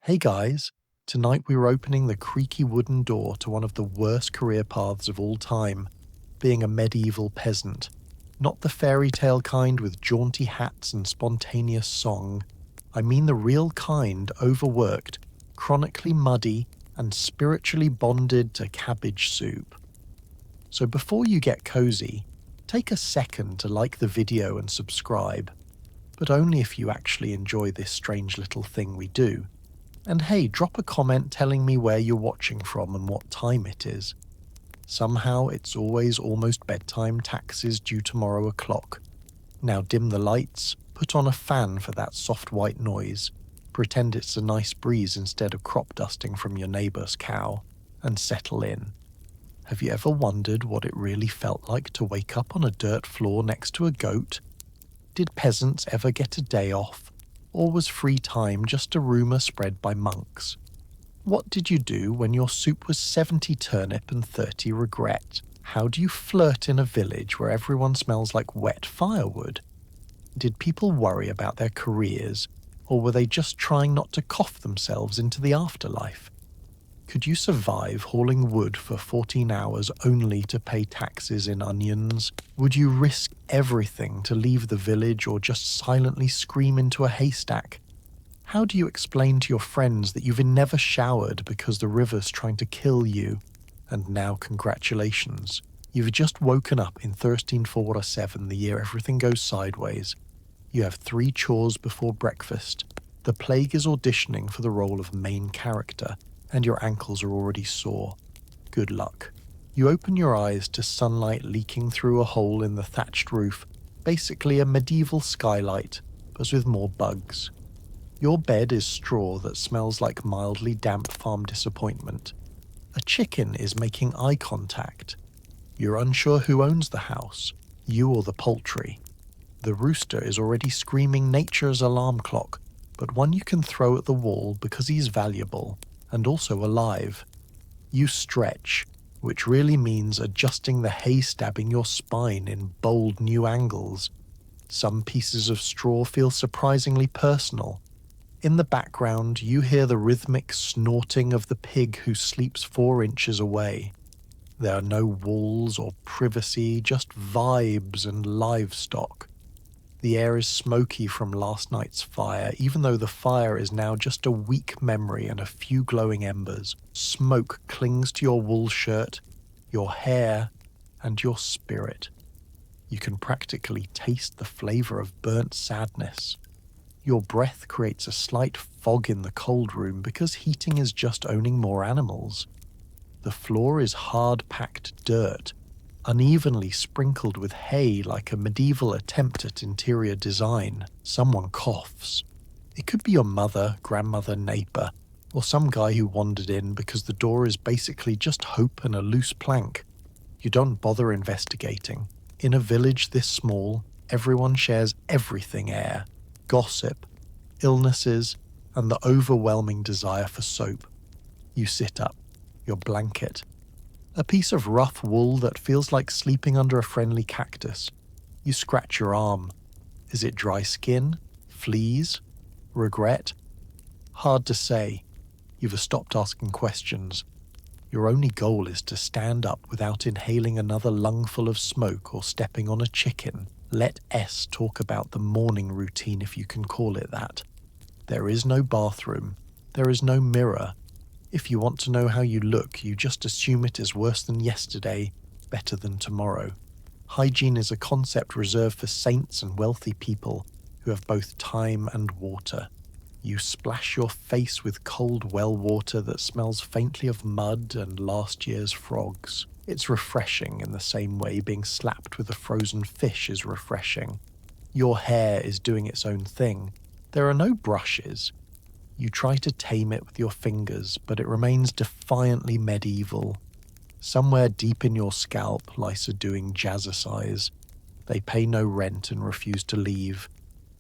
Hey guys, tonight we were opening the creaky wooden door to one of the worst career paths of all time, being a medieval peasant. Not the fairy tale kind with jaunty hats and spontaneous song. I mean the real kind, overworked, chronically muddy, and spiritually bonded to cabbage soup. So before you get cozy, take a second to like the video and subscribe, but only if you actually enjoy this strange little thing we do. And hey, drop a comment telling me where you're watching from and what time it is. Somehow it's always almost bedtime, taxes due tomorrow o'clock. Now dim the lights, put on a fan for that soft white noise, pretend it's a nice breeze instead of crop dusting from your neighbour's cow, and settle in. Have you ever wondered what it really felt like to wake up on a dirt floor next to a goat? Did peasants ever get a day off? Or was free time just a rumour spread by monks? What did you do when your soup was 70 turnip and 30 regret? How do you flirt in a village where everyone smells like wet firewood? Did people worry about their careers, or were they just trying not to cough themselves into the afterlife? Could you survive hauling wood for 14 hours only to pay taxes in onions? Would you risk everything to leave the village or just silently scream into a haystack? How do you explain to your friends that you've never showered because the river's trying to kill you? And now congratulations, you've just woken up in 1347, the year everything goes sideways. You have 3 chores before breakfast. The plague is auditioning for the role of main character, and your ankles are already sore. Good luck. You open your eyes to sunlight leaking through a hole in the thatched roof, basically a medieval skylight, but with more bugs. Your bed is straw that smells like mildly damp farm disappointment. A chicken is making eye contact. You're unsure who owns the house, you or the poultry. The rooster is already screaming nature's alarm clock, but one you can throw at the wall because he's valuable and also alive. You stretch, which really means adjusting the hay stabbing your spine in bold new angles. Some pieces of straw feel surprisingly personal. In the background, you hear the rhythmic snorting of the pig who sleeps 4 inches away. There are no walls or privacy, just vibes and livestock. The air is smoky from last night's fire, even though the fire is now just a weak memory and a few glowing embers. Smoke clings to your wool shirt, your hair, and your spirit. You can practically taste the flavour of burnt sadness. Your breath creates a slight fog in the cold room because heating is just owning more animals. The floor is hard-packed dirt, unevenly sprinkled with hay like a medieval attempt at interior design. Someone coughs. It could be your mother, grandmother, neighbour, or some guy who wandered in because the door is basically just hope and a loose plank. You don't bother investigating. In a village this small, everyone shares everything: air, gossip, illnesses, and the overwhelming desire for soap. You sit up, your blanket, a piece of rough wool that feels like sleeping under a friendly cactus. You scratch your arm. Is it dry skin? Fleas? Regret? Hard to say. You've stopped asking questions. Your only goal is to stand up without inhaling another lungful of smoke or stepping on a chicken. Let S talk about the morning routine, if you can call it that. There is no bathroom. There is no mirror. If you want to know how you look, you just assume it is worse than yesterday, better than tomorrow. Hygiene is a concept reserved for saints and wealthy people who have both time and water. You splash your face with cold well water that smells faintly of mud and last year's frogs. It's refreshing in the same way being slapped with a frozen fish is refreshing. Your hair is doing its own thing. There are no brushes. You try to tame it with your fingers, but it remains defiantly medieval. Somewhere deep in your scalp, lice are doing jazzercise. They pay no rent and refuse to leave.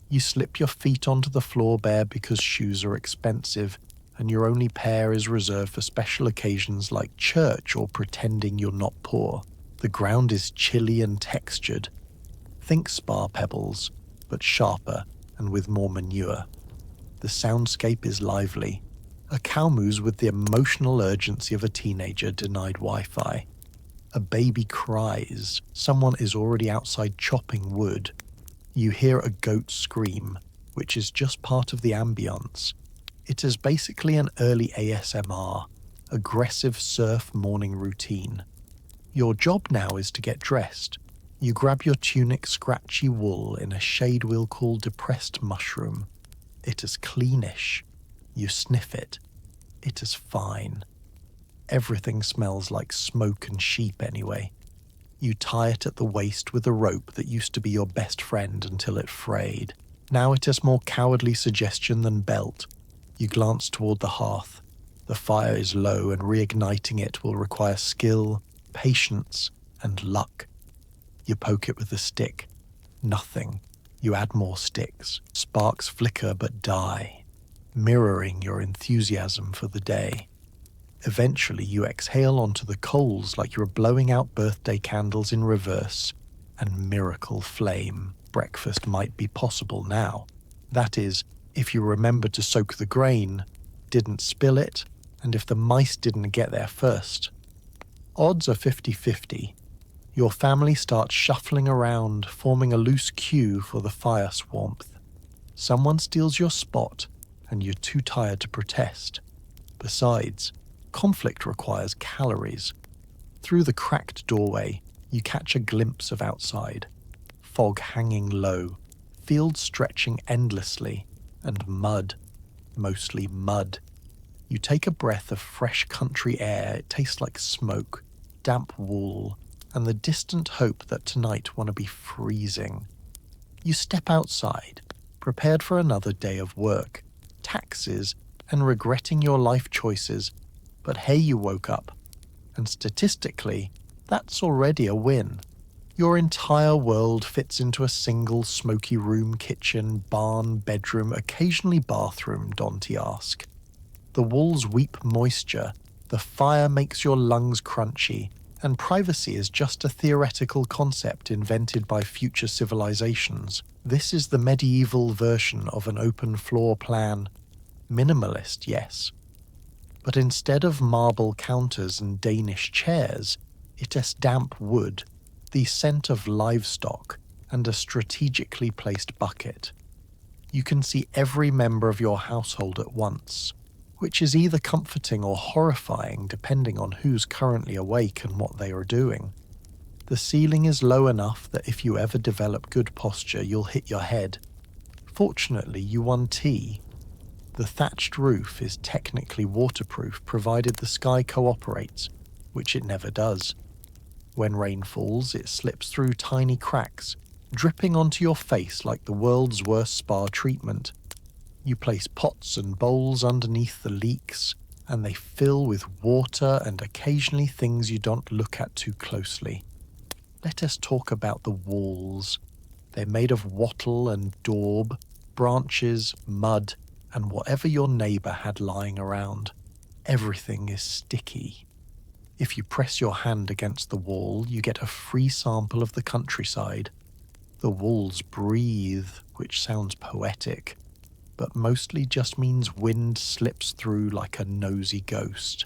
You slip your feet onto the floor bare because shoes are expensive, and your only pair is reserved for special occasions like church or pretending you're not poor. The ground is chilly and textured. Think spa pebbles, but sharper and with more manure. The soundscape is lively. A cow moos with the emotional urgency of a teenager denied Wi-Fi. A baby cries. Someone is already outside chopping wood. You hear a goat scream, which is just part of the ambience. It is basically an early ASMR, aggressive surf morning routine. Your job now is to get dressed. You grab your tunic's scratchy wool in a shade we'll call depressed mushroom. It is cleanish. You sniff it. It is fine. Everything smells like smoke and sheep anyway. You tie it at the waist with a rope that used to be your best friend until it frayed. Now it is more cowardly suggestion than belt. You glance toward the hearth. The fire is low and reigniting it will require skill, patience, and luck. You poke it with a stick. Nothing. You add more sticks. Sparks flicker but die, mirroring your enthusiasm for the day. Eventually, you exhale onto the coals like you're blowing out birthday candles in reverse, and miracle flame. Breakfast might be possible now. That is, if you remember to soak the grain, didn't spill it, and if the mice didn't get there first. Odds are 50-50. Your family starts shuffling around, forming a loose queue for the fire's warmth. Someone steals your spot, and you're too tired to protest. Besides, conflict requires calories. Through the cracked doorway, you catch a glimpse of outside. Fog hanging low, fields stretching endlessly, and mud, mostly mud. You take a breath of fresh country air. It tastes like smoke, damp wool, and the distant hope that tonight wanna be freezing. You step outside, prepared for another day of work, taxes, and regretting your life choices. But hey, you woke up. And statistically, that's already a win. Your entire world fits into a single smoky room, kitchen, barn, bedroom, occasionally bathroom, Dante ask. The walls weep moisture, the fire makes your lungs crunchy, and privacy is just a theoretical concept invented by future civilizations. This is the medieval version of an open floor plan. Minimalist, yes. But instead of marble counters and Danish chairs, it is damp wood, the scent of livestock, and a strategically placed bucket. You can see every member of your household at once, which is either comforting or horrifying depending on who's currently awake and what they are doing. The ceiling is low enough that if you ever develop good posture, you'll hit your head. Fortunately, you won tea. The thatched roof is technically waterproof provided the sky cooperates, which it never does. When rain falls, it slips through tiny cracks, dripping onto your face like the world's worst spa treatment. You place pots and bowls underneath the leaks, and they fill with water and occasionally things you don't look at too closely. Let us talk about the walls. They're made of wattle and daub, branches, mud, and whatever your neighbour had lying around. Everything is sticky. If you press your hand against the wall, you get a free sample of the countryside. The walls breathe, which sounds poetic, but mostly just means wind slips through like a nosy ghost.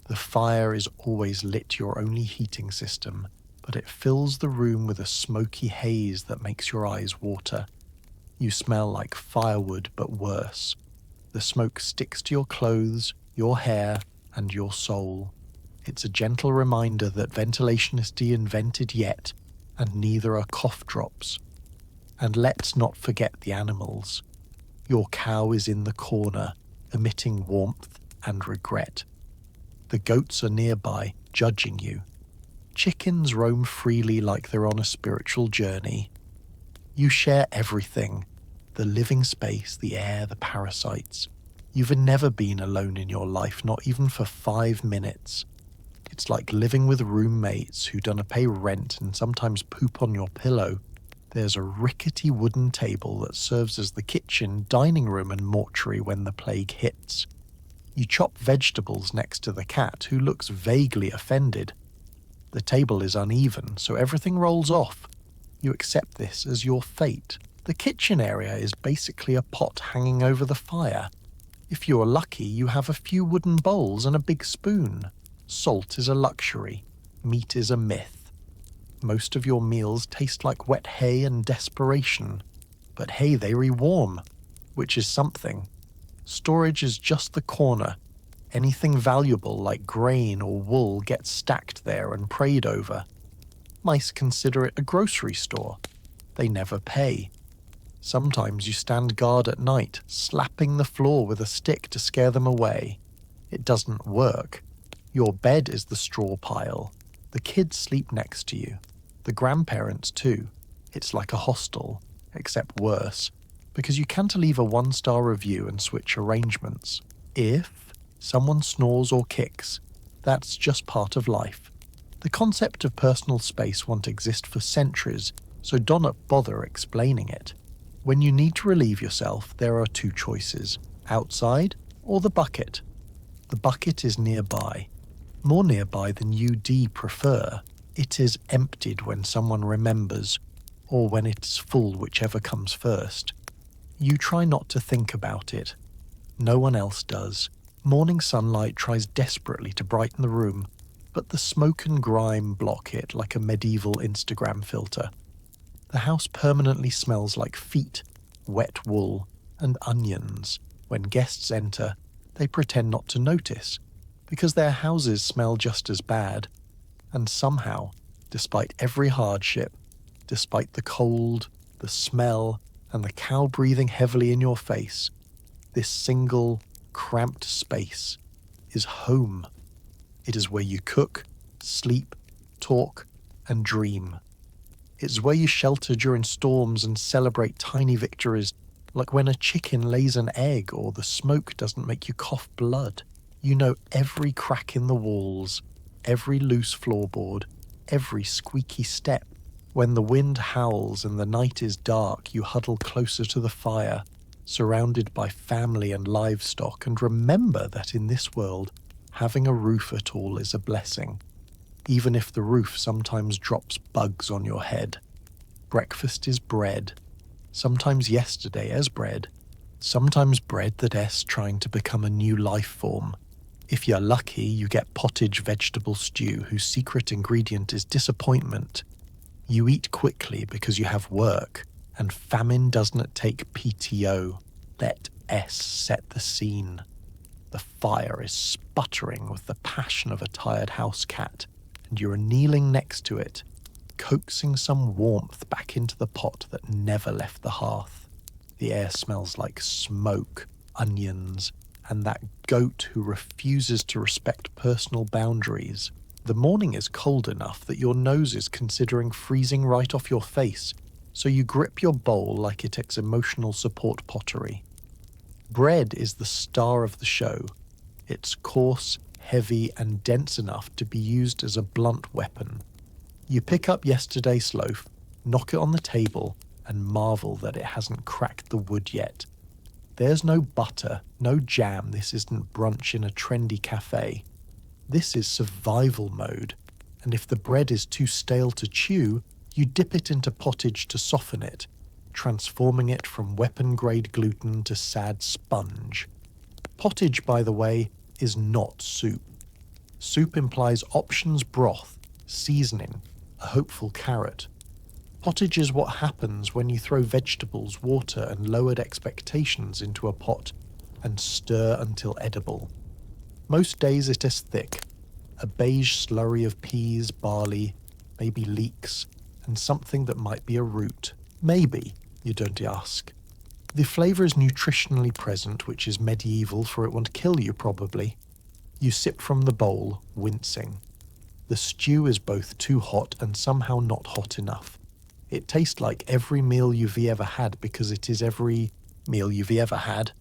The fire is always lit, your only heating system, but it fills the room with a smoky haze that makes your eyes water. You smell like firewood, but worse. The smoke sticks to your clothes, your hair, and your soul. It's a gentle reminder that ventilation is de-invented yet, and neither are cough drops. And let's not forget the animals. Your cow is in the corner, emitting warmth and regret. The goats are nearby, judging you. Chickens roam freely like they're on a spiritual journey. You share everything, the living space, the air, the parasites. You've never been alone in your life, not even for 5 minutes. It's like living with roommates who don't pay rent and sometimes poop on your pillow. There's a rickety wooden table that serves as the kitchen, dining room, and mortuary when the plague hits. You chop vegetables next to the cat, who looks vaguely offended. The table is uneven, so everything rolls off. You accept this as your fate. The kitchen area is basically a pot hanging over the fire. If you're lucky, you have a few wooden bowls and a big spoon. Salt is a luxury. Meat is a myth. Most of your meals taste like wet hay and desperation. But hey, they rewarm, which is something. Storage is just the corner. Anything valuable like grain or wool gets stacked there and prayed over. Mice consider it a grocery store. They never pay. Sometimes you stand guard at night, slapping the floor with a stick to scare them away. It doesn't work. Your bed is the straw pile. The kids sleep next to you. The grandparents too. It's like a hostel, except worse, because you can't leave a 1-star review and switch arrangements. If someone snores or kicks, that's just part of life. The concept of personal space won't exist for centuries, so do not bother explaining it. When you need to relieve yourself, there are 2 choices, outside or the bucket. The bucket is nearby. More nearby than you'd prefer. It is emptied when someone remembers, or when it's full, whichever comes first. You try not to think about it. No one else does. Morning sunlight tries desperately to brighten the room, but the smoke and grime block it like a medieval Instagram filter. The house permanently smells like feet, wet wool, and onions. When guests enter, they pretend not to notice, because their houses smell just as bad. And somehow, despite every hardship, despite the cold, the smell, and the cow breathing heavily in your face, this single, cramped space is home. It is where you cook, sleep, talk, and dream. It's where you shelter during storms and celebrate tiny victories, like when a chicken lays an egg or the smoke doesn't make you cough blood. You know every crack in the walls, every loose floorboard, every squeaky step. When the wind howls and the night is dark, you huddle closer to the fire, surrounded by family and livestock, and remember that in this world, having a roof at all is a blessing, even if the roof sometimes drops bugs on your head. Breakfast is bread, sometimes yesterday as bread, sometimes bread that's trying to become a new life form. If you're lucky, you get pottage vegetable stew whose secret ingredient is disappointment. You eat quickly because you have work, and famine doesn't take PTO. Let S set the scene. The fire is sputtering with the passion of a tired house cat, and you are kneeling next to it, coaxing some warmth back into the pot that never left the hearth. The air smells like smoke, onions, and that goat who refuses to respect personal boundaries. The morning is cold enough that your nose is considering freezing right off your face, so you grip your bowl like it's emotional support pottery. Bread is the star of the show. It's coarse, heavy, and dense enough to be used as a blunt weapon. You pick up yesterday's loaf, knock it on the table, and marvel that it hasn't cracked the wood yet. There's no butter, no jam. This isn't brunch in a trendy cafe. This is survival mode, and if the bread is too stale to chew, you dip it into pottage to soften it, transforming it from weapon-grade gluten to sad sponge. Pottage, by the way, is not soup. Soup implies options broth, seasoning, a hopeful carrot. Pottage is what happens when you throw vegetables, water, and lowered expectations into a pot and stir until edible. Most days it is thick, a beige slurry of peas, barley, maybe leeks, and something that might be a root. Maybe, you don't ask. The flavour is nutritionally present, which is medieval, for it won't kill you probably. You sip from the bowl, wincing. The stew is both too hot and somehow not hot enough. It tastes like every meal you've ever had because it is every meal you've ever had.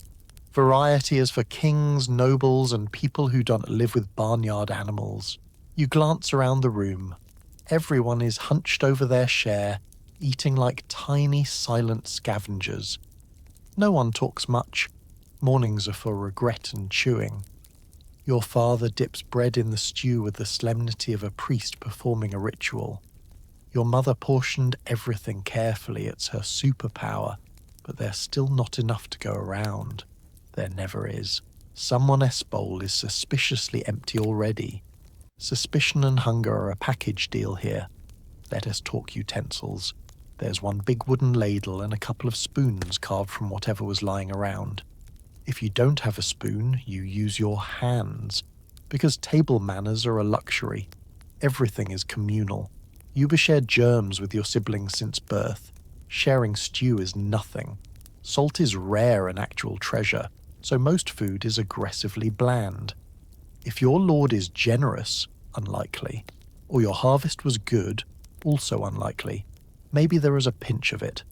Variety is for kings, nobles, and people who don't live with barnyard animals. You glance around the room. Everyone is hunched over their share, eating like tiny, silent scavengers. No one talks much. Mornings are for regret and chewing. Your father dips bread in the stew with the solemnity of a priest performing a ritual. Your mother portioned everything carefully. It's her superpower, but there's still not enough to go around. There never is. Someone's bowl is suspiciously empty already. Suspicion and hunger are a package deal here. Let us talk utensils. There's one big wooden ladle and a couple of spoons carved from whatever was lying around. If you don't have a spoon, you use your hands, because table manners are a luxury. Everything is communal. You've shared germs with your siblings since birth. Sharing stew is nothing. Salt is rare and actual treasure, so most food is aggressively bland. If your lord is generous, unlikely, or your harvest was good, also unlikely. Maybe there is a pinch of it.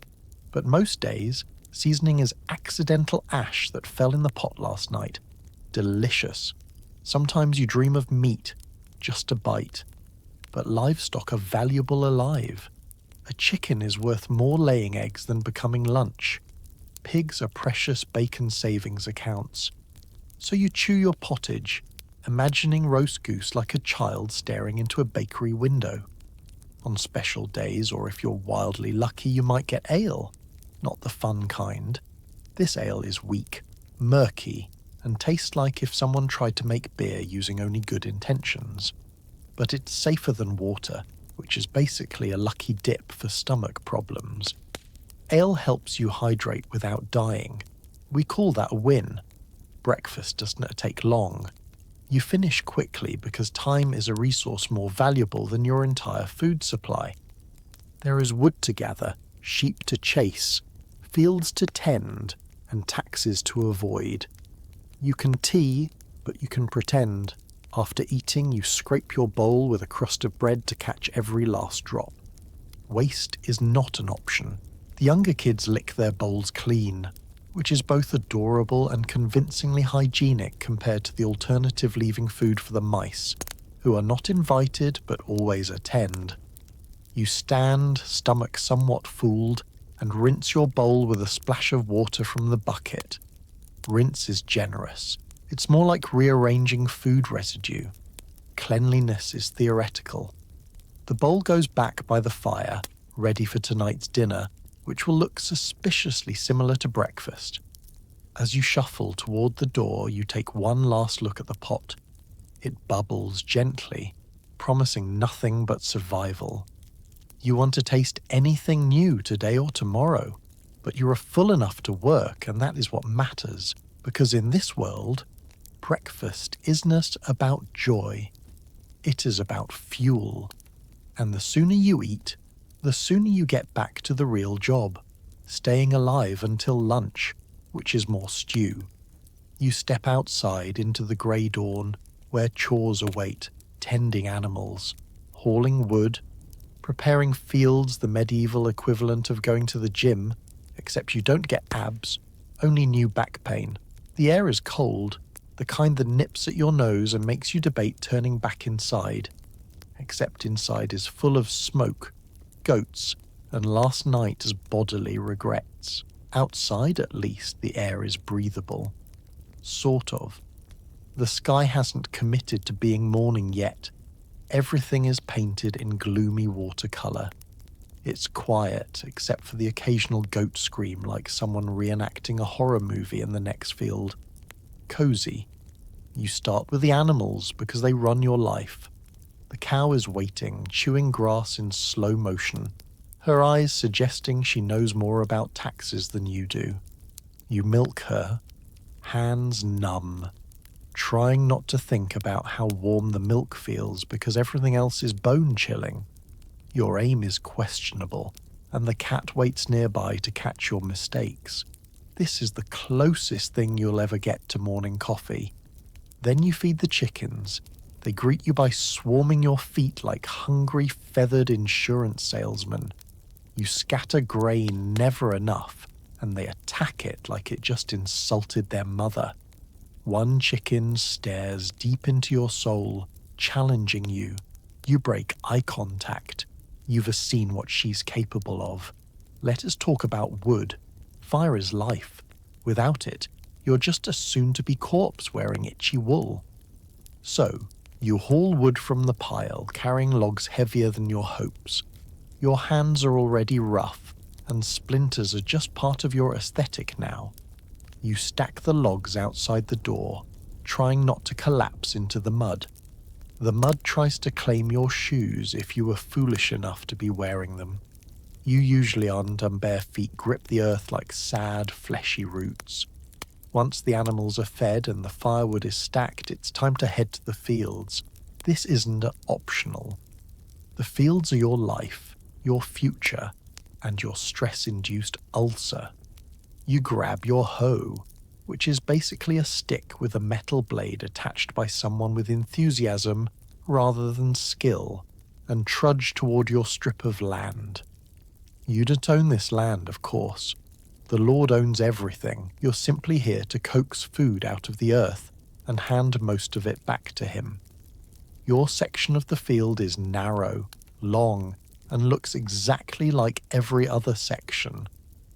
But most days, seasoning is accidental ash that fell in the pot last night. Delicious. Sometimes you dream of meat, just a bite. But livestock are valuable alive. A chicken is worth more laying eggs than becoming lunch. Pigs are precious bacon savings accounts. So you chew your pottage, imagining roast goose like a child staring into a bakery window. On special days, or if you're wildly lucky, you might get ale. Not the fun kind. This ale is weak, murky, and tastes like if someone tried to make beer using only good intentions. But it's safer than water, which is basically a lucky dip for stomach problems. Ale helps you hydrate without dying. We call that a win. Breakfast doesn't take long. You finish quickly because time is a resource more valuable than your entire food supply. There is wood to gather, sheep to chase, fields to tend, and taxes to avoid. You can tea, but you can pretend. After eating, you scrape your bowl with a crust of bread to catch every last drop. Waste is not an option. The younger kids lick their bowls clean, which is both adorable and convincingly hygienic compared to the alternative leaving food for the mice, who are not invited but always attend. You stand, stomach somewhat fooled, and rinse your bowl with a splash of water from the bucket. Rinse is generous. It's more like rearranging food residue. Cleanliness is theoretical. The bowl goes back by the fire, ready for tonight's dinner, which will look suspiciously similar to breakfast. As you shuffle toward the door, you take one last look at the pot. It bubbles gently, promising nothing but survival. You want to taste anything new today or tomorrow, but you are full enough to work, and that is what matters, because in this world, breakfast isn't about joy. It is about fuel. And the sooner you eat, the sooner you get back to the real job, staying alive until lunch, which is more stew. You step outside into the grey dawn, where chores await, tending animals, hauling wood, preparing fields, the medieval equivalent of going to the gym, except you don't get abs, only new back pain. The air is cold, the kind that nips at your nose and makes you debate turning back inside, except inside is full of smoke, goats, and last night's bodily regrets. Outside, at least, the air is breathable. Sort of. The sky hasn't committed to being morning yet. Everything is painted in gloomy watercolour. It's quiet, except for the occasional goat scream like someone reenacting a horror movie in the next field. Cozy. You start with the animals because they run your life. The cow is waiting, chewing grass in slow motion, her eyes suggesting she knows more about taxes than you do. You milk her, hands numb, trying not to think about how warm the milk feels because everything else is bone-chilling. Your aim is questionable, and the cat waits nearby to catch your mistakes. This is the closest thing you'll ever get to morning coffee. Then you feed the chickens. They greet you by swarming your feet like hungry, feathered insurance salesmen. You scatter grain never enough, and they attack it like it just insulted their mother. One chicken stares deep into your soul, challenging you. You break eye contact. You've seen what she's capable of. Let us talk about wood. Fire is life. Without it, you're just a soon-to-be corpse wearing itchy wool. So, you haul wood from the pile, carrying logs heavier than your hopes. Your hands are already rough, and splinters are just part of your aesthetic now. You stack the logs outside the door, trying not to collapse into the mud. The mud tries to claim your shoes if you were foolish enough to be wearing them. You usually aren't, and bare feet grip the earth like sad, fleshy roots. Once the animals are fed and the firewood is stacked, it's time to head to the fields. This isn't optional. The fields are your life, your future, and your stress-induced ulcer. You grab your hoe, which is basically a stick with a metal blade attached by someone with enthusiasm rather than skill, and trudge toward your strip of land. You don't own this land, of course. The Lord owns everything. You're simply here to coax food out of the earth and hand most of it back to him. Your section of the field is narrow, long, and looks exactly like every other section,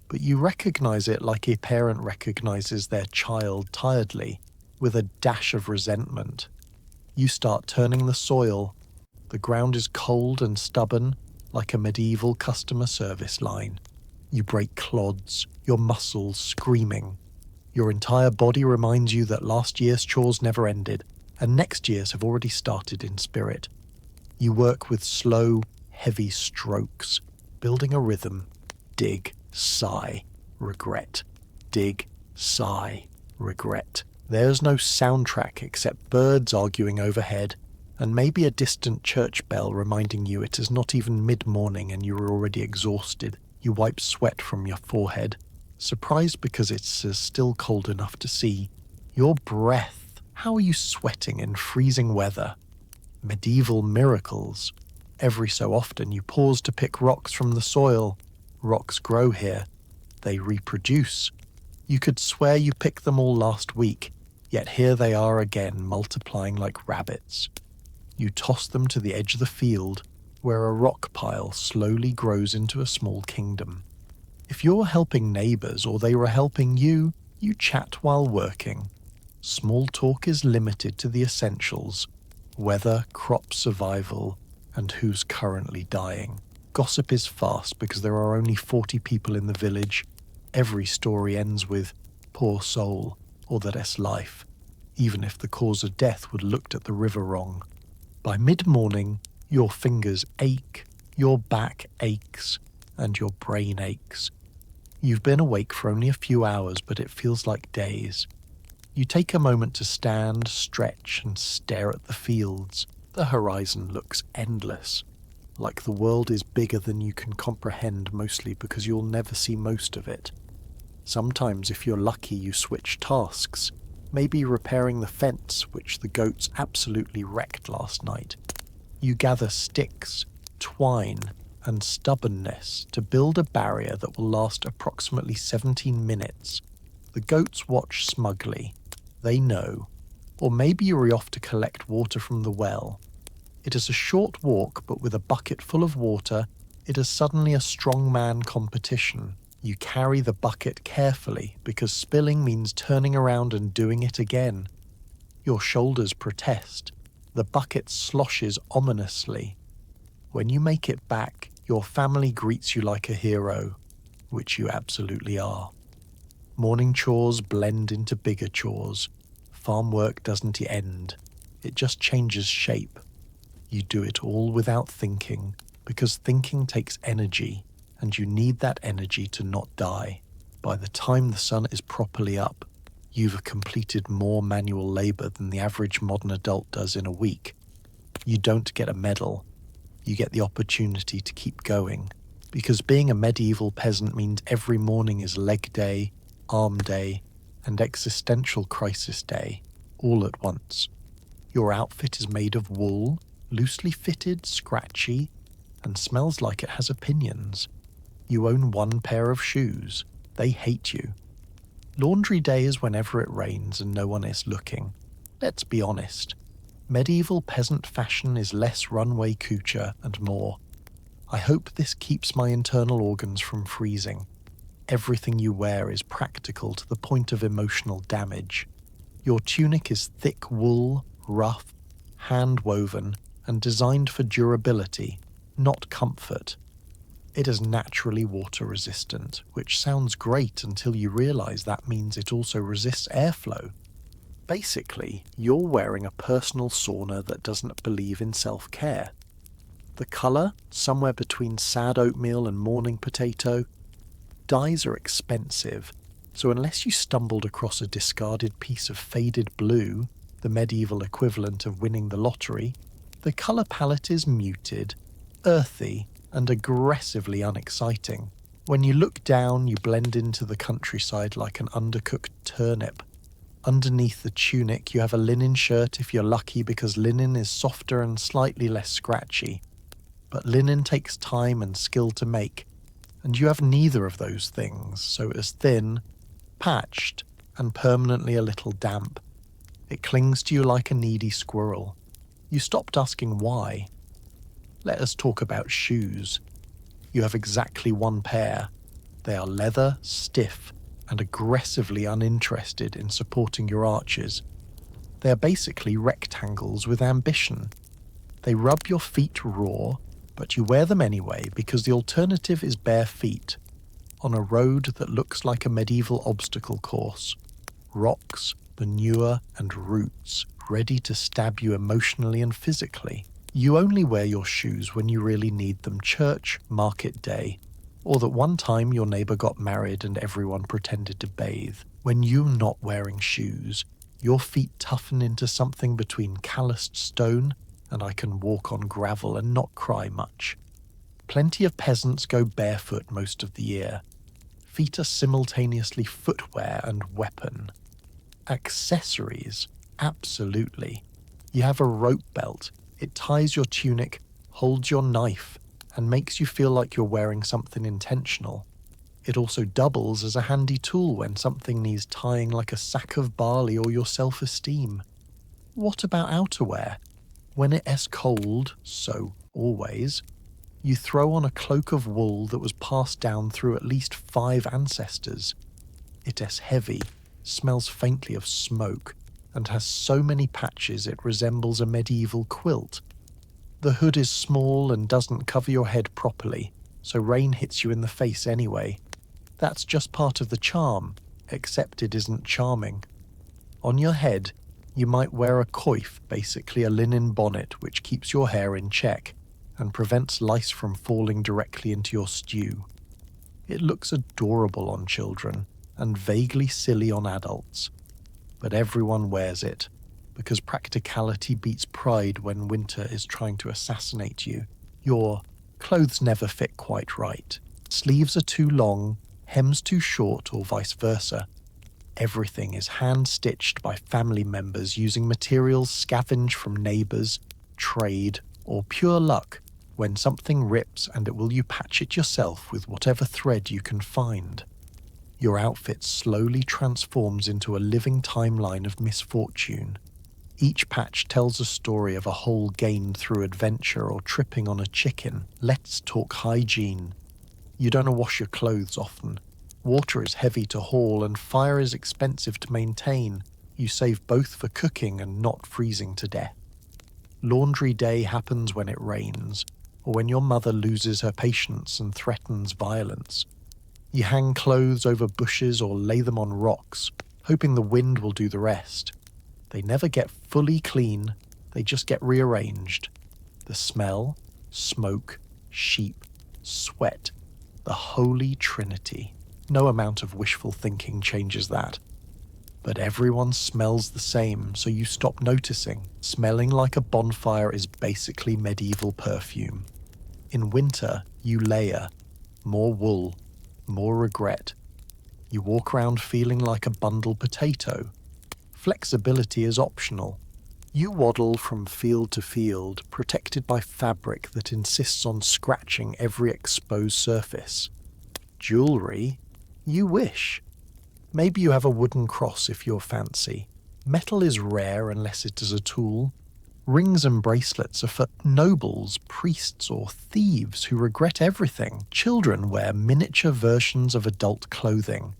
but you recognize it like a parent recognizes their child tiredly, with a dash of resentment. You start turning the soil. The ground is cold and stubborn, like a medieval customer service line. You break clods, your muscles screaming. Your entire body reminds you that last year's chores never ended, and next year's have already started in spirit. You work with slow, heavy strokes, building a rhythm. Dig, sigh, regret. Dig, sigh, regret. There's no soundtrack except birds arguing overhead, and maybe a distant church bell reminding you it is not even mid-morning and you are already exhausted. You wipe sweat from your forehead, surprised because it's still cold enough to see. Your breath. How are you sweating in freezing weather? Medieval miracles. Every so often you pause to pick rocks from the soil. Rocks grow here. They reproduce. You could swear you picked them all last week, yet here they are again, multiplying like rabbits. You toss them to the edge of the field, where a rock pile slowly grows into a small kingdom. If you're helping neighbors or they were helping you, you chat while working. Small talk is limited to the essentials: weather, crop survival, and who's currently dying. Gossip is fast because there are only 40 people in the village. Every story ends with "poor soul" or "that's life," even if the cause of death would looked at the river wrong. By mid-morning, your fingers ache, your back aches, and your brain aches. You've been awake for only a few hours, but it feels like days. You take a moment to stand, stretch, and stare at the fields. The horizon looks endless, like the world is bigger than you can comprehend, mostly because you'll never see most of it. Sometimes, if you're lucky, you switch tasks, maybe repairing the fence which the goats absolutely wrecked last night. You gather sticks, twine, and stubbornness to build a barrier that will last approximately 17 minutes. The goats watch smugly. They know. Or maybe you're off to collect water from the well. It is a short walk, but with a bucket full of water, it is suddenly a strongman competition. You carry the bucket carefully because spilling means turning around and doing it again. Your shoulders protest. The bucket sloshes ominously. When you make it back, your family greets you like a hero, which you absolutely are. Morning chores blend into bigger chores. Farm work doesn't end. It just changes shape. You do it all without thinking, because thinking takes energy, and you need that energy to not die. By the time the sun is properly up, you've completed more manual labor than the average modern adult does in a week. You don't get a medal. You get the opportunity to keep going, because being a medieval peasant means every morning is leg day, arm day, and existential crisis day, all at once. Your outfit is made of wool, loosely fitted, scratchy, and smells like it has opinions. You own one pair of shoes. They hate you. Laundry day is whenever it rains and no one is looking. Let's be honest. Medieval peasant fashion is less runway couture and more. I hope this keeps my internal organs from freezing. Everything you wear is practical to the point of emotional damage. Your tunic is thick wool, rough, hand-woven, and designed for durability, not comfort. It is naturally water resistant, which sounds great until you realize that means it also resists airflow. Basically, you're wearing a personal sauna that doesn't believe in self-care. The colour, somewhere between sad oatmeal and morning potato. Dyes are expensive, so unless you stumbled across a discarded piece of faded blue, the medieval equivalent of winning the lottery, the colour palette is muted, earthy, and aggressively unexciting. When you look down, you blend into the countryside like an undercooked turnip. Underneath the tunic, you have a linen shirt if you're lucky because linen is softer and slightly less scratchy. But linen takes time and skill to make, and you have neither of those things, so it is thin, patched, and permanently a little damp. It clings to you like a needy squirrel. You stopped asking why. Let us talk about shoes. You have exactly one pair. They are leather, stiff, and aggressively uninterested in supporting your arches. They are basically rectangles with ambition. They rub your feet raw, but you wear them anyway because the alternative is bare feet, on a road that looks like a medieval obstacle course. Rocks, manure, and roots ready to stab you emotionally and physically. You only wear your shoes when you really need them, church, market day, or that one time your neighbour got married and everyone pretended to bathe. When you're not wearing shoes, your feet toughen into something between calloused stone and I can walk on gravel and not cry much. Plenty of peasants go barefoot most of the year. Feet are simultaneously footwear and weapon. Accessories, absolutely. You have a rope belt. It ties your tunic, holds your knife, and makes you feel like you're wearing something intentional. It also doubles as a handy tool when something needs tying like a sack of barley or your self-esteem. What about outerwear? When it is cold, so always, you throw on a cloak of wool that was passed down through at least 5 ancestors. It is heavy, smells faintly of smoke, and has so many patches it resembles a medieval quilt. The hood is small and doesn't cover your head properly, so rain hits you in the face anyway. That's just part of the charm, except it isn't charming. On your head, you might wear a coif, basically a linen bonnet which keeps your hair in check and prevents lice from falling directly into your stew. It looks adorable on children and vaguely silly on adults, but everyone wears it because practicality beats pride when winter is trying to assassinate you. Your clothes never fit quite right. Sleeves are too long, hems too short, or vice versa. Everything is hand-stitched by family members using materials scavenged from neighbours, trade, or pure luck. When something rips and it will you patch it yourself with whatever thread you can find. Your outfit slowly transforms into a living timeline of misfortune. Each patch tells a story of a hole gained through adventure or tripping on a chicken. Let's talk hygiene. You don't wash your clothes often. Water is heavy to haul and fire is expensive to maintain. You save both for cooking and not freezing to death. Laundry day happens when it rains, or when your mother loses her patience and threatens violence. You hang clothes over bushes or lay them on rocks, hoping the wind will do the rest. They never get fully clean, they just get rearranged. The smell, smoke, sheep, sweat, the holy trinity. No amount of wishful thinking changes that. But everyone smells the same, so you stop noticing. Smelling like a bonfire is basically medieval perfume. In winter, you layer. More wool, more regret. You walk around feeling like a bundled potato. Flexibility is optional. You waddle from field to field, protected by fabric that insists on scratching every exposed surface. Jewelry? You wish. Maybe you have a wooden cross if you're fancy. Metal is rare unless it is a tool. Rings and bracelets are for nobles, priests, or thieves who regret everything. Children wear miniature versions of adult clothing.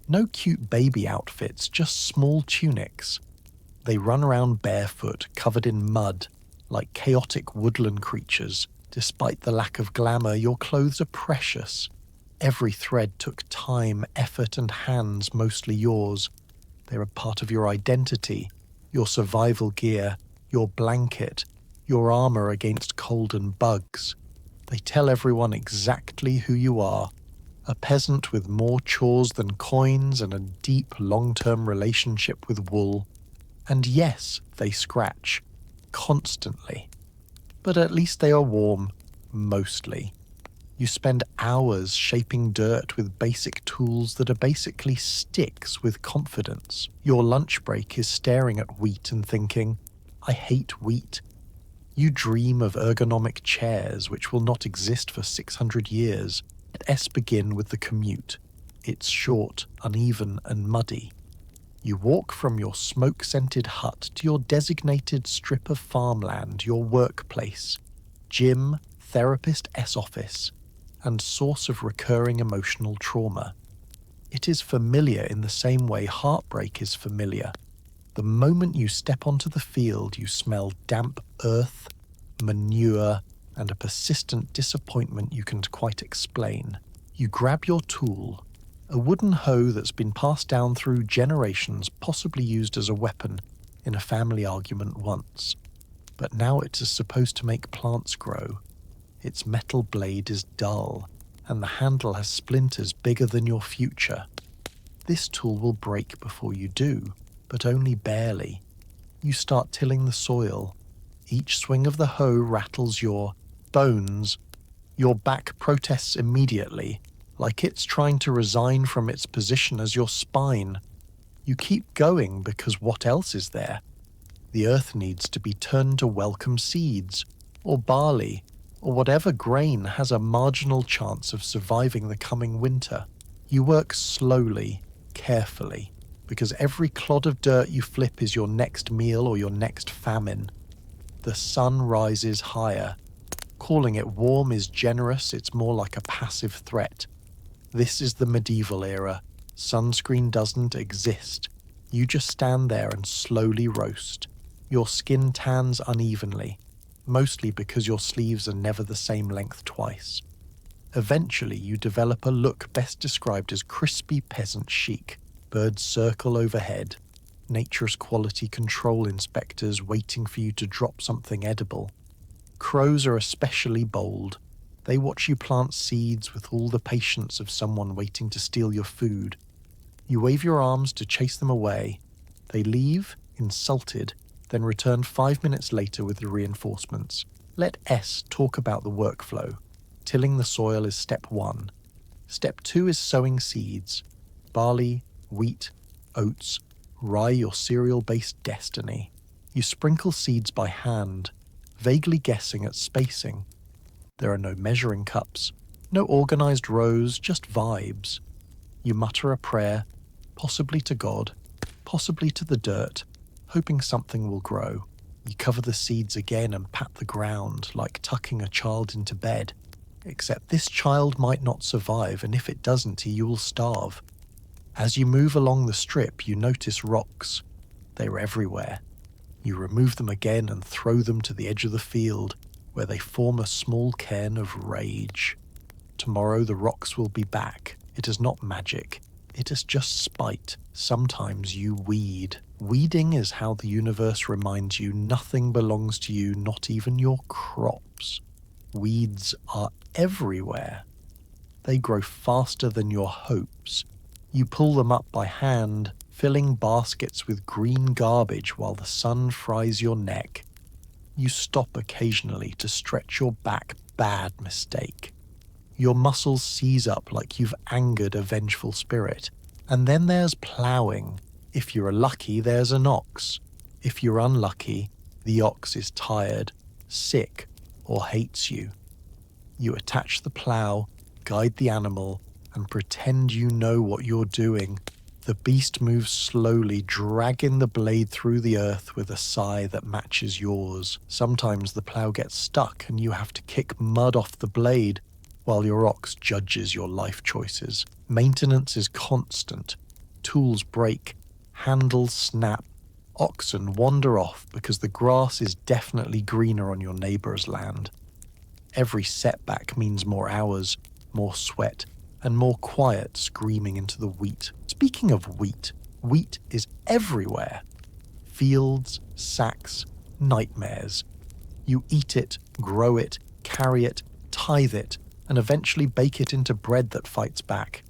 No cute baby outfits, just small tunics. They run around barefoot, covered in mud, like chaotic woodland creatures. Despite the lack of glamour, your clothes are precious. Every thread took time, effort, and hands, mostly yours. They're a part of your identity, your survival gear, your blanket, your armor against cold and bugs. They tell everyone exactly who you are. A peasant with more chores than coins and a deep long-term relationship with wool. And yes, they scratch. Constantly. But at least they are warm. Mostly. You spend hours shaping dirt with basic tools that are basically sticks with confidence. Your lunch break is staring at wheat and thinking, I hate wheat. You dream of ergonomic chairs which will not exist for 600 years. Let S begin with the commute. It's short, uneven, and muddy. You walk from your smoke-scented hut to your designated strip of farmland, your workplace, gym, therapist S office, and source of recurring emotional trauma. It is familiar in the same way heartbreak is familiar. The moment you step onto the field, you smell damp earth, manure, and a persistent disappointment you can't quite explain. You grab your tool, a wooden hoe that's been passed down through generations, possibly used as a weapon in a family argument once. But now it is supposed to make plants grow. Its metal blade is dull, and the handle has splinters bigger than your future. This tool will break before you do, but only barely. You start tilling the soil. Each swing of the hoe rattles your bones. Your back protests immediately, like it's trying to resign from its position as your spine. You keep going because what else is there? The earth needs to be turned to welcome seeds, or barley, or whatever grain has a marginal chance of surviving the coming winter. You work slowly, carefully, because every clod of dirt you flip is your next meal or your next famine. The sun rises higher. Calling it warm is generous, it's more like a passive threat. This is the medieval era. Sunscreen doesn't exist. You just stand there and slowly roast. Your skin tans unevenly, mostly because your sleeves are never the same length twice. Eventually, you develop a look best described as crispy peasant chic. Birds circle overhead. Nature's quality control inspectors waiting for you to drop something edible. Crows are especially bold. They watch you plant seeds with all the patience of someone waiting to steal your food. You wave your arms to chase them away. They leave, insulted, then return 5 minutes later with the reinforcements. Let S talk about the workflow. Tilling the soil is step 1. Step 2 is sowing seeds. Barley, wheat, oats, rye your cereal-based destiny. You sprinkle seeds by hand, vaguely guessing at spacing. There are no measuring cups, no organized rows, just vibes. You mutter a prayer, possibly to God, possibly to the dirt, hoping something will grow. You cover the seeds again and pat the ground, like tucking a child into bed. Except this child might not survive, and if it doesn't, he will starve. As you move along the strip, you notice rocks. They're everywhere. You remove them again and throw them to the edge of the field, where they form a small cairn of rage. Tomorrow the rocks will be back. It is not magic. It is just spite. Sometimes you weed. Weeding is how the universe reminds you nothing belongs to you, not even your crops. Weeds are everywhere. They grow faster than your hopes. You pull them up by hand, filling baskets with green garbage while the sun fries your neck. You stop occasionally to stretch your back. Bad mistake. Your muscles seize up like you've angered a vengeful spirit. And then there's ploughing. If you're lucky, there's an ox. If you're unlucky, the ox is tired, sick, or hates you. You attach the plough, guide the animal, and pretend you know what you're doing. The beast moves slowly, dragging the blade through the earth with a sigh that matches yours. Sometimes the plough gets stuck and you have to kick mud off the blade while your ox judges your life choices. Maintenance is constant. Tools break, handles snap, oxen wander off because the grass is definitely greener on your neighbour's land. Every setback means more hours, more sweat, and more quiet screaming into the wheat. Speaking of wheat, wheat is everywhere. Fields, sacks, nightmares. You eat it, grow it, carry it, tithe it, and eventually bake it into bread that fights back.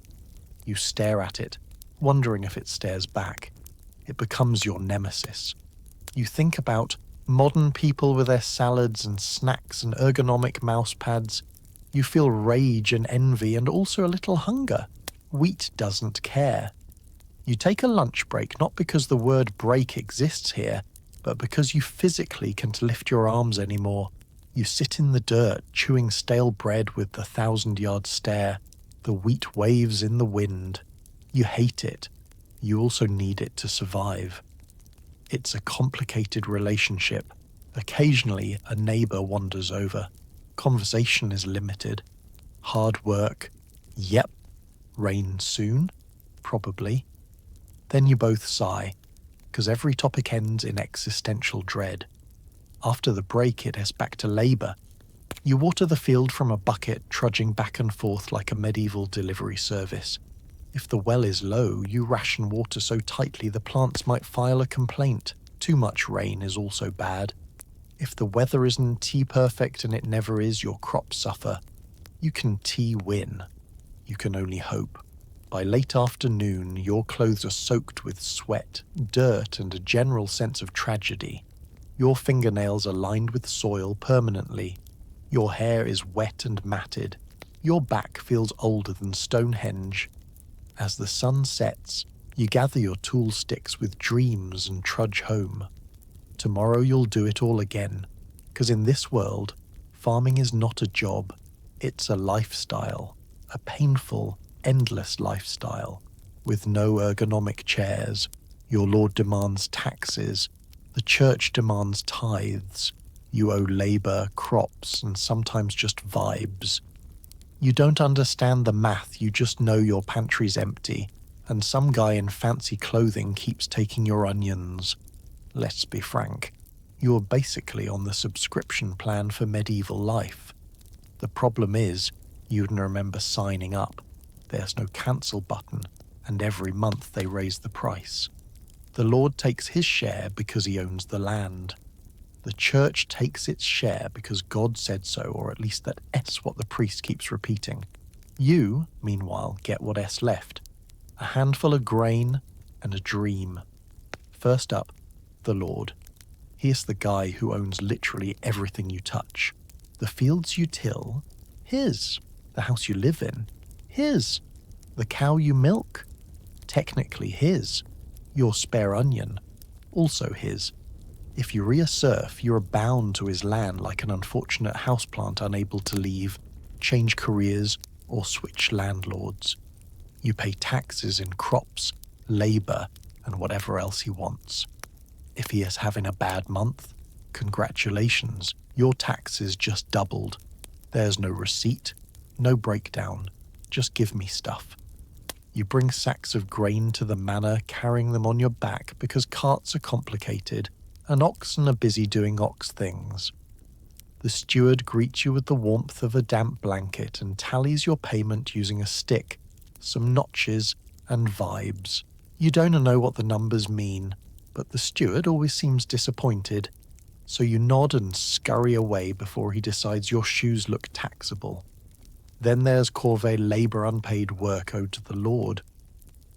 You stare at it, wondering if it stares back. It becomes your nemesis. You think about modern people with their salads and snacks and ergonomic mouse pads. You feel rage and envy and also a little hunger. Wheat doesn't care. You take a lunch break not because the word break exists here, but because you physically can't lift your arms anymore. You sit in the dirt, chewing stale bread with the 1,000-yard stare. The wheat waves in the wind. You hate it. You also need it to survive. It's a complicated relationship. Occasionally, a neighbor wanders over. Conversation is limited. Hard work. Yep. Rain soon? Probably. Then you both sigh, because every topic ends in existential dread. After the break, it is back to labor. You water the field from a bucket, trudging back and forth like a medieval delivery service. If the well is low, you ration water so tightly the plants might file a complaint. Too much rain is also bad. If the weather isn't tea-perfect, and it never is, your crops suffer. You can tea-win. You can only hope. By late afternoon, your clothes are soaked with sweat, dirt, and a general sense of tragedy. Your fingernails are lined with soil permanently. Your hair is wet and matted. Your back feels older than Stonehenge. As the sun sets, you gather your tool sticks with dreams and trudge home. Tomorrow you'll do it all again, because in this world, farming is not a job, it's a lifestyle, a painful, endless lifestyle, with no ergonomic chairs. Your Lord demands taxes, the church demands tithes, you owe labor, crops, and sometimes just vibes. You don't understand the math, you just know your pantry's empty, and some guy in fancy clothing keeps taking your onions. Let's be frank, you're basically on the subscription plan for medieval life. The problem is, you wouldn't remember signing up. There's no cancel button, and every month they raise the price. The Lord takes his share because he owns the land. The church takes its share because God said so, or at least that's what the priest keeps repeating. You, meanwhile, get what's left. A handful of grain and a dream. First up, the Lord. He is the guy who owns literally everything you touch. The fields you till, his. The house you live in, his. The cow you milk, technically his. Your spare onion, also his. If you resurf, you are bound to his land like an unfortunate houseplant unable to leave, change careers, or switch landlords. You pay taxes in crops, labor, and whatever else he wants. If he is having a bad month, congratulations, your taxes just doubled. There's no receipt, no breakdown, just give me stuff. You bring sacks of grain to the manor, carrying them on your back because carts are complicated, and oxen are busy doing ox things. The steward greets you with the warmth of a damp blanket and tallies your payment using a stick, some notches, and vibes. You don't know what the numbers mean, but the steward always seems disappointed, so you nod and scurry away before he decides your shoes look taxable. Then there's corvée labour unpaid work owed to the Lord.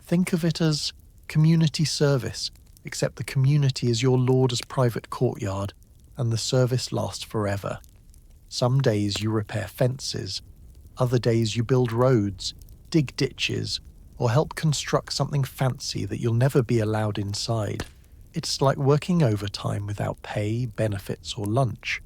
Think of it as community service, except the community is your Lord's private courtyard, and the service lasts forever. Some days you repair fences, other days you build roads, dig ditches, or help construct something fancy that you'll never be allowed inside. It's like working overtime without pay, benefits, or lunch.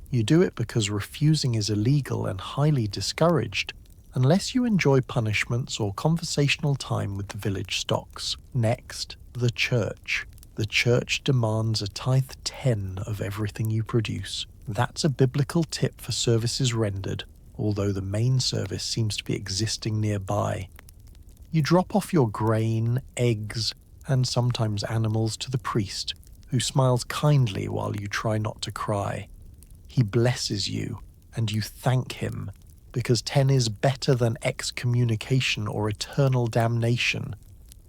You do it because refusing is illegal and highly discouraged, unless you enjoy punishments or conversational time with the village stocks. Next, the church. The church demands a tithe 10 of everything you produce. That's a biblical tip for services rendered, although the main service seems to be existing nearby. You drop off your grain, eggs, and sometimes animals to the priest, who smiles kindly while you try not to cry. He blesses you, and you thank him, because 10 is better than excommunication or eternal damnation,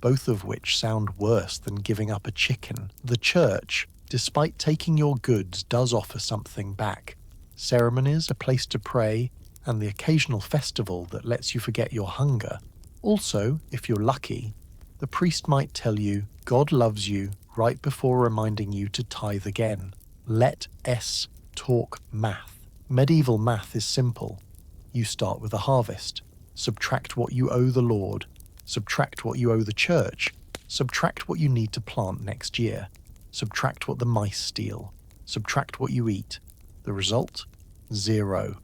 both of which sound worse than giving up a chicken. The church, despite taking your goods, does offer something back. Ceremonies, a place to pray, and the occasional festival that lets you forget your hunger. Also, if you're lucky, the priest might tell you God loves you right before reminding you to tithe again. Let us talk math. Medieval math is simple. You start with a harvest, subtract what you owe the Lord, subtract what you owe the church, subtract what you need to plant next year, subtract what the mice steal, subtract what you eat. The result? 0.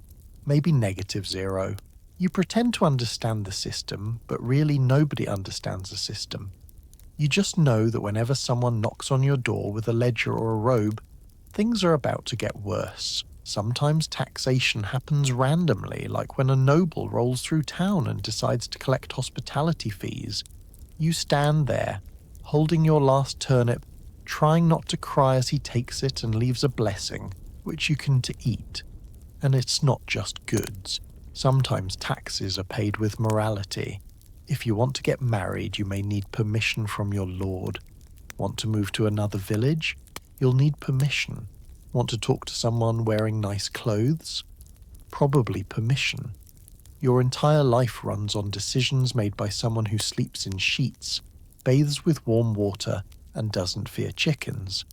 Maybe -0. You pretend to understand the system, but really nobody understands the system. You just know that whenever someone knocks on your door with a ledger or a robe, things are about to get worse. Sometimes taxation happens randomly, like when a noble rolls through town and decides to collect hospitality fees. You stand there, holding your last turnip, trying not to cry as he takes it and leaves a blessing, which you can eat. And it's not just goods. Sometimes taxes are paid with morality. If you want to get married, you may need permission from your lord. Want to move to another village? You'll need permission. Want to talk to someone wearing nice clothes? Probably permission. Your entire life runs on decisions made by someone who sleeps in sheets, bathes with warm water, and doesn't fear chickens.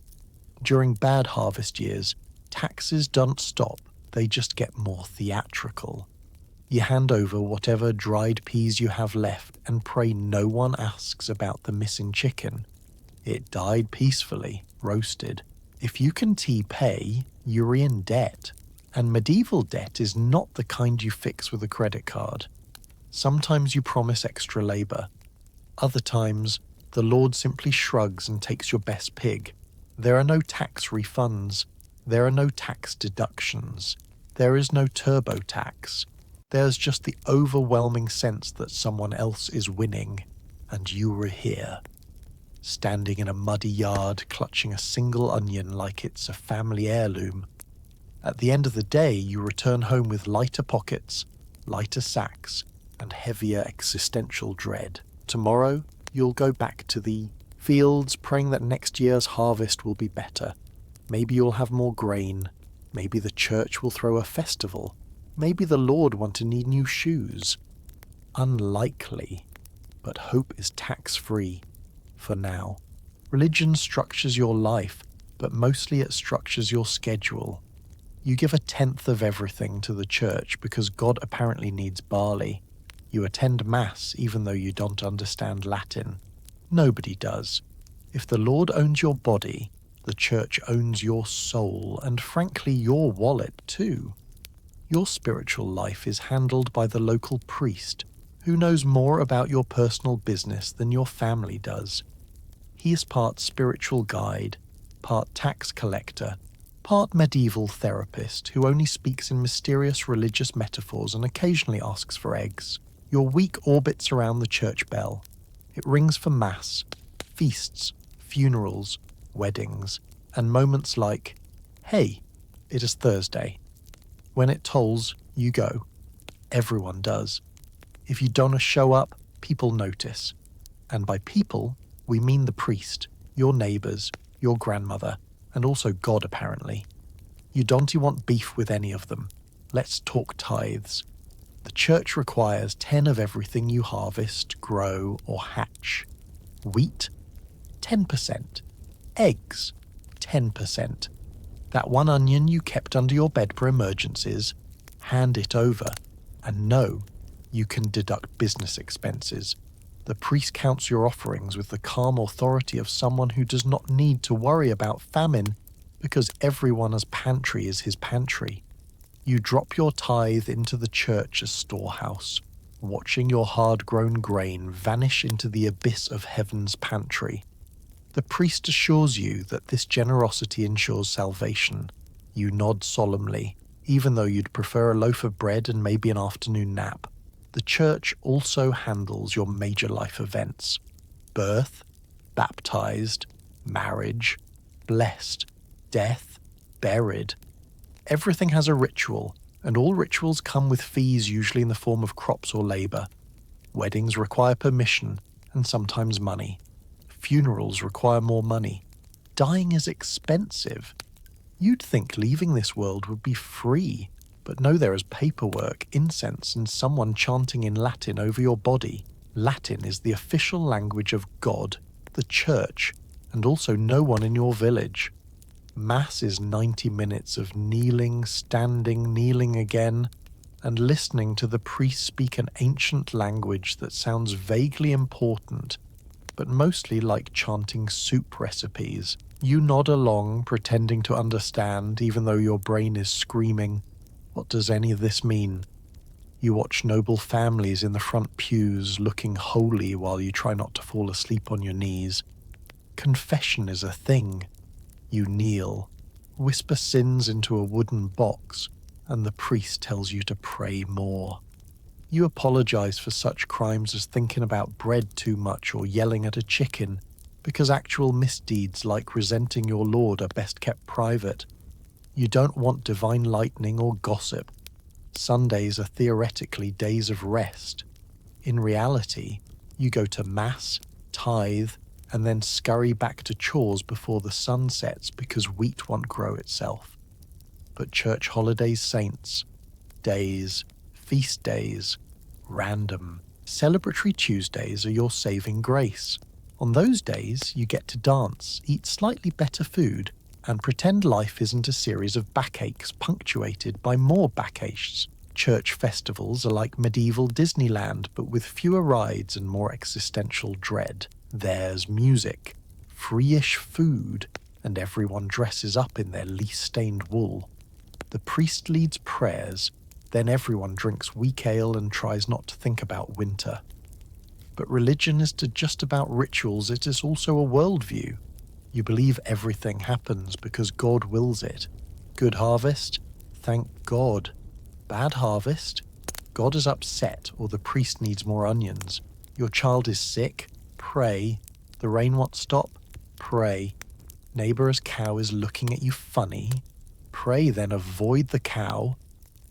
During bad harvest years, taxes don't stop, they just get more theatrical. You hand over whatever dried peas you have left and pray no one asks about the missing chicken. It died peacefully, roasted. If you can pay, you're in debt. And medieval debt is not the kind you fix with a credit card. Sometimes you promise extra labor. Other times, the Lord simply shrugs and takes your best pig. There are no tax refunds. There are no tax deductions. There is no TurboTax. There's just the overwhelming sense that someone else is winning, and you are here, standing in a muddy yard, clutching a single onion like it's a family heirloom. At the end of the day, you return home with lighter pockets, lighter sacks, and heavier existential dread. Tomorrow, you'll go back to the fields, praying that next year's harvest will be better. Maybe you'll have more grain. Maybe the church will throw a festival. Maybe the Lord want to need new shoes. Unlikely, but hope is tax-free. For now. Religion structures your life, but mostly it structures your schedule. You give 1/10 of everything to the church because God apparently needs barley. You attend Mass even though you don't understand Latin. Nobody does. If the Lord owns your body, the church owns your soul, and frankly your wallet too. Your spiritual life is handled by the local priest, who knows more about your personal business than your family does. He is part spiritual guide, part tax collector, part medieval therapist who only speaks in mysterious religious metaphors and occasionally asks for eggs. Your week orbits around the church bell. It rings for mass, feasts, funerals, weddings, and moments like, "Hey, it is Thursday." When it tolls, you go. Everyone does. If you don't show up, people notice. And by people, we mean the priest, your neighbours, your grandmother, and also God apparently. You don't want beef with any of them. Let's talk tithes. The church requires 10 of everything you harvest, grow, or hatch. Wheat? 10%. Eggs? 10%. That one onion you kept under your bed for emergencies? Hand it over. And no, you can deduct business expenses. The priest counts your offerings with the calm authority of someone who does not need to worry about famine because everyone's pantry is his pantry. You drop your tithe into the church's storehouse, watching your hard-grown grain vanish into the abyss of heaven's pantry. The priest assures you that this generosity ensures salvation. You nod solemnly, even though you'd prefer a loaf of bread and maybe an afternoon nap. The church also handles your major life events: birth, baptized, marriage, blessed, death, buried. Everything has a ritual, And all rituals come with fees, usually in the form of crops or labor. Weddings require permission and sometimes money. Funerals require more money. Dying is expensive. You'd think leaving this world would be free, but no, there is paperwork, incense, and someone chanting in Latin over your body. Latin is the official language of God, the church, and also no one in your village. Mass is 90 minutes of kneeling, standing, kneeling again, and listening to the priest speak an ancient language that sounds vaguely important, but mostly like chanting soup recipes. You nod along, pretending to understand, even though your brain is screaming, "What does any of this mean?" You watch noble families in the front pews looking holy while you try not to fall asleep on your knees. Confession is a thing. You kneel, whisper sins into a wooden box, and the priest tells you to pray more. You apologize for such crimes as thinking about bread too much or yelling at a chicken, because actual misdeeds like resenting your lord are best kept private. You don't want divine lightning or gossip. Sundays are theoretically days of rest. In reality, you go to mass, tithe, and then scurry back to chores before the sun sets because wheat won't grow itself. But church holidays, saints, days, feast days, random, celebratory Tuesdays are your saving grace. On those days, you get to dance, eat slightly better food, and pretend life isn't a series of backaches punctuated by more backaches. Church festivals are like medieval Disneyland, but with fewer rides and more existential dread. There's music, free-ish food, and everyone dresses up in their leaf-stained wool. The priest leads prayers, then everyone drinks weak ale and tries not to think about winter. But religion isn't just about rituals, it is also a worldview. You believe everything happens because God wills it. Good harvest? Thank God. Bad harvest? God is upset or the priest needs more onions. Your child is sick? Pray. The rain won't stop? Pray. Neighbour's cow is looking at you funny? Pray, then avoid the cow.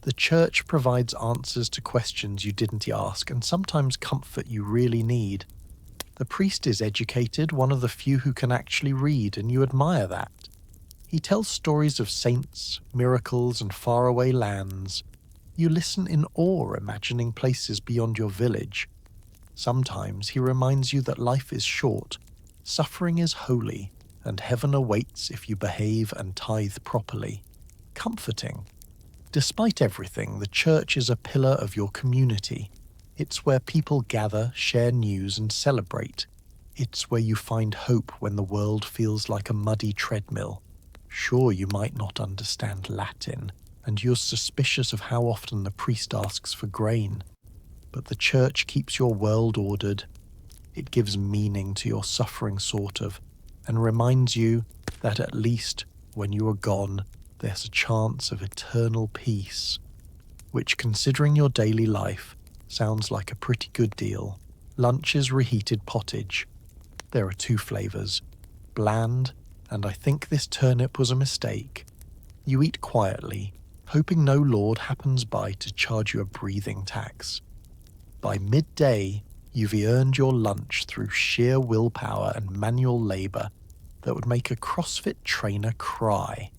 The church provides answers to questions you didn't ask and sometimes comfort you really need. The priest is educated, one of the few who can actually read, and you admire that. He tells stories of saints, miracles, and faraway lands. You listen in awe, imagining places beyond your village. Sometimes he reminds you that life is short, suffering is holy, and heaven awaits if you behave and tithe properly. Comforting. Despite everything, the church is a pillar of your community. It's where people gather, share news, and celebrate. It's where you find hope when the world feels like a muddy treadmill. Sure, you might not understand Latin, and you're suspicious of how often the priest asks for grain. But the church keeps your world ordered. It gives meaning to your suffering, sort of, and reminds you that at least when you are gone, there's a chance of eternal peace, which, considering your daily life, sounds like a pretty good deal. Lunch is reheated pottage. There are 2 flavours, bland, and I think this turnip was a mistake. You eat quietly, hoping no lord happens by to charge you a breathing tax. By midday, you've earned your lunch through sheer willpower and manual labour that would make a CrossFit trainer cry.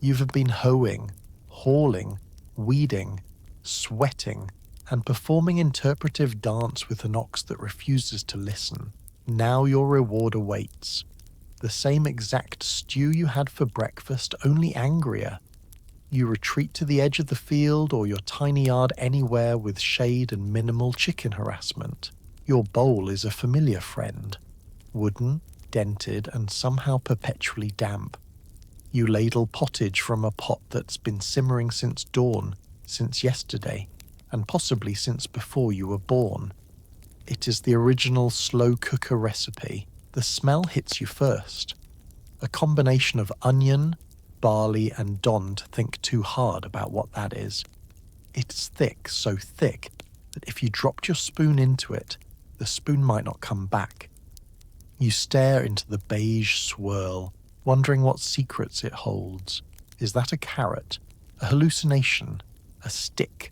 You've been hoeing, hauling, weeding, sweating, and performing interpretive dance with an ox that refuses to listen. Now your reward awaits. The same exact stew you had for breakfast, only angrier. You retreat to the edge of the field or your tiny yard anywhere with shade and minimal chicken harassment. Your bowl is a familiar friend. Wooden, dented, and somehow perpetually damp. You ladle pottage from a pot that's been simmering since dawn, since yesterday, and possibly since before you were born. It is the original slow cooker recipe. The smell hits you first. A combination of onion, barley, and Don to think too hard about what that is. It's thick, so thick that if you dropped your spoon into it, the spoon might not come back. You stare into the beige swirl, wondering what secrets it holds. Is that a carrot? A hallucination? A stick.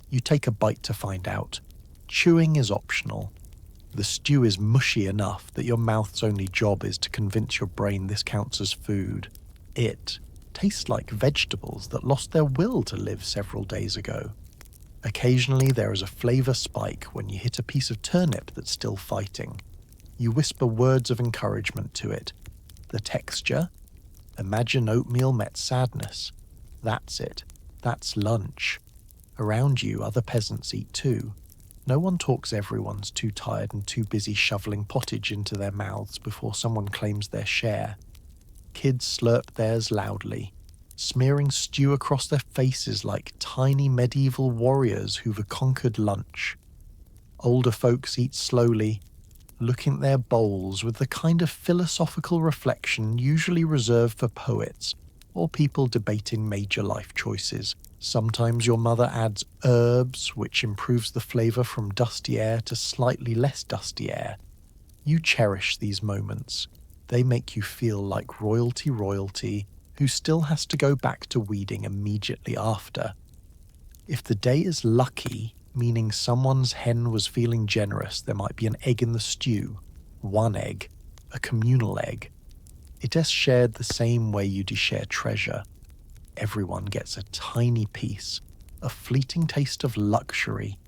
You take a bite to find out. Chewing is optional. The stew is mushy enough that your mouth's only job is to convince your brain this counts as food. It tastes like vegetables that lost their will to live several days ago. Occasionally there is a flavour spike when you hit a piece of turnip that's still fighting. You whisper words of encouragement to it. The texture? Imagine oatmeal met sadness. That's it. That's lunch. Around you, other peasants eat too. No one talks, everyone's too tired and too busy shoveling pottage into their mouths before someone claims their share. Kids slurp theirs loudly, smearing stew across their faces like tiny medieval warriors who've conquered lunch. Older folks eat slowly, looking at their bowls with the kind of philosophical reflection usually reserved for poets or people debating major life choices. Sometimes your mother adds herbs, which improves the flavour from dusty air to slightly less dusty air. You cherish these moments. They make you feel like royalty who still has to go back to weeding immediately after. If the day is lucky, meaning someone's hen was feeling generous, there might be an egg in the stew. One egg. A communal egg. It is shared the same way you share treasure. Everyone gets a tiny piece, a fleeting taste of luxury.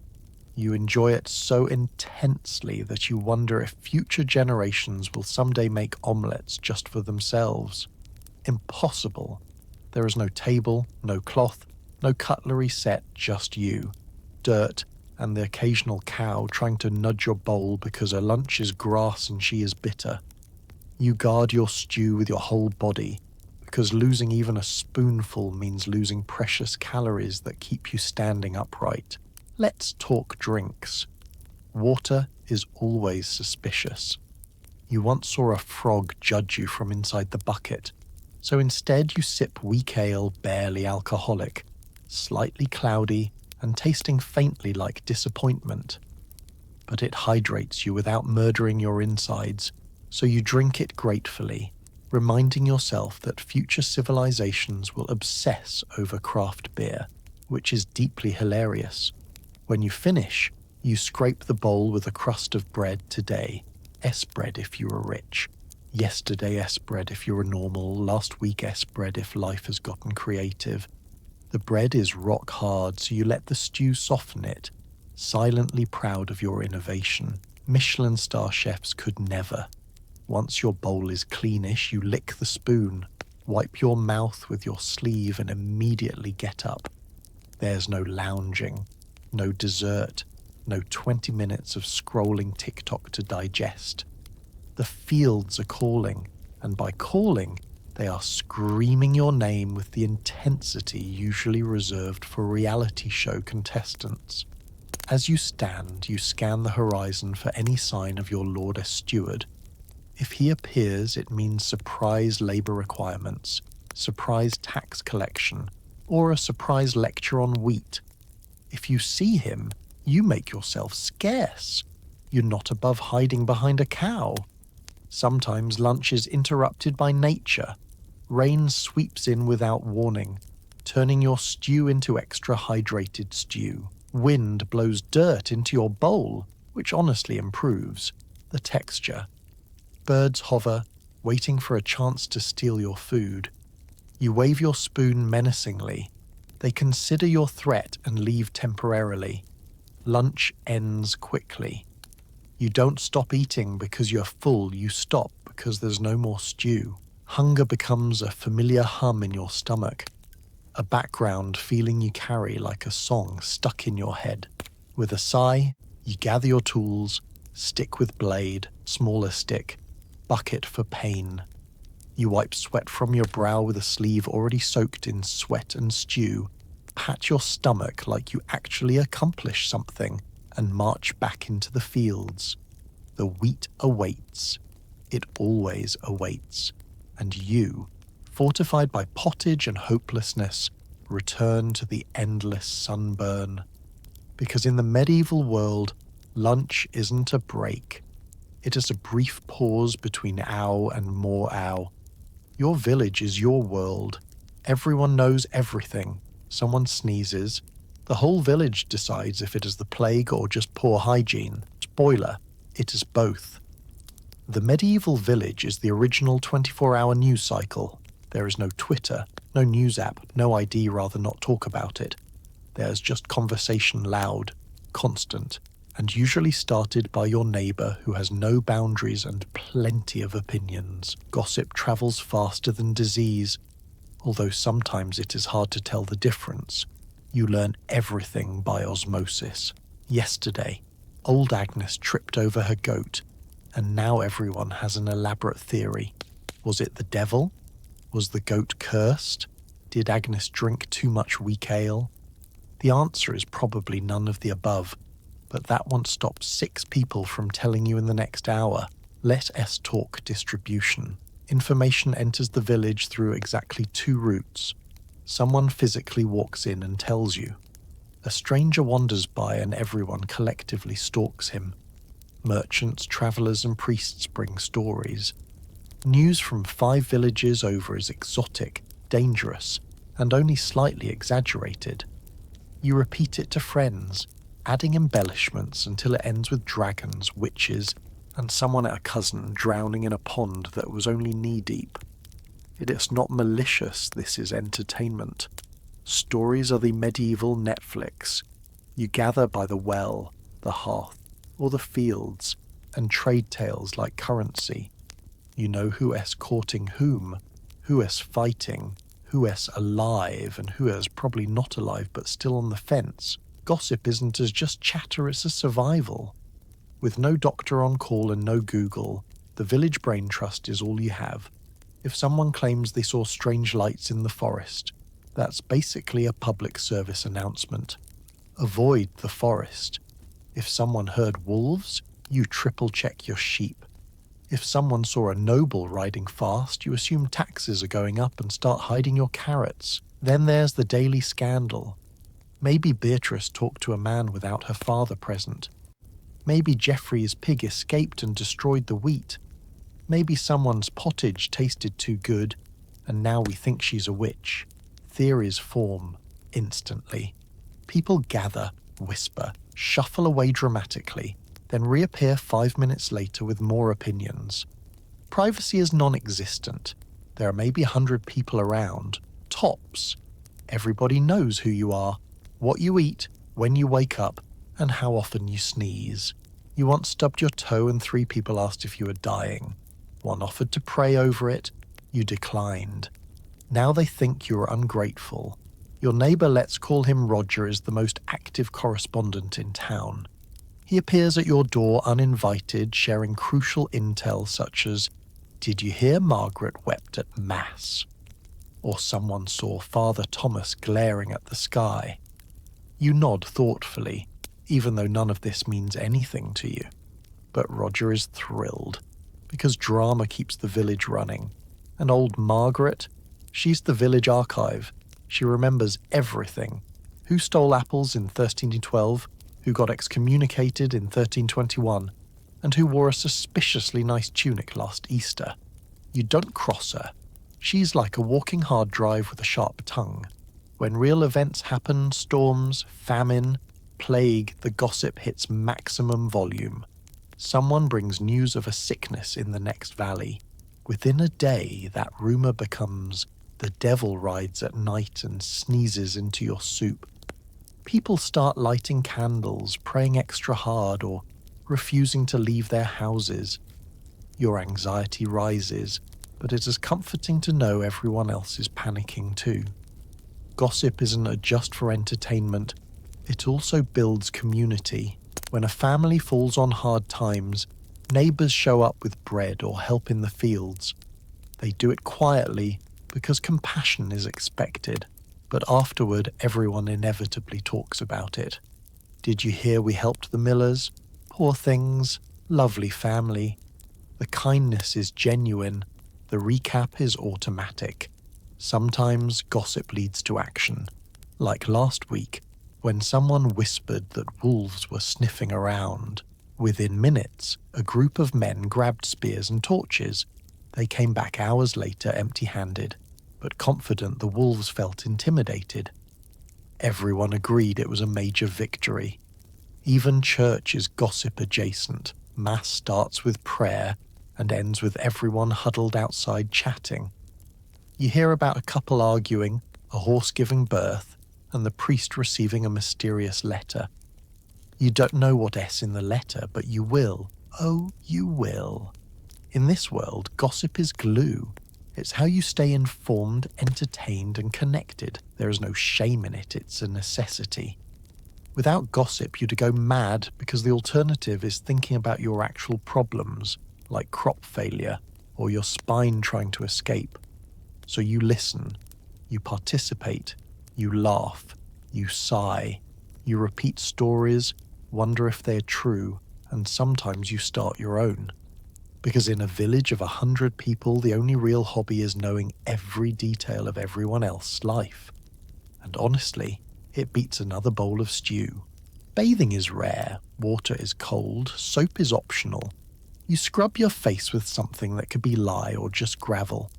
You enjoy it so intensely that you wonder if future generations will someday make omelettes just for themselves. Impossible. There is no table, no cloth, no cutlery set, just you, dirt, and the occasional cow trying to nudge your bowl because her lunch is grass and she is bitter. You guard your stew with your whole body, because losing even a spoonful means losing precious calories that keep you standing upright. Let's talk drinks. Water is always suspicious. You once saw a frog judge you from inside the bucket, so instead you sip weak ale, barely alcoholic, slightly cloudy and tasting faintly like disappointment. But it hydrates you without murdering your insides, so you drink it gratefully, reminding yourself that future civilizations will obsess over craft beer, which is deeply hilarious. When you finish, you scrape the bowl with a crust of bread today, S-bread if you are rich, yesterday S-bread if you're normal, last week S-bread if life has gotten creative. The bread is rock hard, so you let the stew soften it, silently proud of your innovation. Michelin star chefs could never. Once your bowl is cleanish, you lick the spoon, wipe your mouth with your sleeve and immediately get up. There's no lounging, no dessert, no 20 minutes of scrolling TikTok to digest. The fields are calling, and by calling, they are screaming your name with the intensity usually reserved for reality show contestants. As you stand, you scan the horizon for any sign of your lord as steward. If he appears, it means surprise labour requirements, surprise tax collection, or a surprise lecture on wheat. If you see him, you make yourself scarce. You're not above hiding behind a cow. Sometimes lunch is interrupted by nature. Rain sweeps in without warning, turning your stew into extra hydrated stew. Wind blows dirt into your bowl, which honestly improves the texture. Birds hover, waiting for a chance to steal your food. You wave your spoon menacingly. They consider your threat and leave temporarily. Lunch ends quickly. You don't stop eating because you're full, you stop because there's no more stew. Hunger becomes a familiar hum in your stomach, a background feeling you carry like a song stuck in your head. With a sigh, you gather your tools, stick with blade, smaller stick, bucket for pain. You wipe sweat from your brow with a sleeve already soaked in sweat and stew, pat your stomach like you actually accomplished something, and march back into the fields. The wheat awaits. It always awaits. And you, fortified by pottage and hopelessness, return to the endless sunburn. Because in the medieval world, lunch isn't a break. It is a brief pause between ow and more ow. Your village is your world. Everyone knows everything. Someone sneezes, The whole village decides if it is the plague or just poor hygiene. Spoiler, it is both. The medieval village is the original 24-hour news cycle. There is no Twitter, no news app, no ID rather not talk about it. There's just conversation loud, constant, and usually started by your neighbour who has no boundaries and plenty of opinions. Gossip travels faster than disease, although sometimes it is hard to tell the difference. You learn everything by osmosis. Yesterday, old Agnes tripped over her goat, and now everyone has an elaborate theory. Was it the devil? Was the goat cursed? Did Agnes drink too much weak ale? The answer is probably none of the above, but that won't stop 6 people from telling you in the next hour. Let us talk distribution. Information enters the village through exactly 2 routes. Someone physically walks in and tells you. A stranger wanders by and everyone collectively stalks him. Merchants, travellers and priests bring stories. News from 5 villages over is exotic, dangerous, and only slightly exaggerated. You repeat it to friends, adding embellishments until it ends with dragons, witches, and someone at a cousin drowning in a pond that was only knee-deep. It is not malicious, this is entertainment. Stories are the medieval Netflix. You gather by the well, the hearth, or the fields, and trade tales like currency. You know who is courting whom, who is fighting, who is alive, and who is probably not alive but still on the fence. Gossip isn't as just chatter, it's a survival. With no doctor on call and no Google, the village brain trust is all you have. If someone claims they saw strange lights in the forest, that's basically a public service announcement. Avoid the forest. If someone heard wolves, you triple-check your sheep. If someone saw a noble riding fast, you assume taxes are going up and start hiding your carrots. Then there's the daily scandal. Maybe Beatrice talked to a man without her father present. Maybe Geoffrey's pig escaped and destroyed the wheat. Maybe someone's pottage tasted too good, and now we think she's a witch. Theories form instantly. People gather, whisper, shuffle away dramatically, then reappear 5 minutes later with more opinions. Privacy is non-existent. There are maybe 100 people around, tops. Everybody knows who you are, what you eat, when you wake up, and how often you sneeze. You once stubbed your toe and 3 people asked if you were dying. 1 offered to pray over it. You declined. Now they think you are ungrateful. Your neighbour, let's call him Roger, is the most active correspondent in town. He appears at your door uninvited, sharing crucial intel such as, "Did you hear Margaret wept at Mass?" Or someone saw Father Thomas glaring at the sky. You nod thoughtfully, even though none of this means anything to you. But Roger is thrilled, because drama keeps the village running. And old Margaret, she's the village archive. She remembers everything. Who stole apples in 1312, who got excommunicated in 1321, and who wore a suspiciously nice tunic last Easter. You don't cross her. She's like a walking hard drive with a sharp tongue. When real events happen, storms, famine, plague, the gossip hits maximum volume. Someone brings news of a sickness in the next valley. Within a day, that rumour becomes, the devil rides at night and sneezes into your soup. People start lighting candles, praying extra hard, or refusing to leave their houses. Your anxiety rises, but it is comforting to know everyone else is panicking too. Gossip isn't just for entertainment, it also builds community. When a family falls on hard times, neighbours show up with bread or help in the fields. They do it quietly because compassion is expected, but afterward everyone inevitably talks about it. Did you hear we helped the Millers? Poor things, lovely family. The kindness is genuine, the recap is automatic. Sometimes gossip leads to action, like last week, when someone whispered that wolves were sniffing around. Within minutes, a group of men grabbed spears and torches. They came back hours later empty-handed, but confident the wolves felt intimidated. Everyone agreed it was a major victory. Even church is gossip adjacent. Mass starts with prayer and ends with everyone huddled outside chatting. You hear about a couple arguing, a horse giving birth, and the priest receiving a mysterious letter. You don't know what S in the letter, but you will. Oh, you will. In this world, gossip is glue. It's how you stay informed, entertained, and connected. There is no shame in it, it's a necessity. Without gossip, you'd go mad because the alternative is thinking about your actual problems, like crop failure or your spine trying to escape. So you listen, you participate, you laugh, you sigh, you repeat stories, wonder if they're true, and sometimes you start your own. Because in a village of 100 people, the only real hobby is knowing every detail of everyone else's life. And honestly, it beats another bowl of stew. Bathing is rare, water is cold, soap is optional. You scrub your face with something that could be lye or just gravel.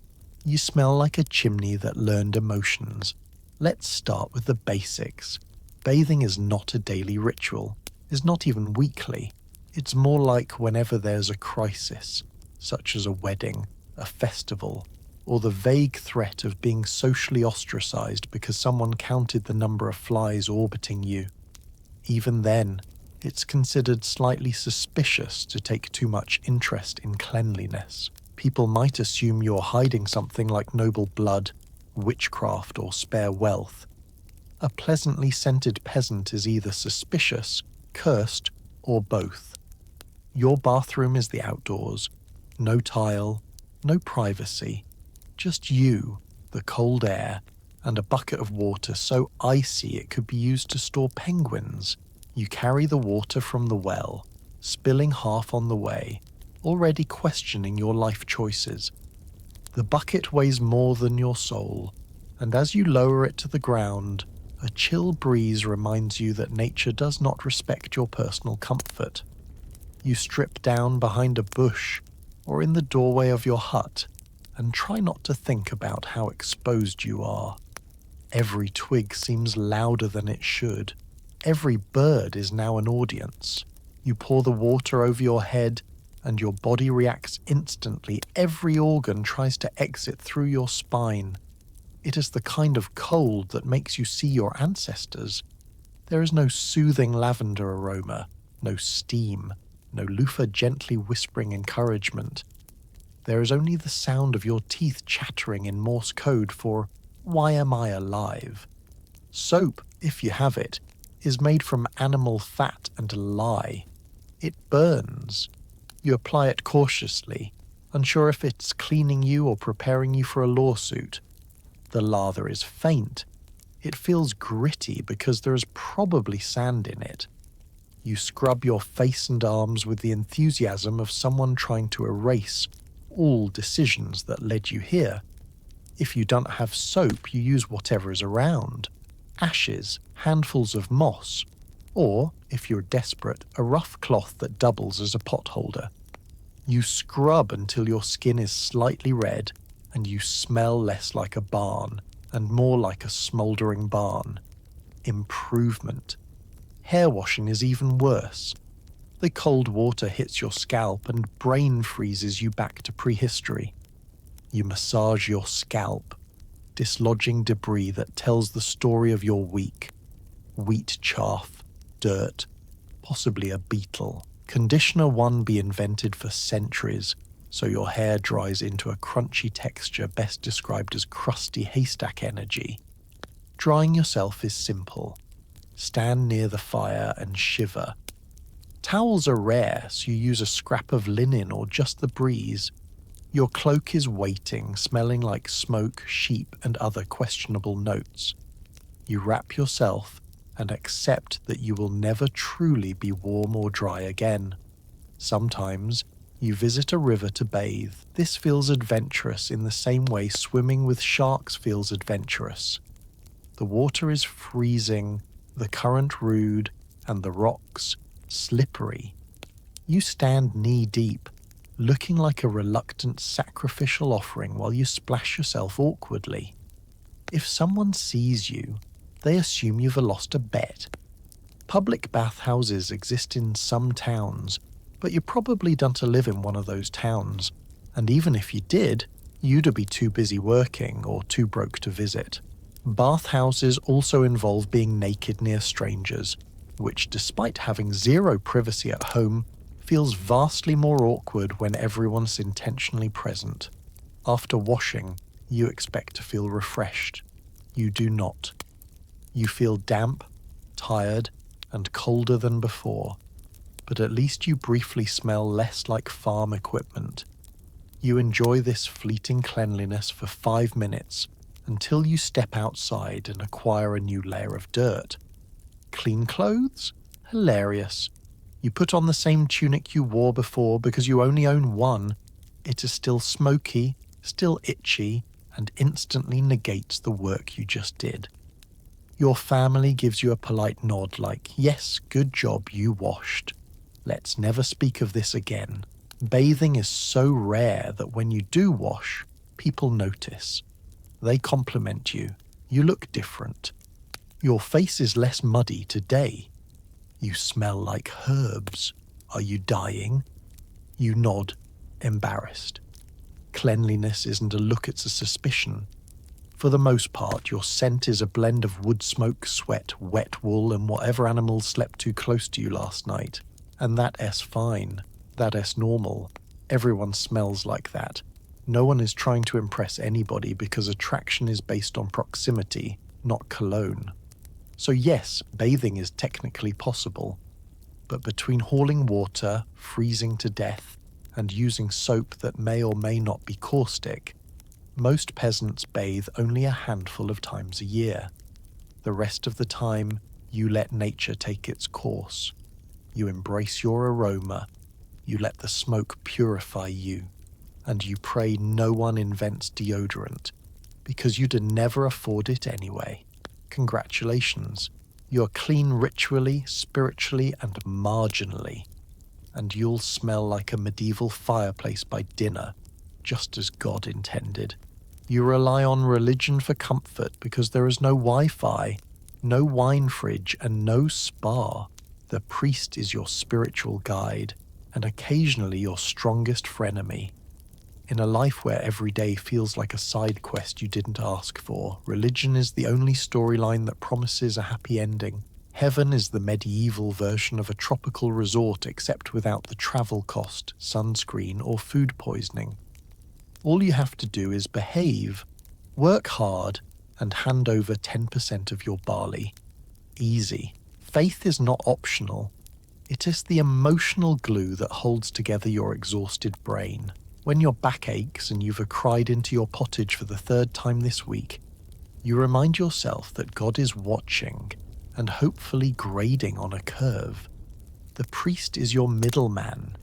You smell like a chimney that learned emotions. Let's start with the basics. Bathing is not a daily ritual, is not even weekly. It's more like whenever there's a crisis, such as a wedding, a festival, or the vague threat of being socially ostracized because someone counted the number of flies orbiting you. Even then, it's considered slightly suspicious to take too much interest in cleanliness. People might assume you're hiding something like noble blood, witchcraft, or spare wealth. A pleasantly scented peasant is either suspicious, cursed, or both. Your bathroom is the outdoors. No tile, no privacy. Just you, the cold air, and a bucket of water so icy it could be used to store penguins. You carry the water from the well, spilling half on the way, already questioning your life choices. The bucket weighs more than your soul, and as you lower it to the ground, a chill breeze reminds you that nature does not respect your personal comfort. You strip down behind a bush or in the doorway of your hut and try not to think about how exposed you are. Every twig seems louder than it should. Every bird is now an audience. You pour the water over your head and your body reacts instantly. Every organ tries to exit through your spine. It is the kind of cold that makes you see your ancestors. There is no soothing lavender aroma, no steam, no loofah gently whispering encouragement. There is only the sound of your teeth chattering in Morse code for, "Why am I alive?" Soap, if you have it, is made from animal fat and lye. It burns. You apply it cautiously, unsure if it's cleaning you or preparing you for a lawsuit. The lather is faint. It feels gritty because there is probably sand in it. You scrub your face and arms with the enthusiasm of someone trying to erase all decisions that led you here. If you don't have soap, you use whatever is around. Ashes, handfuls of moss, or, if you're desperate, a rough cloth that doubles as a potholder. You scrub until your skin is slightly red and you smell less like a barn and more like a smouldering barn. Improvement. Hair washing is even worse. The cold water hits your scalp and brain freezes you back to prehistory. You massage your scalp, dislodging debris that tells the story of your week. Wheat chaff, dirt, possibly a beetle. Conditioner one be invented for centuries, so your hair dries into a crunchy texture best described as crusty haystack energy. Drying yourself is simple. Stand near the fire and shiver. Towels are rare, so you use a scrap of linen or just the breeze. Your cloak is waiting, smelling like smoke, sheep, and other questionable notes. You wrap yourself and accept that you will never truly be warm or dry again. Sometimes, you visit a river to bathe. This feels adventurous in the same way swimming with sharks feels adventurous. The water is freezing, the current rude, and the rocks slippery. You stand knee-deep, looking like a reluctant sacrificial offering while you splash yourself awkwardly. If someone sees you, They assume you've lost a bet. Public bathhouses exist in some towns, but you probably don't live in one of those towns, and even if you did, you'd be too busy working or too broke to visit. Bathhouses also involve being naked near strangers, which, despite having zero privacy at home, feels vastly more awkward when everyone's intentionally present. After washing, you expect to feel refreshed. You do not. You feel damp, tired, and colder than before, but at least you briefly smell less like farm equipment. You enjoy this fleeting cleanliness for 5 minutes until you step outside and acquire a new layer of dirt. Clean clothes? Hilarious. You put on the same tunic you wore before because you only own one. It is still smoky, still itchy, and instantly negates the work you just did. Your family gives you a polite nod like, yes, good job, you washed. Let's never speak of this again. Bathing is so rare that when you do wash, people notice. They compliment you. You look different. Your face is less muddy today. You smell like herbs. Are you dying? You nod, embarrassed. Cleanliness isn't a look, it's a suspicion. For the most part, your scent is a blend of wood smoke, sweat, wet wool, and whatever animals slept too close to you last night. And that's fine. That's normal. Everyone smells like that. No one is trying to impress anybody because attraction is based on proximity, not cologne. So yes, bathing is technically possible. But between hauling water, freezing to death, and using soap that may or may not be caustic, most peasants bathe only a handful of times a year. The rest of the time, you let nature take its course. You embrace your aroma. You let the smoke purify you. And you pray no one invents deodorant, because you'd never afford it anyway. Congratulations. You're clean ritually, spiritually, and marginally. And you'll smell like a medieval fireplace by dinner, just as God intended. You rely on religion for comfort because there is no Wi-Fi, no wine fridge, and no spa. The priest is your spiritual guide, and occasionally your strongest frenemy. In a life where every day feels like a side quest you didn't ask for, religion is the only storyline that promises a happy ending. Heaven is the medieval version of a tropical resort except without the travel cost, sunscreen, or food poisoning. All you have to do is behave, work hard, and hand over 10% of your barley. Easy. Faith is not optional. It is the emotional glue that holds together your exhausted brain. When your back aches and you've cried into your pottage for the 3rd time this week, you remind yourself that God is watching and hopefully grading on a curve. The priest is your middleman.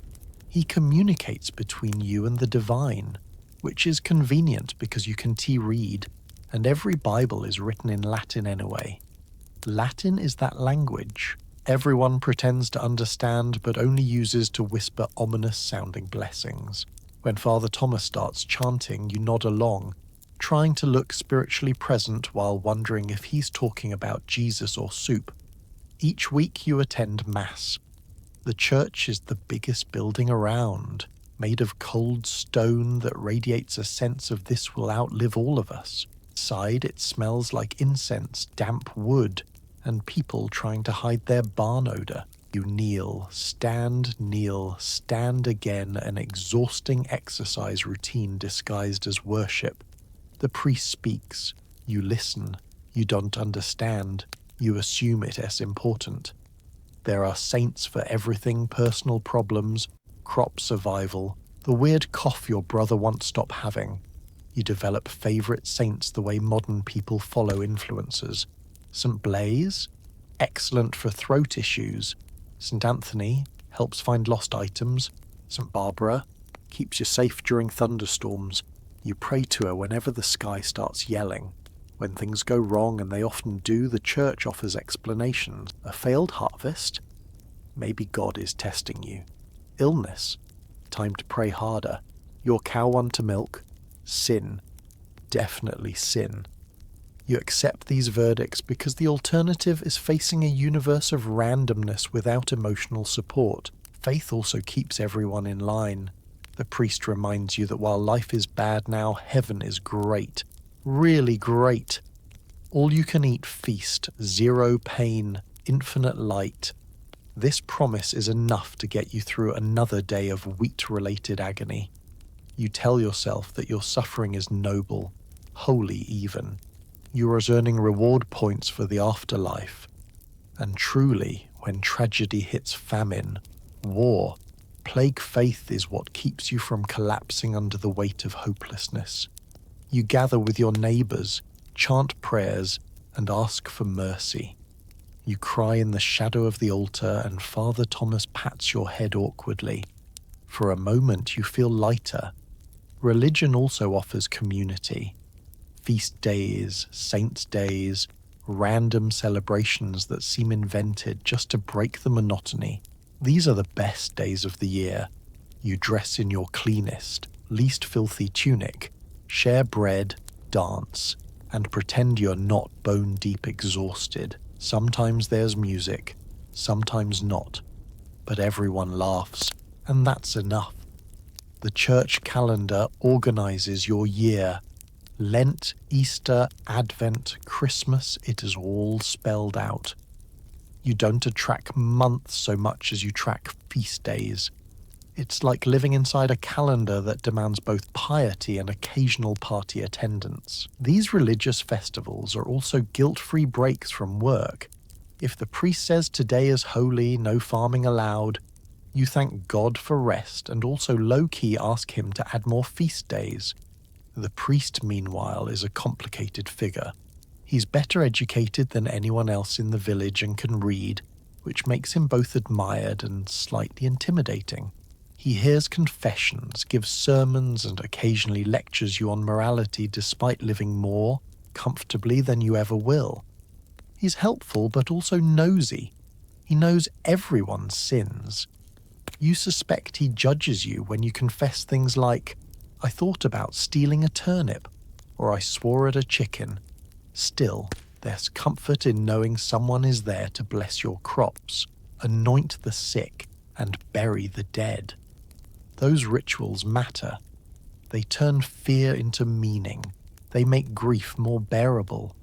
He communicates between you and the divine, which is convenient because you can read, and every Bible is written in Latin anyway. Latin is that language everyone pretends to understand but only uses to whisper ominous-sounding blessings. When Father Thomas starts chanting, you nod along, trying to look spiritually present while wondering if he's talking about Jesus or soup. Each week you attend Mass. The church is the biggest building around, made of cold stone that radiates a sense of this will outlive all of us. Inside it smells like incense, damp wood, and people trying to hide their barn odor. You kneel, stand again, an exhausting exercise routine disguised as worship. The priest speaks. You listen. You don't understand. You assume it as important. There are saints for everything: personal problems, crop survival, the weird cough your brother won't stop having. You develop favorite saints the way modern people follow influencers. St. Blaise? Excellent for throat issues. St. Anthony helps find lost items. St. Barbara keeps you safe during thunderstorms. You pray to her whenever the sky starts yelling. When things go wrong, and they often do, the church offers explanations. A failed harvest? Maybe God is testing you. Illness? Time to pray harder. Your cow want to milk? Sin. Definitely sin. You accept these verdicts because the alternative is facing a universe of randomness without emotional support. Faith also keeps everyone in line. The priest reminds you that while life is bad now, heaven is great. Really great. All you can eat feast, zero pain, infinite light. This promise is enough to get you through another day of wheat-related agony. You tell yourself that your suffering is noble, holy even. You are earning reward points for the afterlife. And truly, when tragedy hits famine, war, plague faith is what keeps you from collapsing under the weight of hopelessness. You gather with your neighbors, chant prayers, and ask for mercy. You cry in the shadow of the altar, and Father Thomas pats your head awkwardly. For a moment you feel lighter. Religion also offers community. Feast days, saints' days, random celebrations that seem invented just to break the monotony. These are the best days of the year. You dress in your cleanest, least filthy tunic, share bread, dance, and pretend you're not bone-deep exhausted. Sometimes there's music, sometimes not, but everyone laughs, and that's enough. The church calendar organizes your year. Lent, Easter, Advent, Christmas, it is all spelled out. You don't track months so much as you track feast days. It's like living inside a calendar that demands both piety and occasional party attendance. These religious festivals are also guilt-free breaks from work. If the priest says today is holy, no farming allowed, you thank God for rest and also low-key ask him to add more feast days. The priest, meanwhile, is a complicated figure. He's better educated than anyone else in the village and can read, which makes him both admired and slightly intimidating. He hears confessions, gives sermons, and occasionally lectures you on morality despite living more comfortably than you ever will. He's helpful but also nosy. He knows everyone's sins. You suspect he judges you when you confess things like, "I thought about stealing a turnip," or "I swore at a chicken." Still, there's comfort in knowing someone is there to bless your crops, anoint the sick, and bury the dead. Those rituals matter. They turn fear into meaning. They make grief more bearable.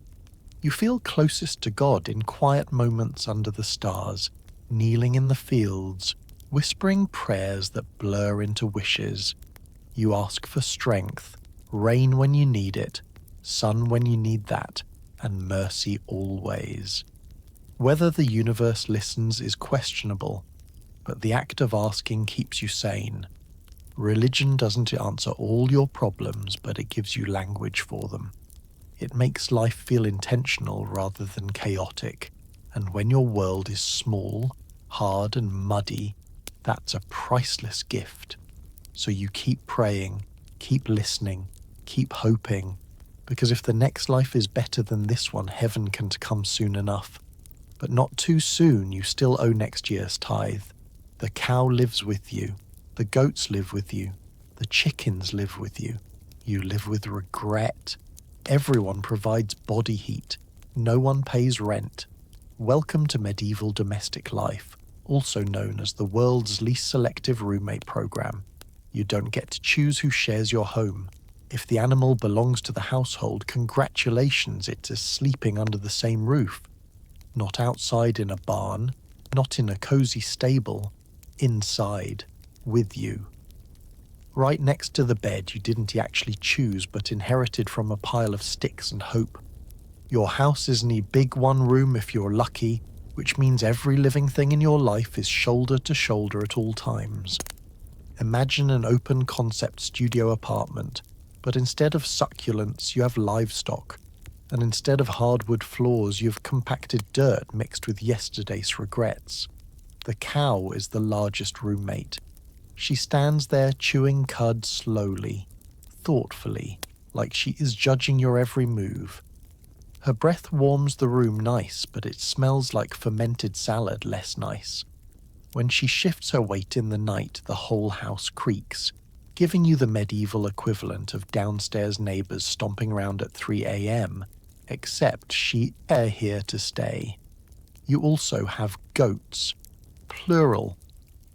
You feel closest to God in quiet moments under the stars, kneeling in the fields, whispering prayers that blur into wishes. You ask for strength, rain when you need it, sun when you need that, and mercy always. Whether the universe listens is questionable, but the act of asking keeps you sane. Religion doesn't answer all your problems, but it gives you language for them. It makes life feel intentional rather than chaotic, and when your world is small, hard, and muddy, that's a priceless gift. So you keep praying, keep listening, keep hoping, because if the next life is better than this one, heaven can come soon enough. But not too soon, you still owe next year's tithe. The cow lives with you. The goats live with you. The chickens live with you. You live with regret. Everyone provides body heat. No one pays rent. Welcome to medieval domestic life, also known as the world's least selective roommate program. You don't get to choose who shares your home. If the animal belongs to the household, congratulations, it is sleeping under the same roof. Not outside in a barn, not in a cozy stable, inside, with you. Right next to the bed you didn't actually choose but inherited from a pile of sticks and hope. Your house isn't a big one room if you're lucky, which means every living thing in your life is shoulder to shoulder at all times. Imagine an open concept studio apartment, but instead of succulents you have livestock, and instead of hardwood floors you've compacted dirt mixed with yesterday's regrets. The cow is the largest roommate. She stands there chewing cud slowly, thoughtfully, like she is judging your every move. Her breath warms the room nice, but it smells like fermented salad less nice. When she shifts her weight in the night, the whole house creaks, giving you the medieval equivalent of downstairs neighbors stomping around at 3 a.m. except she are here to stay. You also have goats, plural.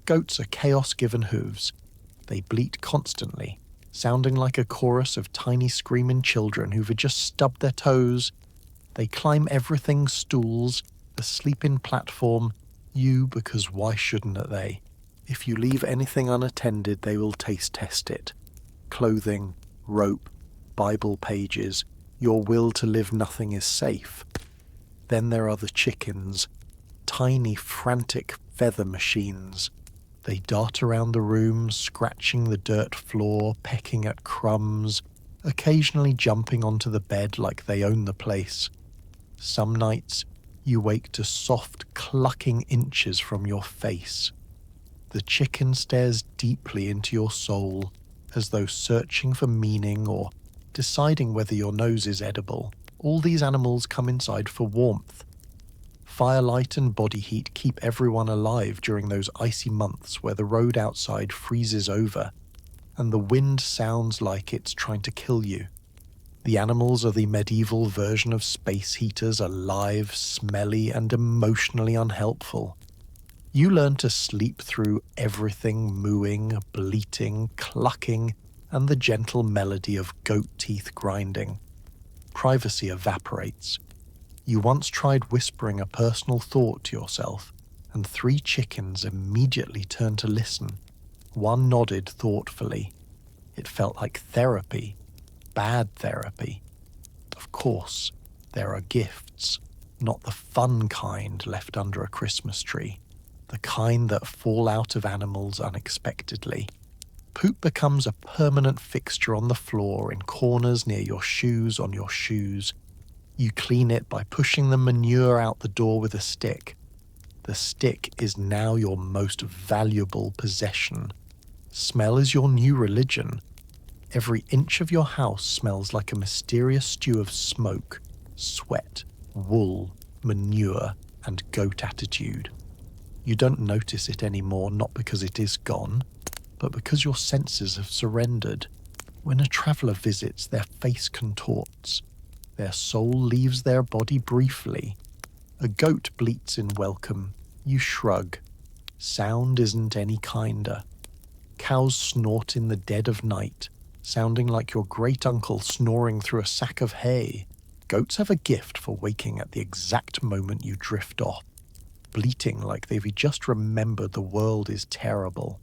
Goats are chaos-given hooves. They bleat constantly, sounding like a chorus of tiny screaming children who've just stubbed their toes. They climb everything's stools, the sleeping platform, because why shouldn't they? If you leave anything unattended, they will taste test it. Clothing, rope, Bible pages, your will to live nothing is safe. Then there are the chickens, tiny frantic feather machines. They dart around the room, scratching the dirt floor, pecking at crumbs, occasionally jumping onto the bed like they own the place. Some nights, you wake to soft, clucking inches from your face. The chicken stares deeply into your soul, as though searching for meaning or deciding whether your nose is edible. All these animals come inside for warmth. Firelight and body heat keep everyone alive during those icy months where the road outside freezes over, and the wind sounds like it's trying to kill you. The animals are the medieval version of space heaters, alive, smelly, and emotionally unhelpful. You learn to sleep through everything mooing, bleating, clucking, and the gentle melody of goat teeth grinding. Privacy evaporates. You once tried whispering a personal thought to yourself, and 3 chickens immediately turned to listen. One nodded thoughtfully. It felt like therapy. Bad therapy. Of course, there are gifts, not the fun kind left under a Christmas tree, the kind that fall out of animals unexpectedly. Poop becomes a permanent fixture on the floor in corners near your shoes on your shoes. You clean it by pushing the manure out the door with a stick. The stick is now your most valuable possession. Smell is your new religion. Every inch of your house smells like a mysterious stew of smoke, sweat, wool, manure, and goat attitude. You don't notice it anymore, not because it is gone, but because your senses have surrendered. When a traveller visits, their face contorts. Their soul leaves their body briefly. A goat bleats in welcome. You shrug. Sound isn't any kinder. Cows snort in the dead of night, sounding like your great-uncle snoring through a sack of hay. Goats have a gift for waking at the exact moment you drift off, bleating like they've just remembered the world is terrible.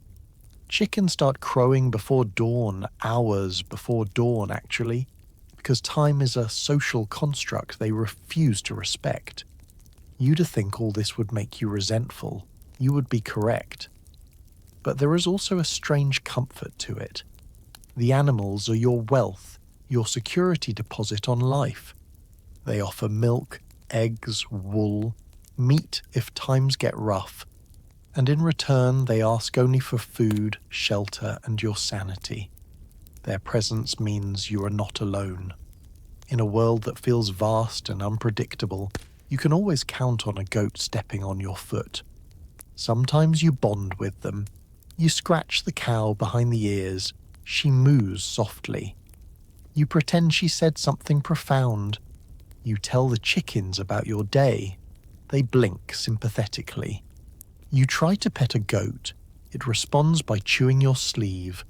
Chickens start crowing before dawn, hours before dawn actually, because time is a social construct they refuse to respect. You'd think all this would make you resentful. You would be correct. But there is also a strange comfort to it. The animals are your wealth, your security deposit on life. They offer milk, eggs, wool, meat if times get rough, and in return they ask only for food, shelter, and your sanity. Their presence means you are not alone. In a world that feels vast and unpredictable, you can always count on a goat stepping on your foot. Sometimes you bond with them. You scratch the cow behind the ears. She moos softly. You pretend she said something profound. You tell the chickens about your day. They blink sympathetically. You try to pet a goat. It responds by chewing your sleeve,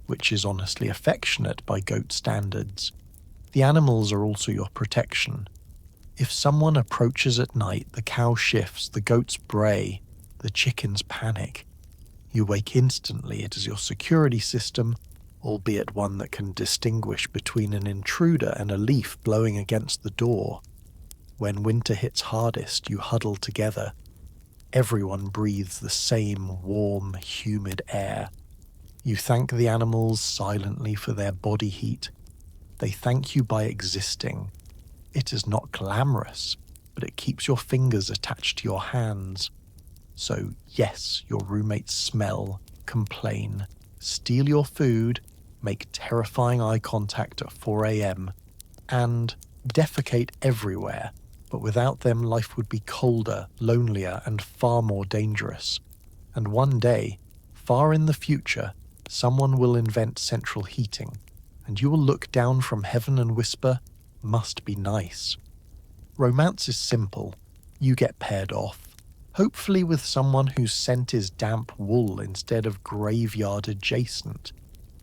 which is honestly affectionate by goat standards. The animals are also your protection. If someone approaches at night, the cow shifts, the goats bray, the chickens panic. You wake instantly. It is your security system, albeit one that can distinguish between an intruder and a leaf blowing against the door. When winter hits hardest, you huddle together. Everyone breathes the same warm, humid air. You thank the animals silently for their body heat. They thank you by existing. It is not glamorous, but it keeps your fingers attached to your hands. So yes, your roommates smell, complain, steal your food, make terrifying eye contact at 4 a.m, and defecate everywhere, but without them life would be colder, lonelier, and far more dangerous. And one day, far in the future, someone will invent central heating, and you will look down from heaven and whisper, must be nice. Romance is simple. You get paired off, hopefully with someone whose scent is damp wool instead of graveyard adjacent.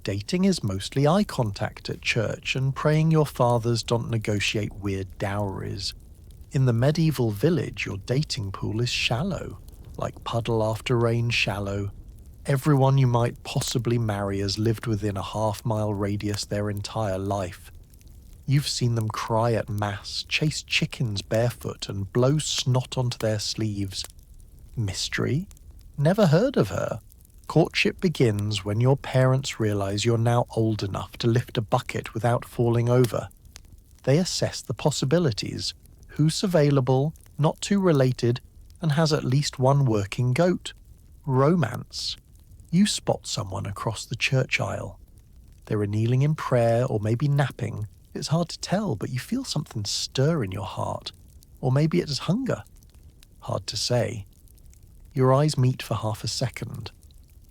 Dating is mostly eye contact at church and praying your fathers don't negotiate weird dowries. In the medieval village, your dating pool is shallow, like puddle after rain shallow. Everyone you might possibly marry has lived within a half-mile radius their entire life. You've seen them cry at mass, chase chickens barefoot, and blow snot onto their sleeves. Mystery? Never heard of her. Courtship begins when your parents realize you're now old enough to lift a bucket without falling over. They assess the possibilities, who's available, not too related, and has at least one working goat. Romance. You spot someone across the church aisle. They were kneeling in prayer or maybe napping. It's hard to tell, but you feel something stir in your heart. Or maybe it's hunger. Hard to say. Your eyes meet for half a second.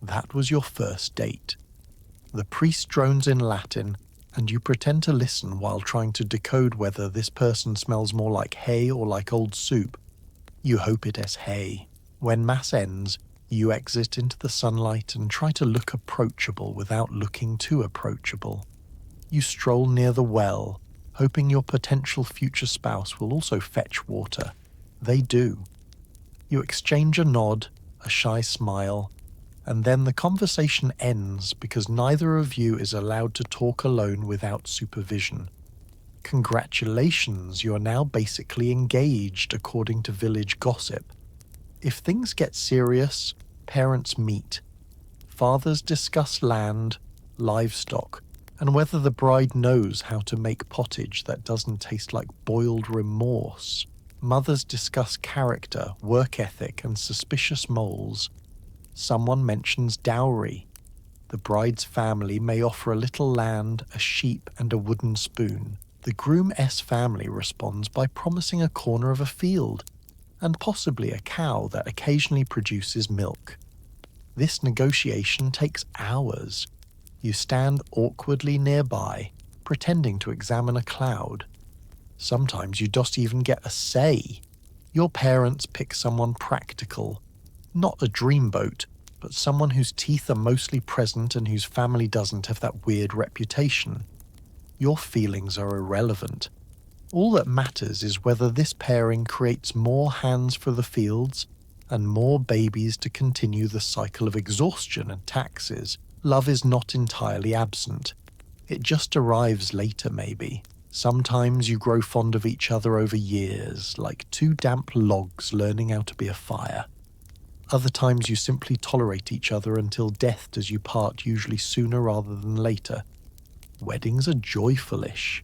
That was your first date. The priest drones in Latin, and you pretend to listen while trying to decode whether this person smells more like hay or like old soup. You hope it is hay. When Mass ends, you exit into the sunlight and try to look approachable without looking too approachable. You stroll near the well, hoping your potential future spouse will also fetch water. They do. You exchange a nod, a shy smile, and then the conversation ends because neither of you is allowed to talk alone without supervision. Congratulations, you are now basically engaged according to village gossip. If things get serious, parents meet. Fathers discuss land, livestock, and whether the bride knows how to make pottage that doesn't taste like boiled remorse. Mothers discuss character, work ethic, and suspicious moles. Someone mentions dowry. The bride's family may offer a little land, a sheep, and a wooden spoon. The groom's family responds by promising a corner of a field, and possibly a cow that occasionally produces milk. This negotiation takes hours. You stand awkwardly nearby, pretending to examine a cloud. Sometimes you don't even get a say. Your parents pick someone practical. Not a dreamboat, but someone whose teeth are mostly present and whose family doesn't have that weird reputation. Your feelings are irrelevant. All that matters is whether this pairing creates more hands for the fields and more babies to continue the cycle of exhaustion and taxes. Love is not entirely absent. It just arrives later, maybe. Sometimes you grow fond of each other over years, like two damp logs learning how to be a fire. Other times you simply tolerate each other until death does you part, usually sooner rather than later. Weddings are joyful-ish.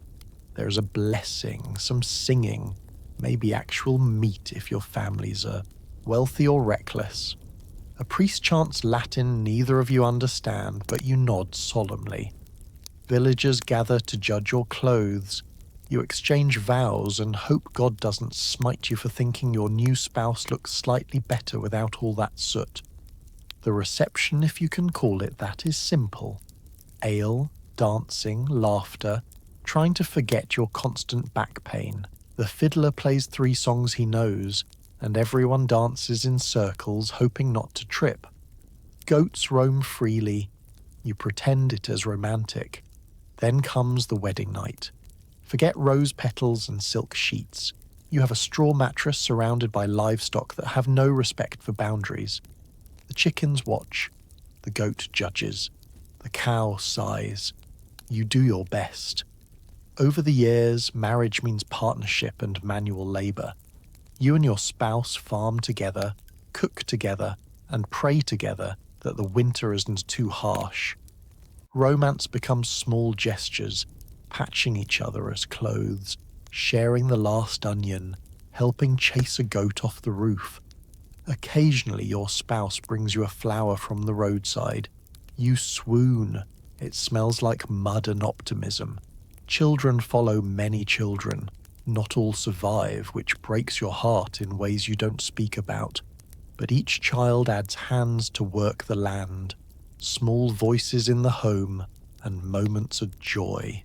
There's a blessing, some singing, maybe actual meat if your families are wealthy or reckless. A priest chants Latin neither of you understand, but you nod solemnly. Villagers gather to judge your clothes. You exchange vows and hope God doesn't smite you for thinking your new spouse looks slightly better without all that soot. The reception, if you can call it that, is simple. Ale, dancing, laughter, trying to forget your constant back pain. The fiddler plays 3 songs he knows, and everyone dances in circles, hoping not to trip. Goats roam freely. You pretend it is romantic. Then comes the wedding night. Forget rose petals and silk sheets. You have a straw mattress surrounded by livestock that have no respect for boundaries. The chickens watch. The goat judges. The cow sighs. You do your best. Over the years, marriage means partnership and manual labor. You and your spouse farm together, cook together, and pray together that the winter isn't too harsh. Romance becomes small gestures, patching each other as clothes, sharing the last onion, helping chase a goat off the roof. Occasionally your spouse brings you a flower from the roadside. You swoon. It smells like mud and optimism. Children follow many children. Not all survive, which breaks your heart in ways you don't speak about. But each child adds hands to work the land, small voices in the home, and moments of joy.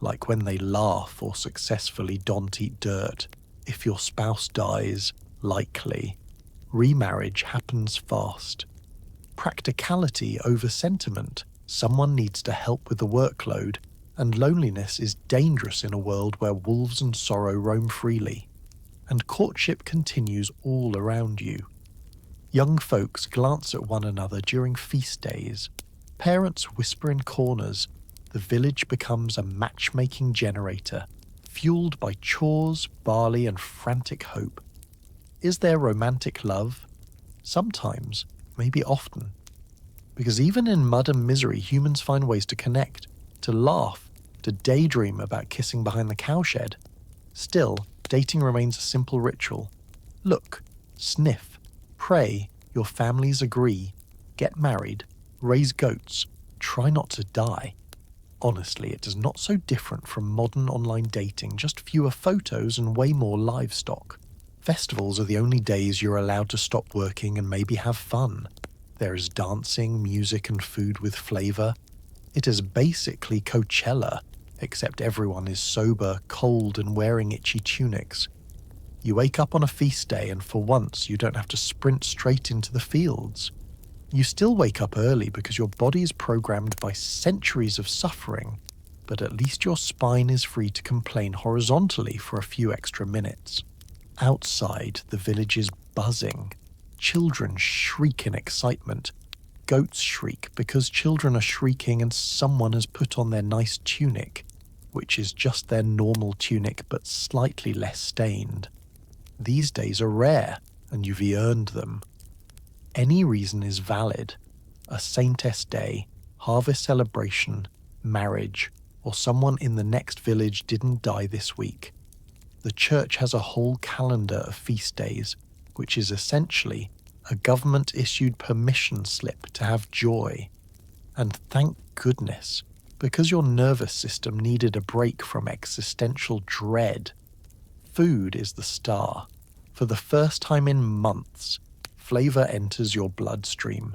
like when they laugh or successfully don't eat dirt. If your spouse dies, likely. Remarriage happens fast. Practicality over sentiment. Someone needs to help with the workload, and loneliness is dangerous in a world where wolves and sorrow roam freely. And courtship continues all around you. Young folks glance at one another during feast days. Parents whisper in corners. The village becomes a matchmaking generator, fueled by chores, barley, and frantic hope. Is there romantic love? Sometimes, maybe often. Because even in mud and misery, humans find ways to connect, to laugh, to daydream about kissing behind the cowshed. Still, dating remains a simple ritual. Look, sniff, pray, your families agree, get married, raise goats, try not to die. Honestly, it is not so different from modern online dating, just fewer photos and way more livestock. Festivals are the only days you're allowed to stop working and maybe have fun. There is dancing, music, and food with flavor. It is basically Coachella, except everyone is sober, cold, and wearing itchy tunics. You wake up on a feast day and for once you don't have to sprint straight into the fields. You still wake up early because your body is programmed by centuries of suffering, but at least your spine is free to complain horizontally for a few extra minutes. Outside, the village is buzzing. Children shriek in excitement. Goats shriek because children are shrieking and someone has put on their nice tunic, which is just their normal tunic but slightly less stained. These days are rare, and you've earned them. Any reason is valid. A saintess day, harvest celebration, marriage, or someone in the next village didn't die this week. The church has a whole calendar of feast days, which is essentially a government-issued permission slip to have joy. And thank goodness, because your nervous system needed a break from existential dread. Food is the star. For the first time in months, flavor enters your bloodstream.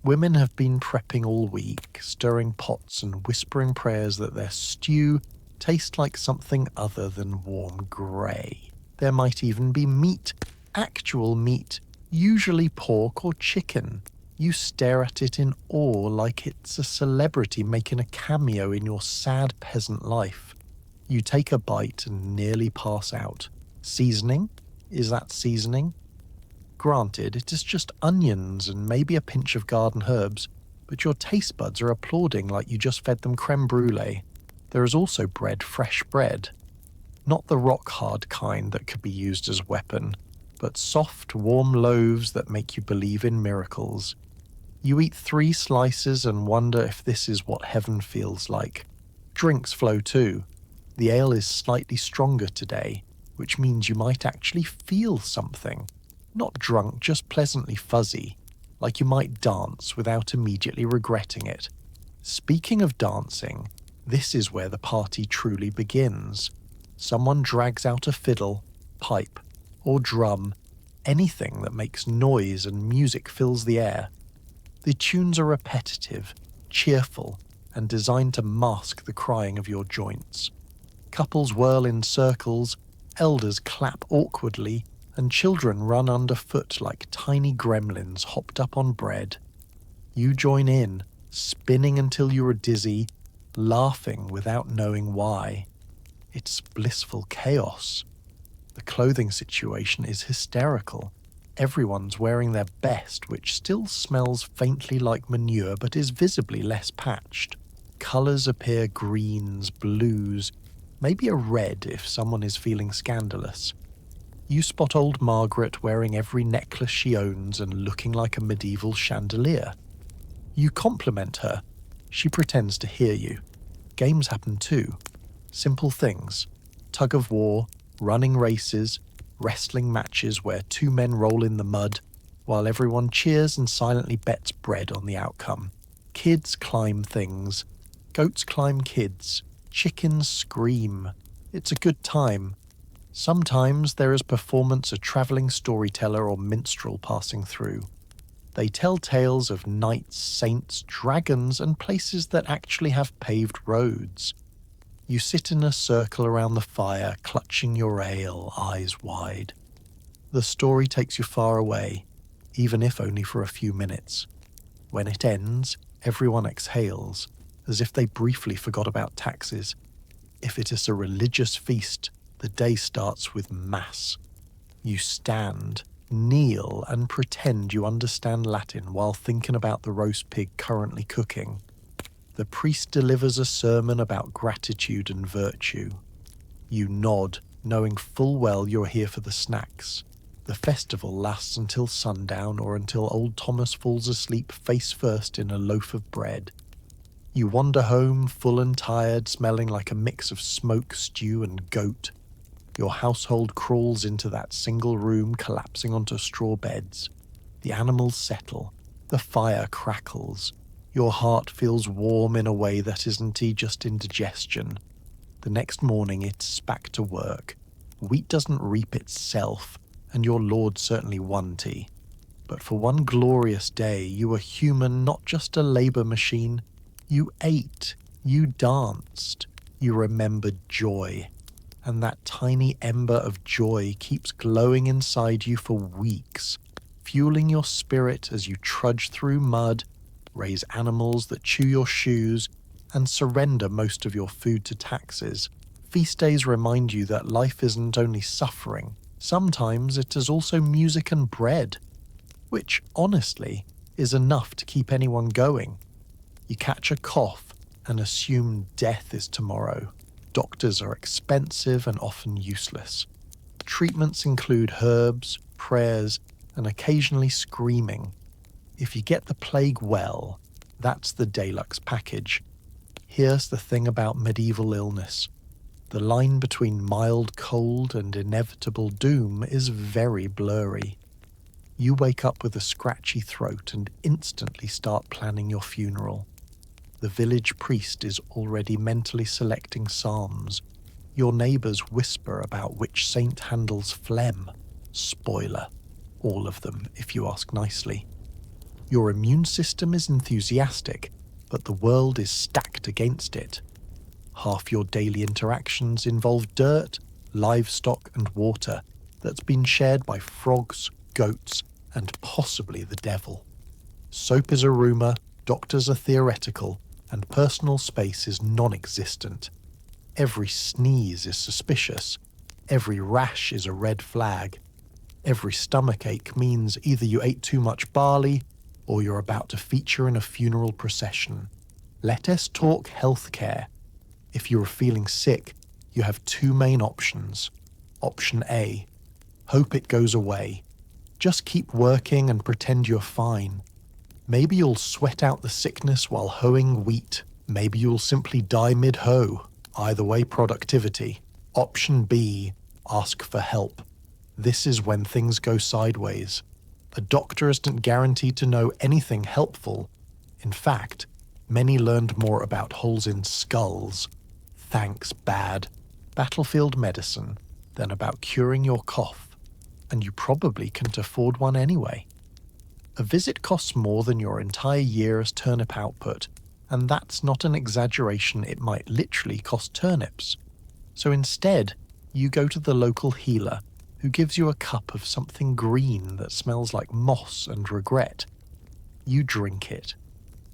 Women have been prepping all week, stirring pots and whispering prayers that their stew tastes like something other than warm grey. There might even be meat, actual meat, usually pork or chicken. You stare at it in awe like it's a celebrity making a cameo in your sad peasant life. You take a bite and nearly pass out. Seasoning? Is that seasoning? Granted, it is just onions and maybe a pinch of garden herbs, but your taste buds are applauding like you just fed them creme brulee. There is also bread, fresh bread. Not the rock-hard kind that could be used as a weapon, but soft, warm loaves that make you believe in miracles. You eat 3 slices and wonder if this is what heaven feels like. Drinks flow too. The ale is slightly stronger today, which means you might actually feel something. Not drunk, just pleasantly fuzzy, like you might dance without immediately regretting it. Speaking of dancing, this is where the party truly begins. Someone drags out a fiddle, pipe, or drum, anything that makes noise and music fills the air. The tunes are repetitive, cheerful, and designed to mask the crying of your joints. Couples whirl in circles, elders clap awkwardly, and children run underfoot like tiny gremlins hopped up on bread. You join in, spinning until you are dizzy, laughing without knowing why. It's blissful chaos. The clothing situation is hysterical. Everyone's wearing their best, which still smells faintly like manure but is visibly less patched. Colours appear greens, blues, maybe a red if someone is feeling scandalous. You spot old Margaret wearing every necklace she owns and looking like a medieval chandelier. You compliment her. She pretends to hear you. Games happen too. Simple things. Tug of war, running races, wrestling matches where 2 men roll in the mud, while everyone cheers and silently bets bread on the outcome. Kids climb things. Goats climb kids. Chickens scream. It's a good time. Sometimes there is performance, a travelling storyteller or minstrel passing through. They tell tales of knights, saints, dragons, and places that actually have paved roads. You sit in a circle around the fire, clutching your ale, eyes wide. The story takes you far away, even if only for a few minutes. When it ends, everyone exhales, as if they briefly forgot about taxes. If it is a religious feast, the day starts with Mass. You stand, kneel, and pretend you understand Latin while thinking about the roast pig currently cooking. The priest delivers a sermon about gratitude and virtue. You nod, knowing full well you're here for the snacks. The festival lasts until sundown or until old Thomas falls asleep face first in a loaf of bread. You wander home, full and tired, smelling like a mix of smoke, stew, and goat. Your household crawls into that single room, collapsing onto straw beds. The animals settle. The fire crackles. Your heart feels warm in a way that isn't just indigestion. The next morning it's back to work. Wheat doesn't reap itself, and your lord certainly won't he. But for one glorious day you were human, not just a labour machine. You ate, you danced, you remembered joy. And that tiny ember of joy keeps glowing inside you for weeks, fueling your spirit as you trudge through mud, raise animals that chew your shoes, and surrender most of your food to taxes. Feast days remind you that life isn't only suffering. Sometimes it is also music and bread, which, honestly, is enough to keep anyone going. You catch a cough and assume death is tomorrow. Doctors are expensive and often useless. Treatments include herbs, prayers, and occasionally screaming. If you get the plague well, that's the deluxe package. Here's the thing about medieval illness. The line between mild cold and inevitable doom is very blurry. You wake up with a scratchy throat and instantly start planning your funeral. The village priest is already mentally selecting psalms. Your neighbours whisper about which saint handles phlegm. Spoiler, all of them, if you ask nicely. Your immune system is enthusiastic, but the world is stacked against it. Half your daily interactions involve dirt, livestock, and water that's been shared by frogs, goats, and possibly the devil. Soap is a rumour, doctors are theoretical, and personal space is non-existent. Every sneeze is suspicious. Every rash is a red flag. Every stomachache means either you ate too much barley or you're about to feature in a funeral procession. Let us talk healthcare. If you are feeling sick, you have two main options. Option A, hope it goes away. Just keep working and pretend you're fine. Maybe you'll sweat out the sickness while hoeing wheat. Maybe you'll simply die mid-hoe. Either way, productivity. Option B, ask for help. This is when things go sideways. A doctor isn't guaranteed to know anything helpful. In fact, many learned more about holes in skulls, thanks bad, battlefield medicine, than about curing your cough. And you probably can't afford one anyway. A visit costs more than your entire year's turnip output, and that's not an exaggeration, it might literally cost turnips. So instead, you go to the local healer, who gives you a cup of something green that smells like moss and regret. You drink it.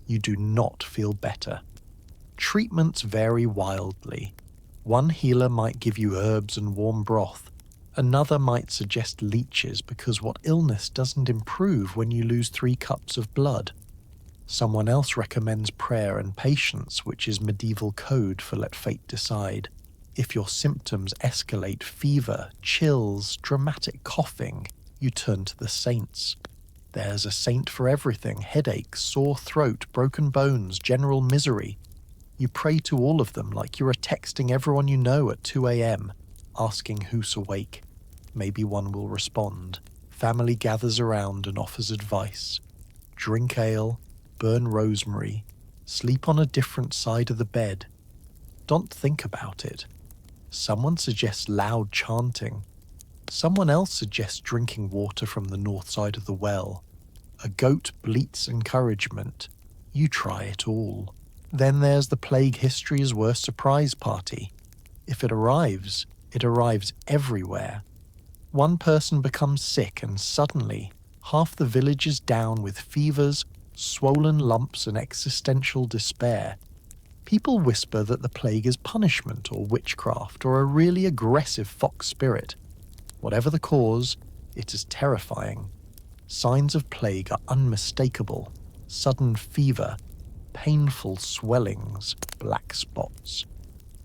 You do not feel better. Treatments vary wildly. One healer might give you herbs and warm broth. Another might suggest leeches because what illness doesn't improve when you lose 3 cups of blood? Someone else recommends prayer and patience, which is medieval code for let fate decide. If your symptoms escalate fever, chills, dramatic coughing, you turn to the saints. There's a saint for everything: headaches, sore throat, broken bones, general misery. You pray to all of them like you are texting everyone you know at 2 a.m, asking who's awake. Maybe one will respond. Family gathers around and offers advice. Drink ale, burn rosemary, sleep on a different side of the bed. Don't think about it. Someone suggests loud chanting. Someone else suggests drinking water from the north side of the well. A goat bleats encouragement. You try it all. Then there's the plague history's worst surprise party. If it arrives everywhere. One person becomes sick and suddenly half the village is down with fevers, swollen lumps and existential despair. People whisper that the plague is punishment or witchcraft or a really aggressive fox spirit. Whatever the cause, it is terrifying. Signs of plague are unmistakable: sudden fever, painful swellings, black spots.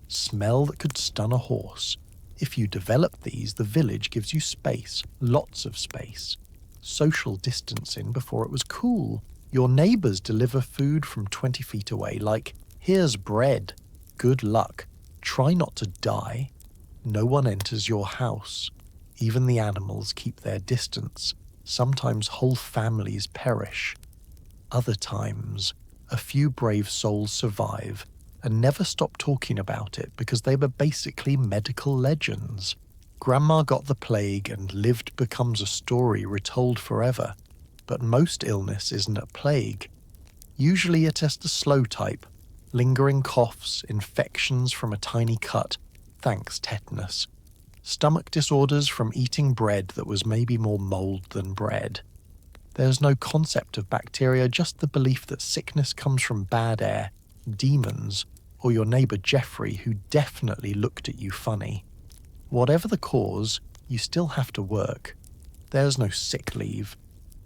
Smell that could stun a horse. If you develop these, the village gives you space, lots of space. Social distancing before it was cool. Your neighbours deliver food from 20 feet away, like, here's bread, good luck, try not to die. No one enters your house. Even the animals keep their distance. Sometimes whole families perish. Other times, a few brave souls survive and never stop talking about it because they were basically medical legends. Grandma got the plague and lived becomes a story retold forever. But most illness isn't a plague. Usually it is the slow type: lingering coughs, infections from a tiny cut, thanks tetanus. Stomach disorders from eating bread that was maybe more mold than bread. There's no concept of bacteria, just the belief that sickness comes from bad air, demons, or your neighbour Jeffrey, who definitely looked at you funny. Whatever the cause, you still have to work. There's no sick leave.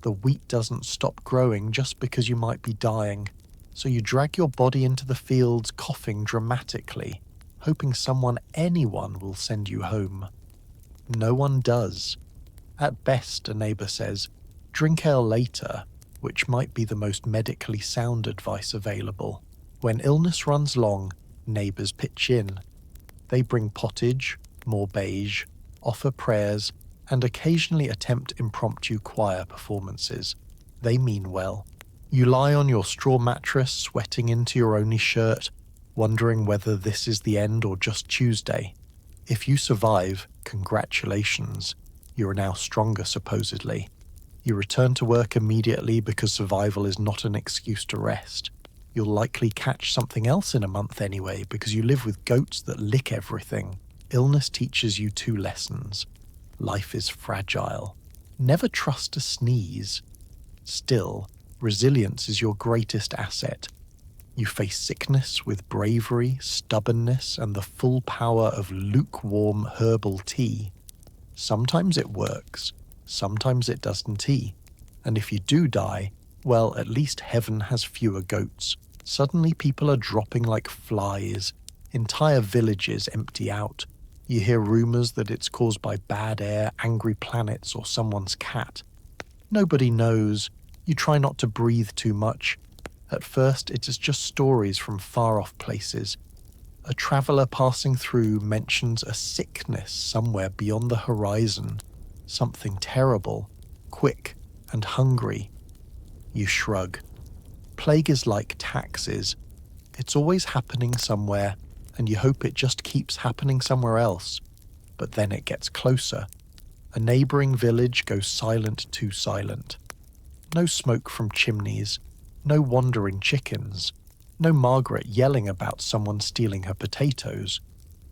The wheat doesn't stop growing just because you might be dying, so you drag your body into the fields coughing dramatically, hoping anyone will send you home. No one does. At best, a neighbour says, drink ale later, which might be the most medically sound advice available. When illness runs long, neighbours pitch in. They bring pottage, more beige, offer prayers, and occasionally attempt impromptu choir performances. They mean well. You lie on your straw mattress, sweating into your only shirt, wondering whether this is the end or just Tuesday. If you survive, congratulations. You are now stronger, supposedly. You return to work immediately because survival is not an excuse to rest. You'll likely catch something else in a month anyway because you live with goats that lick everything. Illness teaches you two lessons. Life is fragile. Never trust a sneeze. Still, resilience is your greatest asset. You face sickness with bravery, stubbornness, and the full power of lukewarm herbal tea. Sometimes it works, sometimes it doesn't. And if you do die, well, at least heaven has fewer goats. Suddenly people are dropping like flies. Entire villages empty out. You hear rumours that it's caused by bad air, angry planets, or someone's cat. Nobody knows. You try not to breathe too much. At first, it is just stories from far-off places. A traveller passing through mentions a sickness somewhere beyond the horizon. Something terrible, quick, and hungry. You shrug. Plague is like taxes. It's always happening somewhere, and you hope it just keeps happening somewhere else. But then it gets closer. A neighbouring village goes silent, too silent. No smoke from chimneys. No wandering chickens. No Margaret yelling about someone stealing her potatoes.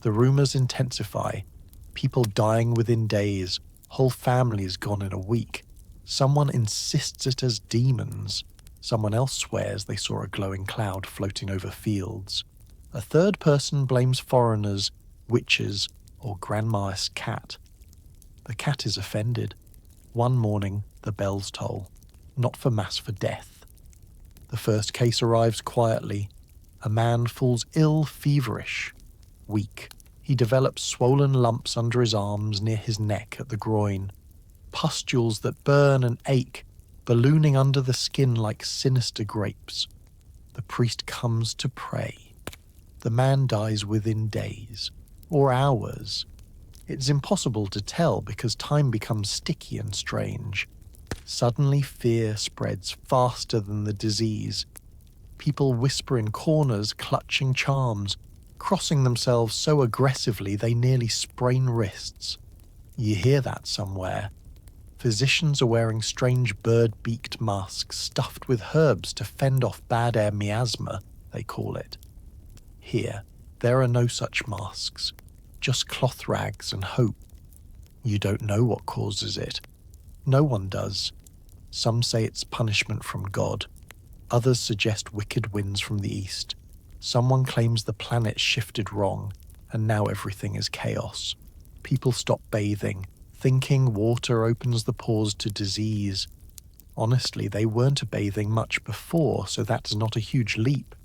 The rumours intensify. People dying within days. Whole families gone in a week. Someone insists it as demons. Someone else swears they saw a glowing cloud floating over fields. A third person blames foreigners, witches, or grandma's cat. The cat is offended. One morning, the bells toll. Not for mass for death. The first case arrives quietly. A man falls ill, feverish, weak. He develops swollen lumps under his arms, near his neck, at the groin. Pustules that burn and ache, ballooning under the skin like sinister grapes. The priest comes to pray. The man dies within days, or hours. It's impossible to tell because time becomes sticky and strange. Suddenly fear spreads faster than the disease. People whisper in corners, clutching charms, crossing themselves so aggressively they nearly sprain wrists. You hear that somewhere. Physicians are wearing strange bird-beaked masks stuffed with herbs to fend off bad air miasma they call it. Here, there are no such masks, just cloth rags and hope. You don't know what causes it. No one does. Some say it's punishment from God. Others suggest wicked winds from the east. Someone claims the planet shifted wrong, and now everything is chaos. People stop bathing, thinking water opens the pores to disease. Honestly, they weren't bathing much before, so that's not a huge leap.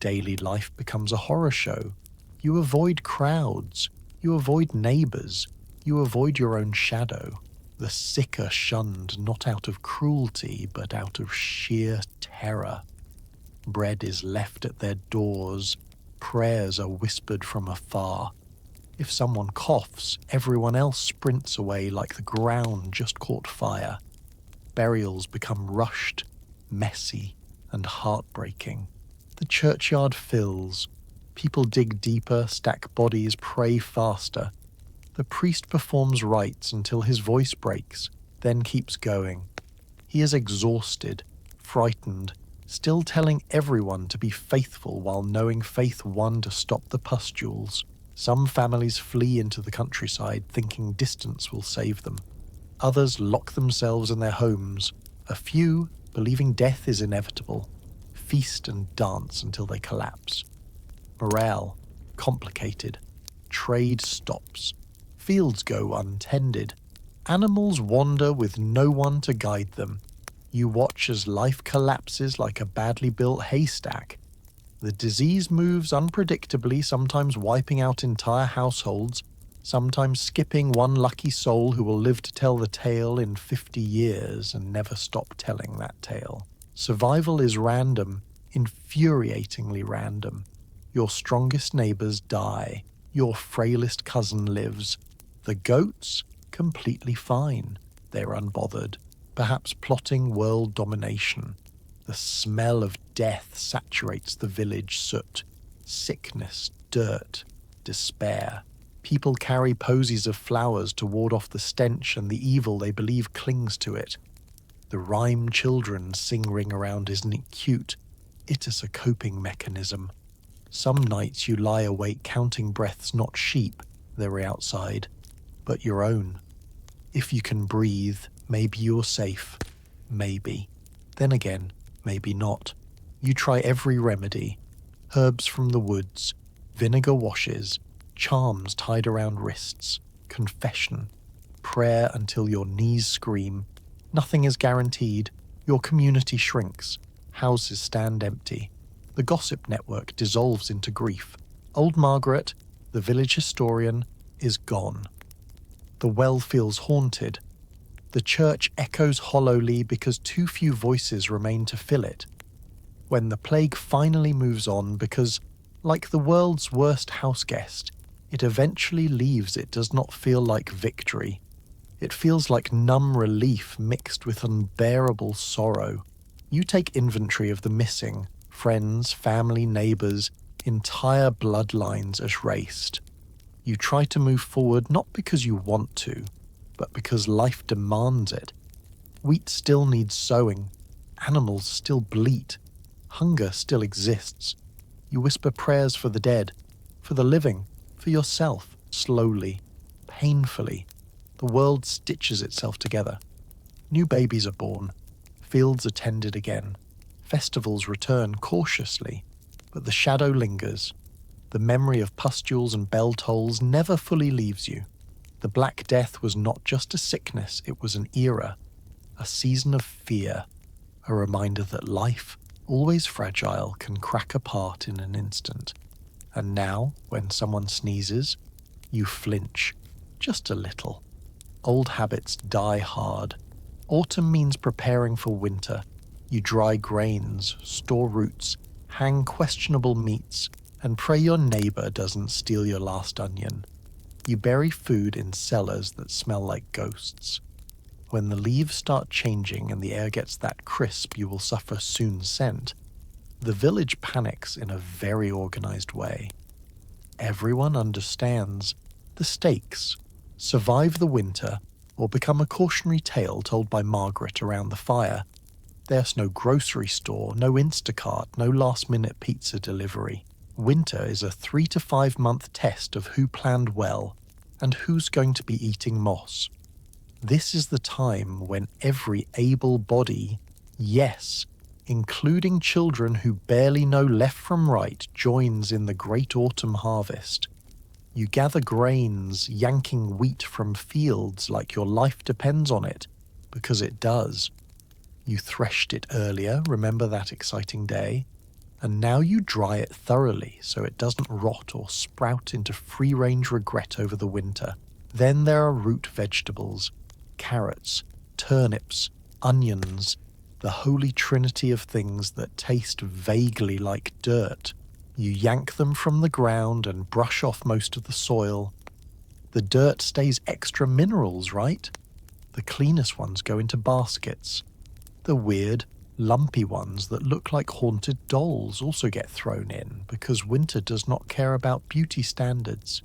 Daily life becomes a horror show. You avoid crowds. You avoid neighbors. You avoid your own shadow. The sick are shunned not out of cruelty, but out of sheer terror. Bread is left at their doors. Prayers are whispered from afar. If someone coughs, everyone else sprints away like the ground just caught fire. Burials become rushed, messy, and heartbreaking. The churchyard fills. People dig deeper, stack bodies, pray faster. The priest performs rites until his voice breaks, then keeps going. He is exhausted, frightened, still telling everyone to be faithful while knowing faith won to stop the pustules. Some families flee into the countryside thinking distance will save them. Others lock themselves in their homes. A few, believing death is inevitable, feast and dance until they collapse. Morale, complicated. Trade stops. Fields go untended. Animals wander with no one to guide them. You watch as life collapses like a badly built haystack. The disease moves unpredictably, sometimes wiping out entire households, sometimes skipping one lucky soul who will live to tell the tale in 50 years and never stop telling that tale. Survival is random, infuriatingly random. Your strongest neighbors die. Your frailest cousin lives. The goats? Completely fine. They're unbothered, perhaps plotting world domination. The smell of death saturates the village soot. Sickness, dirt, despair. People carry posies of flowers to ward off the stench and the evil they believe clings to it. The rhyme children sing ring around isn't it cute? It is a coping mechanism. Some nights you lie awake counting breaths, not sheep, they're outside, but your own. If you can breathe, maybe you're safe. Maybe. Then again, maybe not. You try every remedy. Herbs from the woods, vinegar washes, charms tied around wrists, confession, prayer until your knees scream. Nothing is guaranteed. Your community shrinks. Houses stand empty. The gossip network dissolves into grief. Old Margaret, the village historian, is gone. The well feels haunted. The church echoes hollowly because too few voices remain to fill it. When the plague finally moves on because, like the world's worst houseguest, it eventually leaves, it does not feel like victory. It feels like numb relief mixed with unbearable sorrow. You take inventory of the missing, friends, family, neighbors, entire bloodlines erased. You try to move forward not because you want to, but because life demands it. Wheat still needs sowing. Animals still bleat. Hunger still exists. You whisper prayers for the dead, for the living, for yourself, slowly, painfully. The world stitches itself together. New babies are born. Fields are tended again. Festivals return cautiously, but the shadow lingers. The memory of pustules and bell tolls never fully leaves you. The Black Death was not just a sickness, it was an era, a season of fear, a reminder that life, always fragile, can crack apart in an instant. And now, when someone sneezes, you flinch, just a little. Old habits die hard. Autumn means preparing for winter. You dry grains, store roots, hang questionable meats, and pray your neighbor doesn't steal your last onion. You bury food in cellars that smell like ghosts. When the leaves start changing and the air gets that crisp you will suffer soon scent, the village panics in a very organized way. Everyone understands the stakes. Survive the winter or become a cautionary tale told by Margaret around the fire. There's no grocery store, no Instacart, no last-minute pizza delivery. Winter is a 3 to 5 month test of who planned well and who's going to be eating moss. This is the time when every able body, yes, including children who barely know left from right, joins in the great autumn harvest. You gather grains, yanking wheat from fields like your life depends on it, because it does. You threshed it earlier, remember that exciting day? And now you dry it thoroughly so it doesn't rot or sprout into free-range regret over the winter. Then there are root vegetables, carrots, turnips, onions, the holy trinity of things that taste vaguely like dirt. You yank them from the ground and brush off most of the soil. The dirt stays extra minerals, right? The cleanest ones go into baskets. The weird, lumpy ones that look like haunted dolls also get thrown in because winter does not care about beauty standards.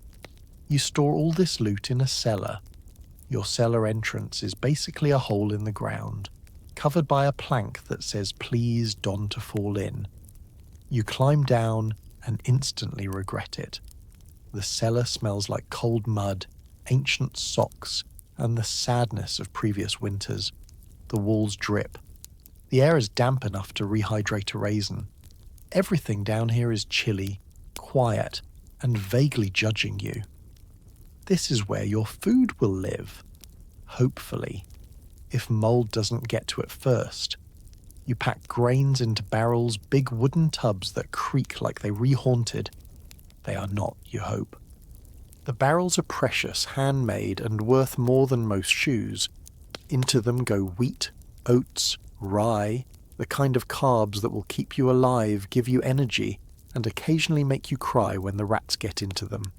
You store all this loot in a cellar. Your cellar entrance is basically a hole in the ground, covered by a plank that says "Please Don to fall in." You climb down and instantly regret it. The cellar smells like cold mud, ancient socks, and the sadness of previous winters. The walls drip. The air is damp enough to rehydrate a raisin. Everything down here is chilly, quiet, and vaguely judging you. This is where your food will live. Hopefully. If mold doesn't get to it first. You pack grains into barrels, big wooden tubs that creak like they rehaunted. They are not, you hope. The barrels are precious, handmade, and worth more than most shoes. Into them go wheat, oats, rye, the kind of carbs that will keep you alive, give you energy, and occasionally make you cry when the rats get into them.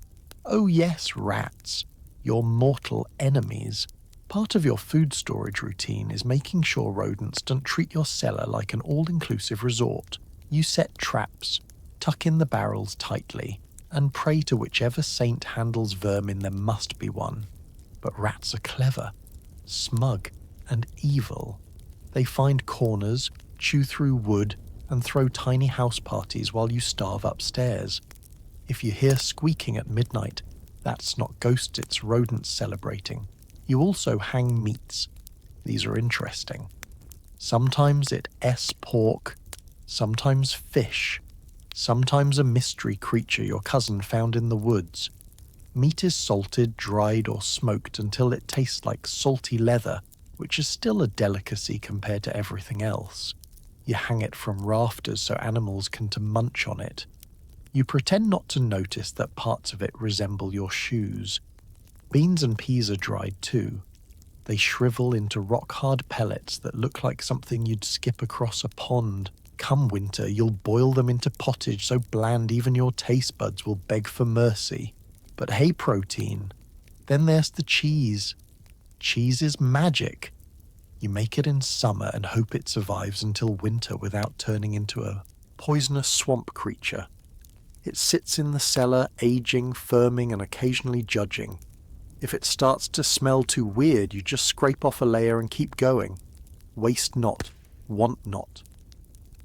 Oh yes, rats, your mortal enemies. Part of your food storage routine is making sure rodents don't treat your cellar like an all-inclusive resort. You set traps, tuck in the barrels tightly, and pray to whichever saint handles vermin there must be one. But rats are clever, smug, and evil. They find corners, chew through wood, and throw tiny house parties while you starve upstairs. If you hear squeaking at midnight, that's not ghosts, it's rodents celebrating. You also hang meats. These are interesting. Sometimes it's pork, sometimes fish, sometimes a mystery creature your cousin found in the woods. Meat is salted, dried, or smoked until it tastes like salty leather, which is still a delicacy compared to everything else. You hang it from rafters so animals can munch on it. You pretend not to notice that parts of it resemble your shoes. Beans and peas are dried too. They shrivel into rock-hard pellets that look like something you'd skip across a pond. Come winter, you'll boil them into pottage so bland even your taste buds will beg for mercy. But hey, protein. Then there's the cheese. Cheese is magic. You make it in summer and hope it survives until winter without turning into a poisonous swamp creature. It sits in the cellar, aging, firming, and occasionally judging. If it starts to smell too weird, you just scrape off a layer and keep going. Waste not, want not.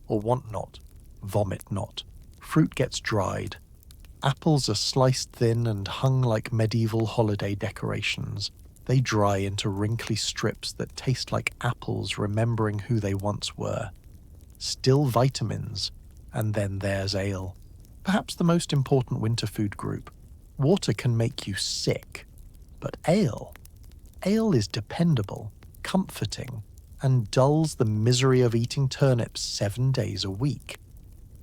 Or want not, vomit not. Fruit gets dried. Apples are sliced thin and hung like medieval holiday decorations. They dry into wrinkly strips that taste like apples remembering who they once were. Still vitamins, and then there's ale. Perhaps the most important winter food group. Water can make you sick. But ale is dependable, comforting, and dulls the misery of eating turnips 7 days a week.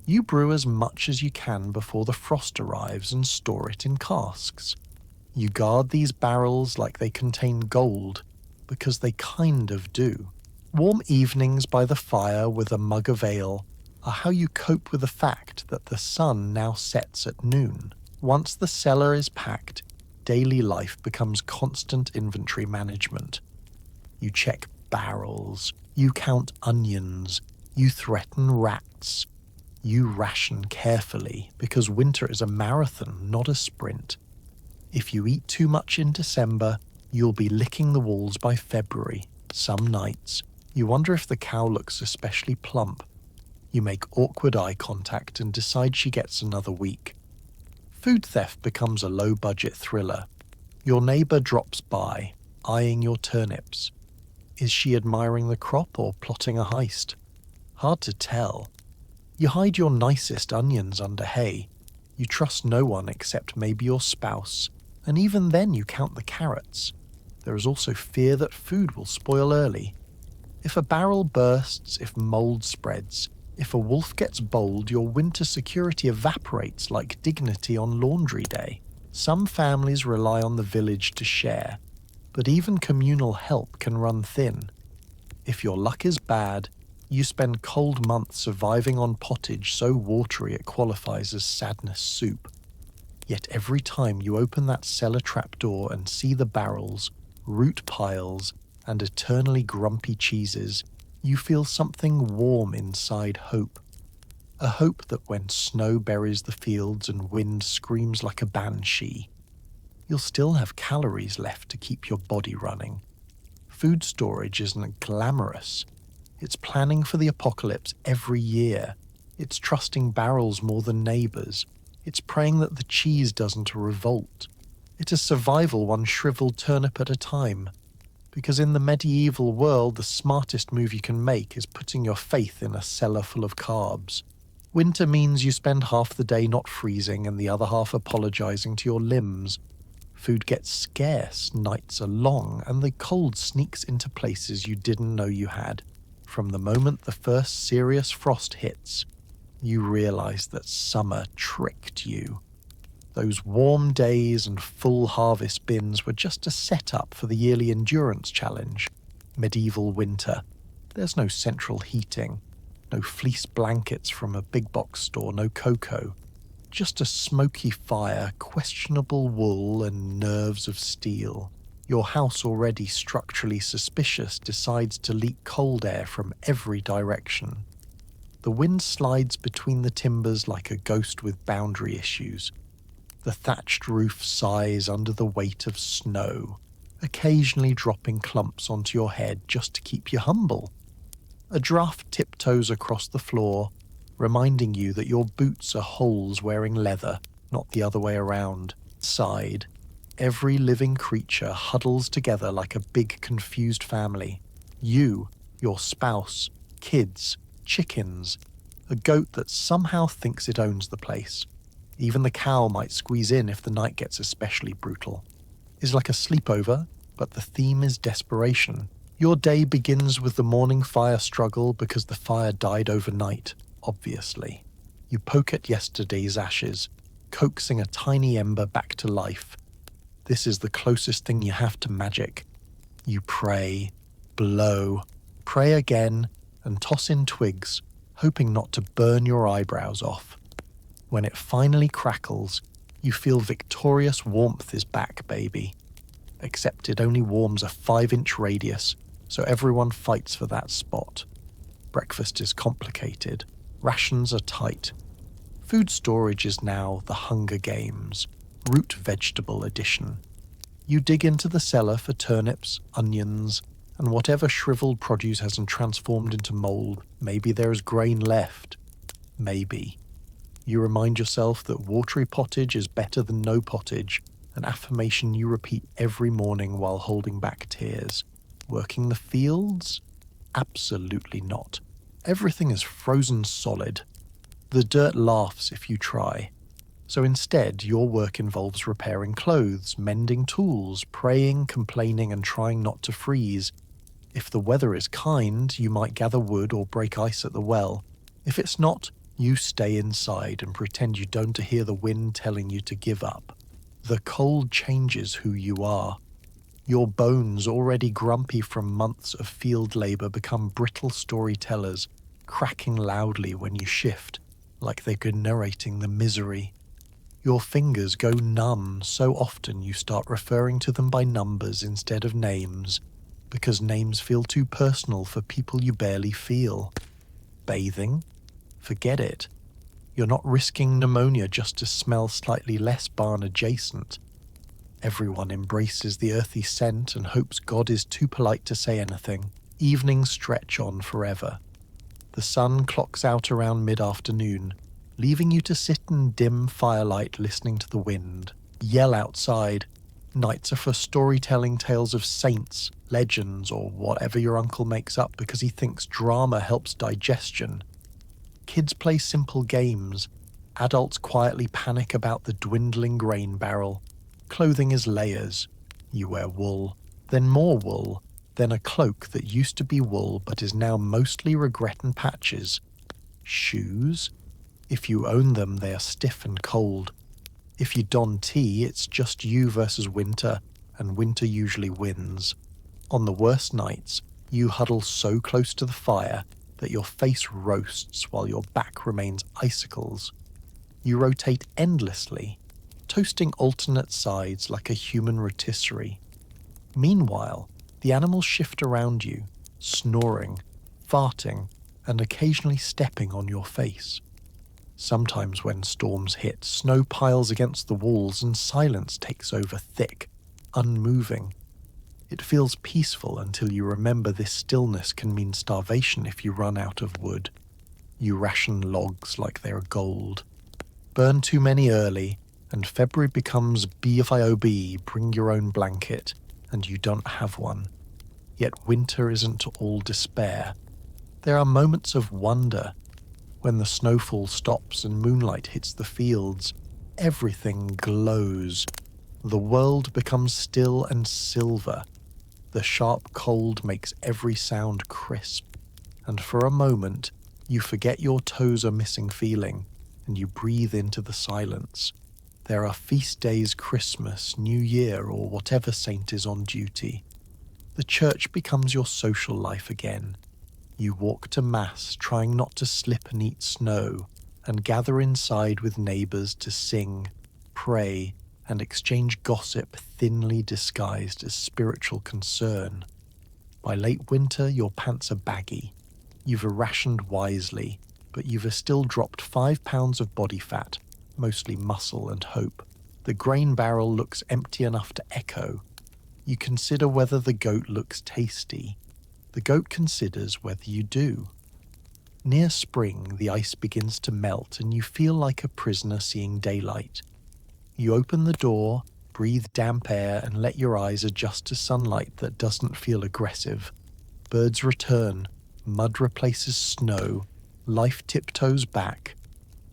You brew as much as you can before the frost arrives and store it in casks. You guard these barrels like they contain gold, because they kind of do. Warm evenings by the fire with a mug of ale are how you cope with the fact that the sun now sets at noon. Once the cellar is packed, daily life becomes constant inventory management. You check barrels, you count onions, you threaten rats. You ration carefully because winter is a marathon, not a sprint. If you eat too much in December, you'll be licking the walls by February, some nights, You wonder if the cow looks especially plump. You make awkward eye contact and decide she gets another week. Food theft becomes a low-budget thriller. Your neighbour drops by, eyeing your turnips. Is she admiring the crop or plotting a heist? Hard to tell. You hide your nicest onions under hay. You trust no one except maybe your spouse, and even then you count the carrots. There is also fear that food will spoil early. If a barrel bursts, if mold spreads, if a wolf gets bold, your winter security evaporates like dignity on laundry day. Some families rely on the village to share, but even communal help can run thin. If your luck is bad, you spend cold months surviving on pottage so watery it qualifies as sadness soup. Yet every time you open that cellar trapdoor and see the barrels, root piles, and eternally grumpy cheeses, you feel something warm inside hope. A hope that when snow buries the fields and wind screams like a banshee, you'll still have calories left to keep your body running. Food storage isn't glamorous. It's planning for the apocalypse every year. It's trusting barrels more than neighbours. It's praying that the cheese doesn't revolt. It is survival one shriveled turnip at a time. Because in the medieval world, the smartest move you can make is putting your faith in a cellar full of carbs. Winter means you spend half the day not freezing and the other half apologising to your limbs. Food gets scarce, nights are long, and the cold sneaks into places you didn't know you had. From the moment the first serious frost hits, you realise that summer tricked you. Those warm days and full harvest bins were just a setup for the yearly endurance challenge. Medieval winter. There's no central heating, no fleece blankets from a big box store, no cocoa. Just a smoky fire, questionable wool, and nerves of steel. Your house, already structurally suspicious, decides to leak cold air from every direction. The wind slides between the timbers like a ghost with boundary issues. The thatched roof sighs under the weight of snow, occasionally dropping clumps onto your head just to keep you humble. A draft tiptoes across the floor, reminding you that your boots are holes wearing leather, not the other way around. Side. Every living creature huddles together like a big confused family. You, your spouse, kids, chickens, a goat that somehow thinks it owns the place. Even the cow might squeeze in if the night gets especially brutal. It's like a sleepover, but the theme is desperation. Your day begins with the morning fire struggle because the fire died overnight, obviously. You poke at yesterday's ashes, coaxing a tiny ember back to life. This is the closest thing you have to magic. You pray, blow, pray again, and toss in twigs, hoping not to burn your eyebrows off. When it finally crackles, you feel victorious warmth is back, baby. Except it only warms a 5-inch radius, so everyone fights for that spot. Breakfast is complicated. Rations are tight. Food storage is now the Hunger Games, root vegetable edition. You dig into the cellar for turnips, onions, and whatever shriveled produce hasn't transformed into mold. Maybe there is grain left. Maybe. You remind yourself that watery pottage is better than no pottage, an affirmation you repeat every morning while holding back tears. Working the fields? Absolutely not. Everything is frozen solid. The dirt laughs if you try. So instead, your work involves repairing clothes, mending tools, praying, complaining, and trying not to freeze. If the weather is kind, you might gather wood or break ice at the well. If it's not, you stay inside and pretend you don't hear the wind telling you to give up. The cold changes who you are. Your bones, already grumpy from months of field labor, become brittle storytellers, cracking loudly when you shift, like they've been narrating the misery. Your fingers go numb so often you start referring to them by numbers instead of names, because names feel too personal for people you barely feel. Bathing? Forget it. You're not risking pneumonia just to smell slightly less barn adjacent. Everyone embraces the earthy scent and hopes God is too polite to say anything. Evenings stretch on forever. The sun clocks out around mid-afternoon, leaving you to sit in dim firelight listening to the wind, yell outside. Nights are for storytelling tales of saints, legends, or whatever your uncle makes up because he thinks drama helps digestion. Kids play simple games. Adults quietly panic about the dwindling grain barrel. Clothing is layers. You wear wool, then more wool, then a cloak that used to be wool but is now mostly regret and patches. Shoes? If you own them, they are stiff and cold. If you don tea, it's just you versus winter, and winter usually wins. On the worst nights, you huddle so close to the fire that your face roasts while your back remains icicles. You rotate endlessly, toasting alternate sides like a human rotisserie. Meanwhile, the animals shift around you, snoring, farting, and occasionally stepping on your face. Sometimes when storms hit, snow piles against the walls and silence takes over thick, unmoving. It feels peaceful until you remember this stillness can mean starvation if you run out of wood. You ration logs like they're gold. Burn too many early, and February becomes BYOB, bring your own blanket, and you don't have one. Yet winter isn't all despair. There are moments of wonder. When the snowfall stops and moonlight hits the fields, everything glows. The world becomes still and silver. The sharp cold makes every sound crisp, and for a moment, you forget your toes are missing feeling, and you breathe into the silence. There are feast days, Christmas, New Year, or whatever saint is on duty. The church becomes your social life again. You walk to Mass, trying not to slip and eat snow, and gather inside with neighbours to sing, pray, and exchange gossip thinly disguised as spiritual concern. By late winter, your pants are baggy. You've rationed wisely, but you've still dropped 5 pounds of body fat, mostly muscle and hope. The grain barrel looks empty enough to echo. You consider whether the goat looks tasty. The goat considers whether you do. Near spring, the ice begins to melt and you feel like a prisoner seeing daylight. You open the door, breathe damp air, and let your eyes adjust to sunlight that doesn't feel aggressive. Birds return, mud replaces snow, life tiptoes back.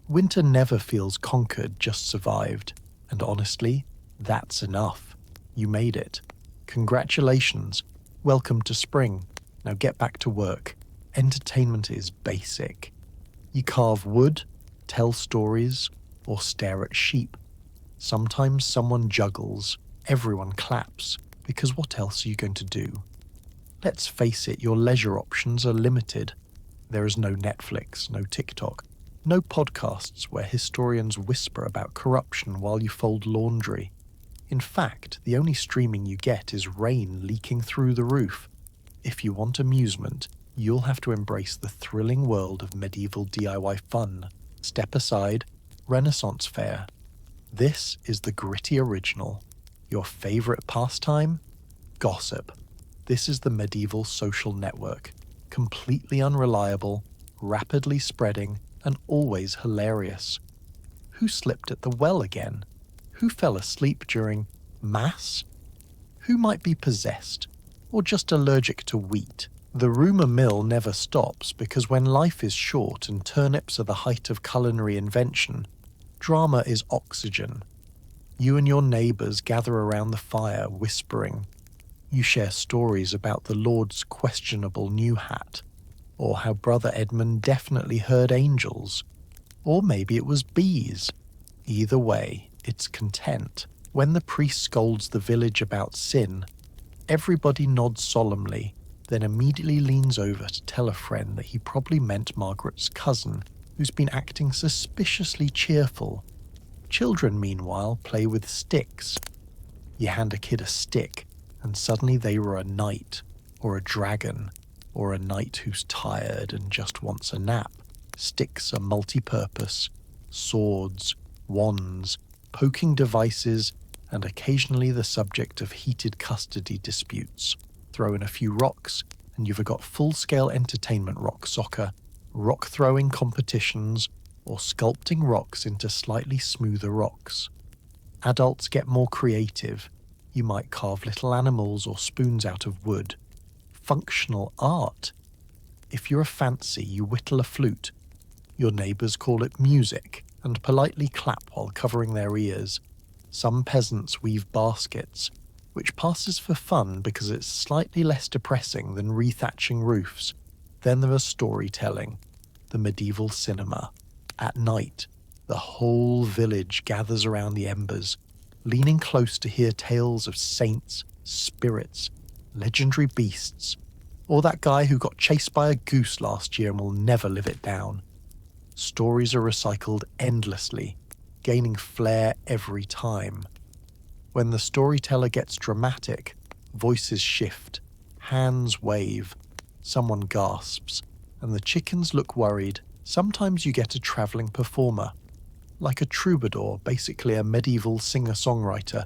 Winter never feels conquered, just survived. And honestly, that's enough. You made it. Congratulations. Welcome to spring. Now get back to work. Entertainment is basic. You carve wood, tell stories, or stare at sheep. Sometimes someone juggles, everyone claps, because what else are you going to do? Let's face it, your leisure options are limited. There is no Netflix, no TikTok, no podcasts where historians whisper about corruption while you fold laundry. In fact, the only streaming you get is rain leaking through the roof. If you want amusement, you'll have to embrace the thrilling world of medieval DIY fun. Step aside, Renaissance fair. This is the gritty original. Your favorite pastime? Gossip. This is the medieval social network. Completely unreliable, rapidly spreading, and always hilarious. Who slipped at the well again? Who fell asleep during Mass? Who might be possessed, or just allergic to wheat? The rumour mill never stops because when life is short and turnips are the height of culinary invention, drama is oxygen. You and your neighbours gather around the fire, whispering. You share stories about the Lord's questionable new hat, or how Brother Edmund definitely heard angels, or maybe it was bees. Either way, it's content. When the priest scolds the village about sin, everybody nods solemnly, then immediately leans over to tell a friend that he probably meant Margaret's cousin, who's been acting suspiciously cheerful. Children, meanwhile, play with sticks. You hand a kid a stick, and suddenly they were a knight, or a dragon, or a knight who's tired and just wants a nap. Sticks are multi-purpose, swords, wands, poking devices, and occasionally the subject of heated custody disputes. Throw in a few rocks, and you've got full-scale entertainment rock soccer, rock-throwing competitions, or sculpting rocks into slightly smoother rocks. Adults get more creative. You might carve little animals or spoons out of wood. Functional art. If you're a fancy, you whittle a flute. Your neighbours call it music and politely clap while covering their ears. Some peasants weave baskets, which passes for fun because it's slightly less depressing than rethatching roofs. Then there is storytelling, the medieval cinema. At night, the whole village gathers around the embers, leaning close to hear tales of saints, spirits, legendary beasts, or that guy who got chased by a goose last year and will never live it down. Stories are recycled endlessly, gaining flair every time. When the storyteller gets dramatic, voices shift, hands wave, someone gasps, and the chickens look worried. Sometimes you get a travelling performer, like a troubadour, basically a medieval singer-songwriter,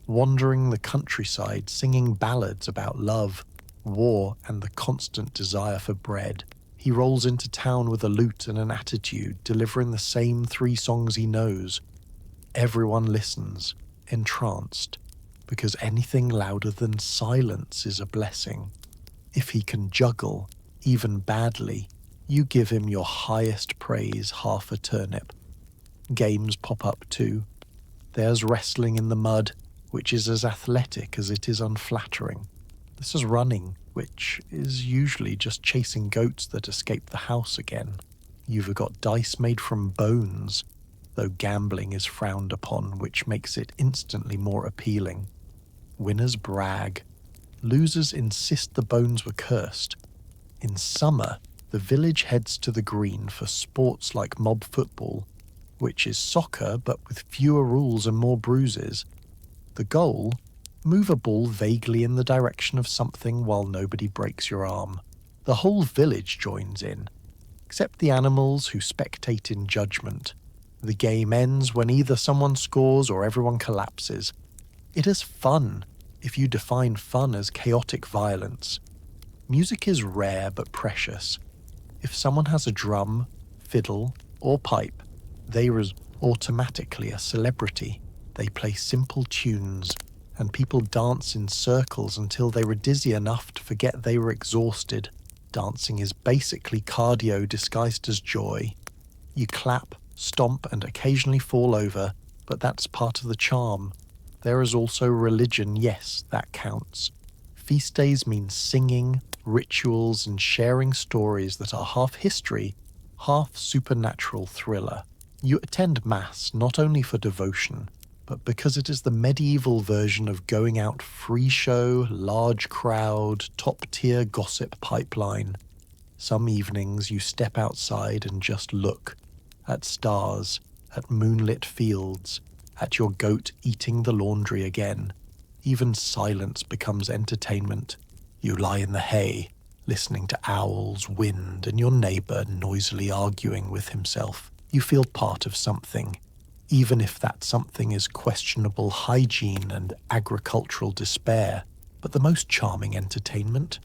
wandering the countryside singing ballads about love, war, and the constant desire for bread. He rolls into town with a lute and an attitude, delivering the same 3 songs he knows. Everyone listens, entranced, because anything louder than silence is a blessing. If he can juggle, even badly, you give him your highest praise, half a turnip. Games pop up too. There's wrestling in the mud, which is as athletic as it is unflattering. This is running, which is usually just chasing goats that escape the house again. You've got dice made from bones, though gambling is frowned upon, which makes it instantly more appealing. Winners brag. Losers insist the bones were cursed. In summer, the village heads to the green for sports like mob football, which is soccer but with fewer rules and more bruises. The goal? Move a ball vaguely in the direction of something while nobody breaks your arm. The whole village joins in, except the animals who spectate in judgment. The game ends when either someone scores or everyone collapses. It is fun, if you define fun as chaotic violence. Music is rare but precious. If someone has a drum, fiddle, or pipe, they are automatically a celebrity. They play simple tunes, and people dance in circles until they were dizzy enough to forget they were exhausted. Dancing is basically cardio disguised as joy. You clap, stomp, and occasionally fall over, but that's part of the charm. There is also religion, yes, that counts. Feast days mean singing, rituals, and sharing stories that are half history, half supernatural thriller. You attend Mass not only for devotion, but because it is the medieval version of going out free show, large crowd, top-tier gossip pipeline. Some evenings you step outside and just look, at stars, at moonlit fields, at your goat eating the laundry again. Even silence becomes entertainment. You lie in the hay, listening to owls, wind, and your neighbour noisily arguing with himself. You feel part of something, even if that something is questionable hygiene and agricultural despair. But the most charming entertainment?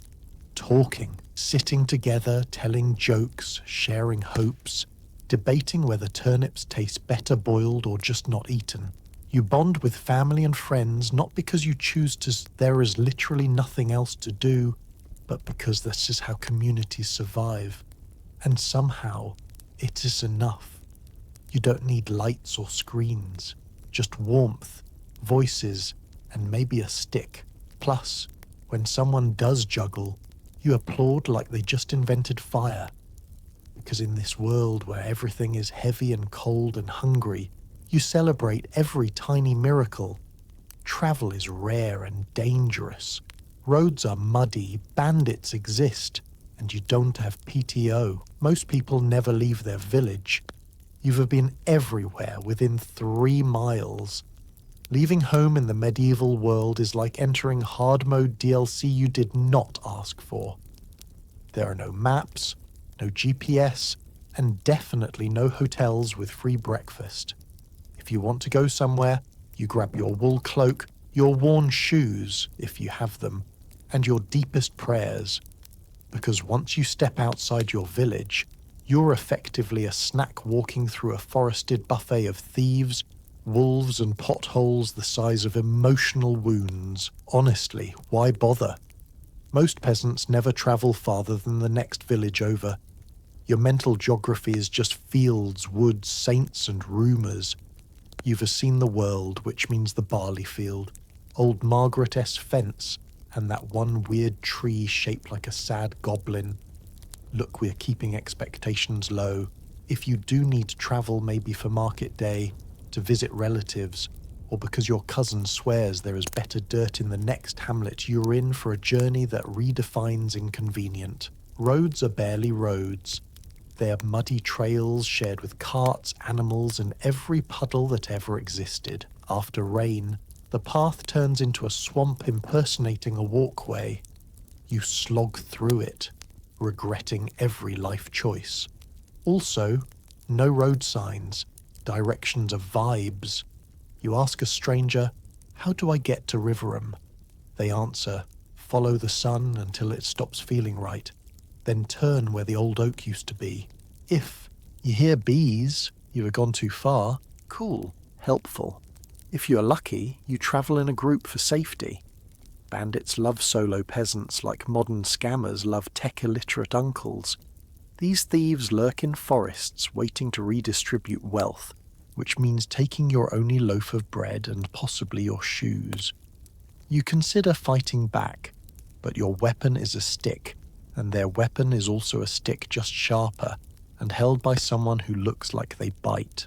Talking, sitting together, telling jokes, sharing hopes, debating whether turnips taste better boiled or just not eaten. You bond with family and friends not because you choose to, there is literally nothing else to do, but because this is how communities survive. And somehow, it is enough. You don't need lights or screens, just warmth, voices, and maybe a stick. Plus, when someone does juggle, you applaud like they just invented fire. Because in this world where everything is heavy and cold and hungry, you celebrate every tiny miracle. Travel is rare and dangerous. Roads are muddy, bandits exist, and you don't have PTO. Most people never leave their village. You've been everywhere within 3 miles. Leaving home in the medieval world is like entering hard mode DLC you did not ask for. There are no maps, no GPS, and definitely no hotels with free breakfast. If you want to go somewhere, you grab your wool cloak, your worn shoes, if you have them, and your deepest prayers. because once you step outside your village, you're effectively a snack walking through a forested buffet of thieves, wolves, and potholes the size of emotional wounds. Honestly, why bother? Most peasants never travel farther than the next village over. Your mental geography is just fields, woods, saints, and rumours. You've seen the world, which means the barley field, old Margaret S. fence, and that one weird tree shaped like a sad goblin. Look, we're keeping expectations low. If you do need to travel, maybe for market day, to visit relatives, or because your cousin swears there is better dirt in the next hamlet, you're in for a journey that redefines inconvenient. Roads are barely roads. They are muddy trails shared with carts, animals, and every puddle that ever existed. After rain, the path turns into a swamp impersonating a walkway. You slog through it, regretting every life choice. Also, no road signs. Directions are vibes. You ask a stranger, "How do I get to Riverham?" They answer, "Follow the sun until it stops feeling right. Then turn where the old oak used to be." If you hear bees, you have gone too far. Cool, helpful. If you are lucky, you travel in a group for safety. Bandits love solo peasants like modern scammers love tech-illiterate uncles. These thieves lurk in forests waiting to redistribute wealth, which means taking your only loaf of bread and possibly your shoes. You consider fighting back, but your weapon is a stick, and their weapon is also a stick just sharper, and held by someone who looks like they bite.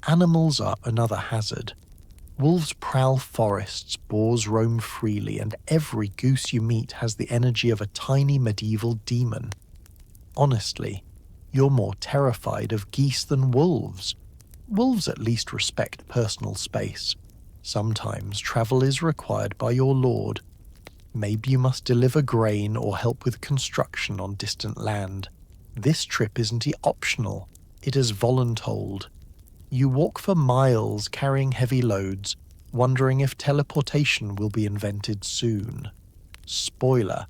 Animals are another hazard. Wolves prowl forests, boars roam freely, and every goose you meet has the energy of a tiny medieval demon. Honestly, you're more terrified of geese than wolves. Wolves at least respect personal space. Sometimes travel is required by your lord. Maybe you must deliver grain or help with construction on distant land. This trip isn't optional, it is voluntold. You walk for miles carrying heavy loads, wondering if teleportation will be invented soon. Spoiler,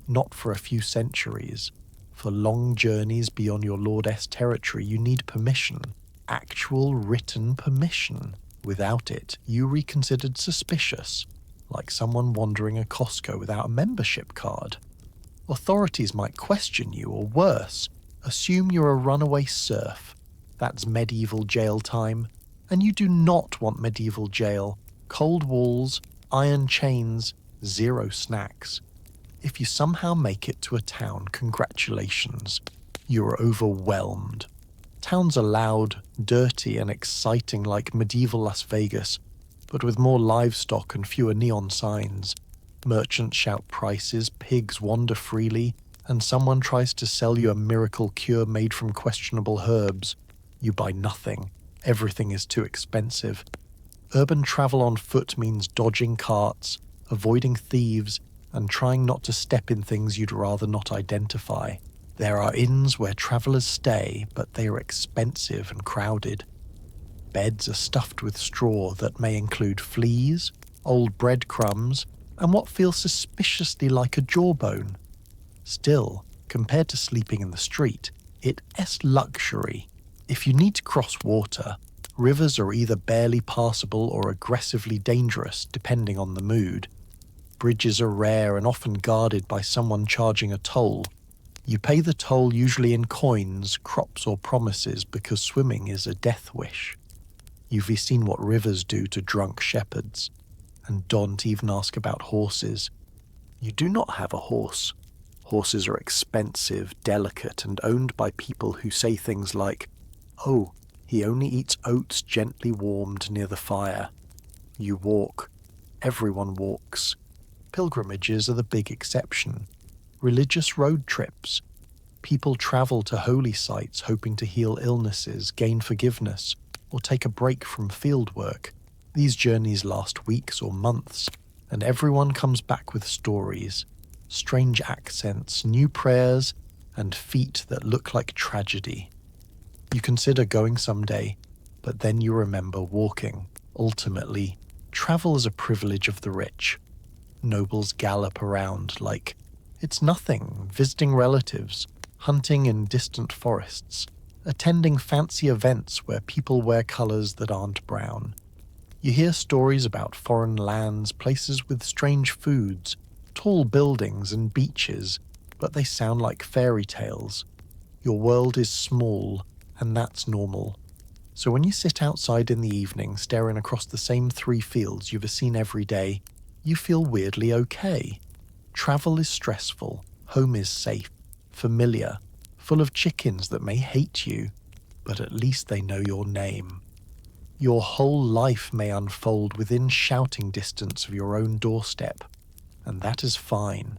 not for a few centuries. For long journeys beyond your Lord S territory, you need permission. Actual written permission. Without it, you reconsidered suspicious, like someone wandering a Costco without a membership card. Authorities might question you, or worse, assume you're a runaway serf. That's medieval jail time, and you do not want medieval jail. Cold walls, iron chains, zero snacks. If you somehow make it to a town, congratulations. You are overwhelmed. Towns are loud, dirty, and exciting like medieval Las Vegas, but with more livestock and fewer neon signs. Merchants shout prices, pigs wander freely, and someone tries to sell you a miracle cure made from questionable herbs. You buy nothing. Everything is too expensive. Urban travel on foot means dodging carts, avoiding thieves, and trying not to step in things you'd rather not identify. There are inns where travelers stay, but they are expensive and crowded. Beds are stuffed with straw that may include fleas, old breadcrumbs, and what feels suspiciously like a jawbone. Still, compared to sleeping in the street, it's luxury. If you need to cross water, rivers are either barely passable or aggressively dangerous, depending on the mood. Bridges are rare and often guarded by someone charging a toll. You pay the toll usually in coins, crops, or promises because swimming is a death wish. You've seen what rivers do to drunk shepherds, and don't even ask about horses. You do not have a horse. Horses are expensive, delicate, and owned by people who say things like, "Oh, he only eats oats gently warmed near the fire." You walk. Everyone walks. Pilgrimages are the big exception. Religious road trips. People travel to holy sites hoping to heal illnesses, gain forgiveness, or take a break from field work. These journeys last weeks or months, and everyone comes back with stories. Strange accents, new prayers, and feet that look like tragedy. You consider going someday, but then you remember walking. Ultimately, travel is a privilege of the rich. Nobles gallop around like It's nothing, visiting relatives, hunting in distant forests, attending fancy events where people wear colours that aren't brown. You hear stories about foreign lands, places with strange foods, tall buildings and beaches, but they sound like fairy tales. Your world is small, and that's normal. So when you sit outside in the evening staring across the same 3 fields you've seen every day, you feel weirdly okay. Travel is stressful, home is safe, familiar, full of chickens that may hate you, but at least they know your name. Your whole life may unfold within shouting distance of your own doorstep, and that is fine.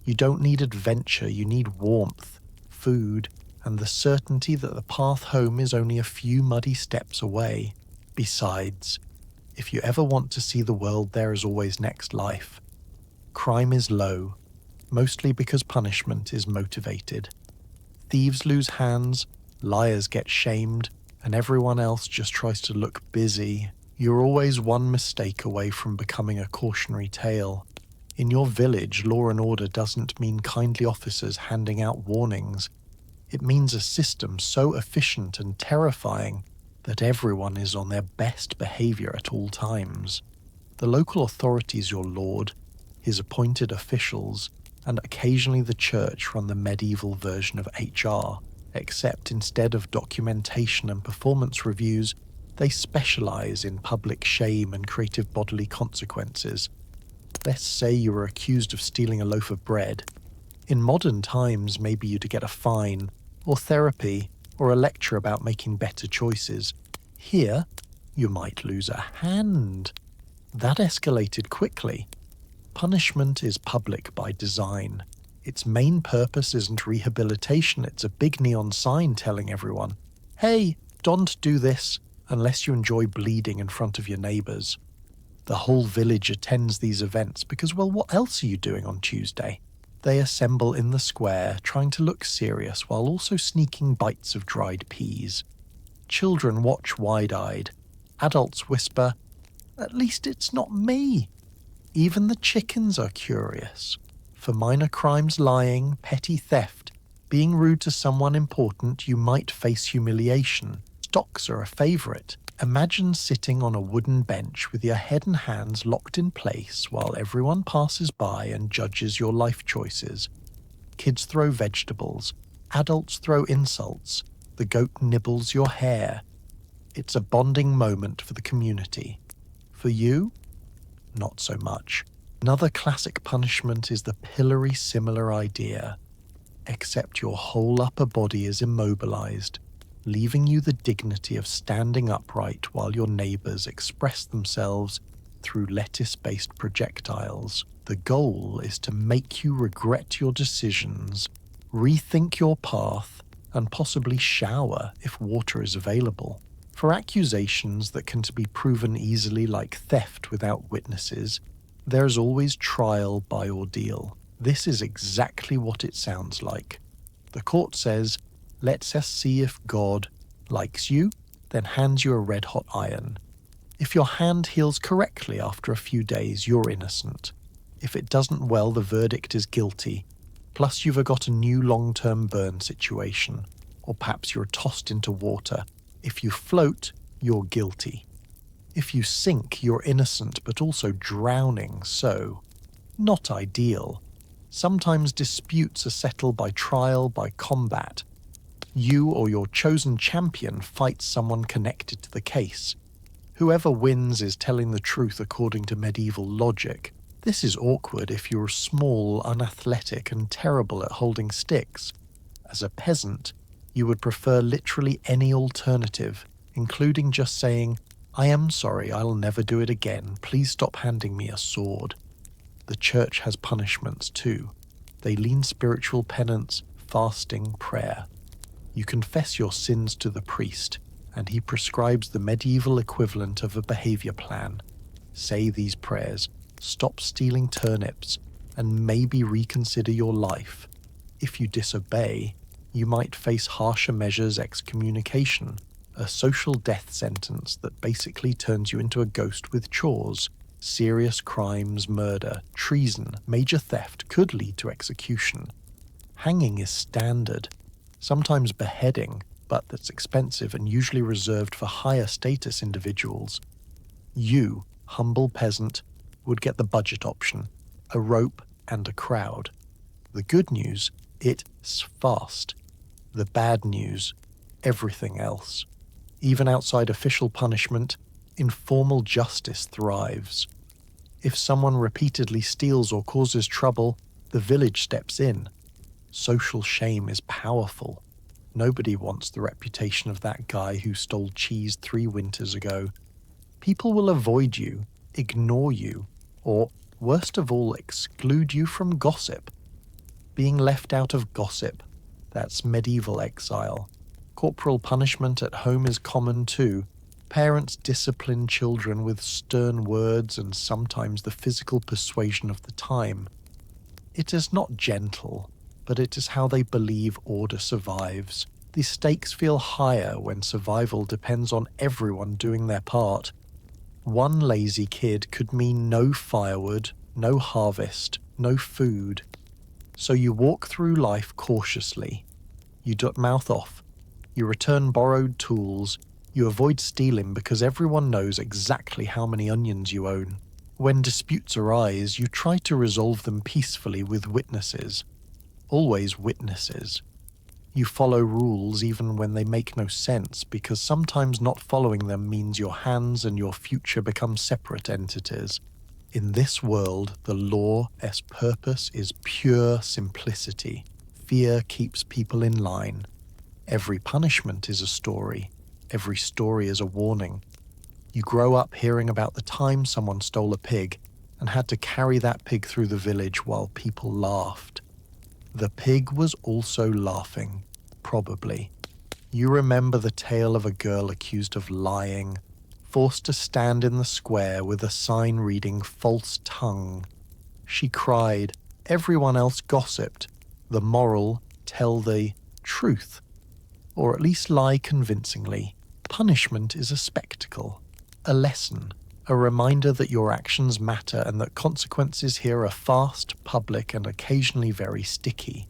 You don't need adventure, you need warmth, food, and the certainty that the path home is only a few muddy steps away. Besides, if you ever want to see the world, there is always next life. Crime is low, mostly because punishment is motivated. Thieves lose hands, liars get shamed, and everyone else just tries to look busy. You're always one mistake away from becoming a cautionary tale. In your village, law and order doesn't mean kindly officers handing out warnings. It means a system so efficient and terrifying that everyone is on their best behavior at all times. The local authorities, your lord, his appointed officials, and occasionally the church run the medieval version of HR, except instead of documentation and performance reviews, they specialize in public shame and creative bodily consequences. Let's say you were accused of stealing a loaf of bread. In modern times, maybe you'd get a fine, or therapy, or a lecture about making better choices. Here, you might lose a hand. That escalated quickly. Punishment is public by design. Its main purpose isn't rehabilitation, it's a big neon sign telling everyone, hey, don't do this unless you enjoy bleeding in front of your neighbours. The whole village attends these events because, well, what else are you doing on Tuesday? They assemble in the square, trying to look serious while also sneaking bites of dried peas. Children watch wide-eyed. Adults whisper, at least it's not me. Even the chickens are curious. For minor crimes, lying, petty theft, being rude to someone important, you might face humiliation. Stocks are a favourite. Imagine sitting on a wooden bench with your head and hands locked in place while everyone passes by and judges your life choices. Kids throw vegetables. Adults throw insults. The goat nibbles your hair. It's a bonding moment for the community. For you, not so much. Another classic punishment is the pillory similar idea, except your whole upper body is immobilized, leaving you the dignity of standing upright while your neighbors express themselves through lettuce-based projectiles. The goal is to make you regret your decisions, rethink your path, and possibly shower if water is available. For accusations that can be proven easily, like theft without witnesses, there is always trial by ordeal. This is exactly what it sounds like. The court says, let's us see if God likes you, then hands you a red-hot iron. If your hand heals correctly after a few days, you're innocent. If it doesn't, well, the verdict is guilty. Plus you've got a new long-term burn situation, or perhaps you're tossed into water. If you float, you're guilty. If you sink, you're innocent but also drowning, so not ideal. Sometimes disputes are settled by trial, by combat. You or your chosen champion fights someone connected to the case. Whoever wins is telling the truth according to medieval logic. This is awkward if you're small, unathletic, and terrible at holding sticks. As a peasant, you would prefer literally any alternative, including just saying, I am sorry, I'll never do it again, please stop handing me a sword. The church has punishments too. They lean spiritual penance, fasting, prayer. You confess your sins to the priest, and he prescribes the medieval equivalent of a behavior plan. Say these prayers, stop stealing turnips, and maybe reconsider your life. If you disobey, you might face harsher measures, excommunication, a social death sentence that basically turns you into a ghost with chores. Serious crimes, murder, treason, major theft could lead to execution. Hanging is standard, sometimes beheading, but that's expensive and usually reserved for higher status individuals. You, humble peasant, would get the budget option, a rope and a crowd. The good news, it's fast. The bad news, everything else. Even outside official punishment, informal justice thrives. If someone repeatedly steals or causes trouble, the village steps in. Social shame is powerful. Nobody wants the reputation of that guy who stole cheese 3 winters ago. People will avoid you, ignore you, or, worst of all, exclude you from gossip. Being left out of gossip, that's medieval exile. Corporal punishment at home is common too. Parents discipline children with stern words and sometimes the physical persuasion of the time. It is not gentle, but it is how they believe order survives. The stakes feel higher when survival depends on everyone doing their part. One lazy kid could mean no firewood, no harvest, no food. So you walk through life cautiously. You mouth off. You return borrowed tools. You avoid stealing because everyone knows exactly how many onions you own. When disputes arise, you try to resolve them peacefully with witnesses. Always witnesses. You follow rules even when they make no sense, because sometimes not following them means your hands and your future become separate entities. In this world, the law's purpose is pure simplicity. Fear keeps people in line. Every punishment is a story. Every story is a warning. You grow up hearing about the time someone stole a pig and had to carry that pig through the village while people laughed. The pig was also laughing, probably. You remember the tale of a girl accused of lying, forced to stand in the square with a sign reading "false tongue." She cried, everyone else gossiped. The moral, tell the truth. Or at least lie convincingly. Punishment is a spectacle, a lesson, a reminder that your actions matter and that consequences here are fast, public, and occasionally very sticky.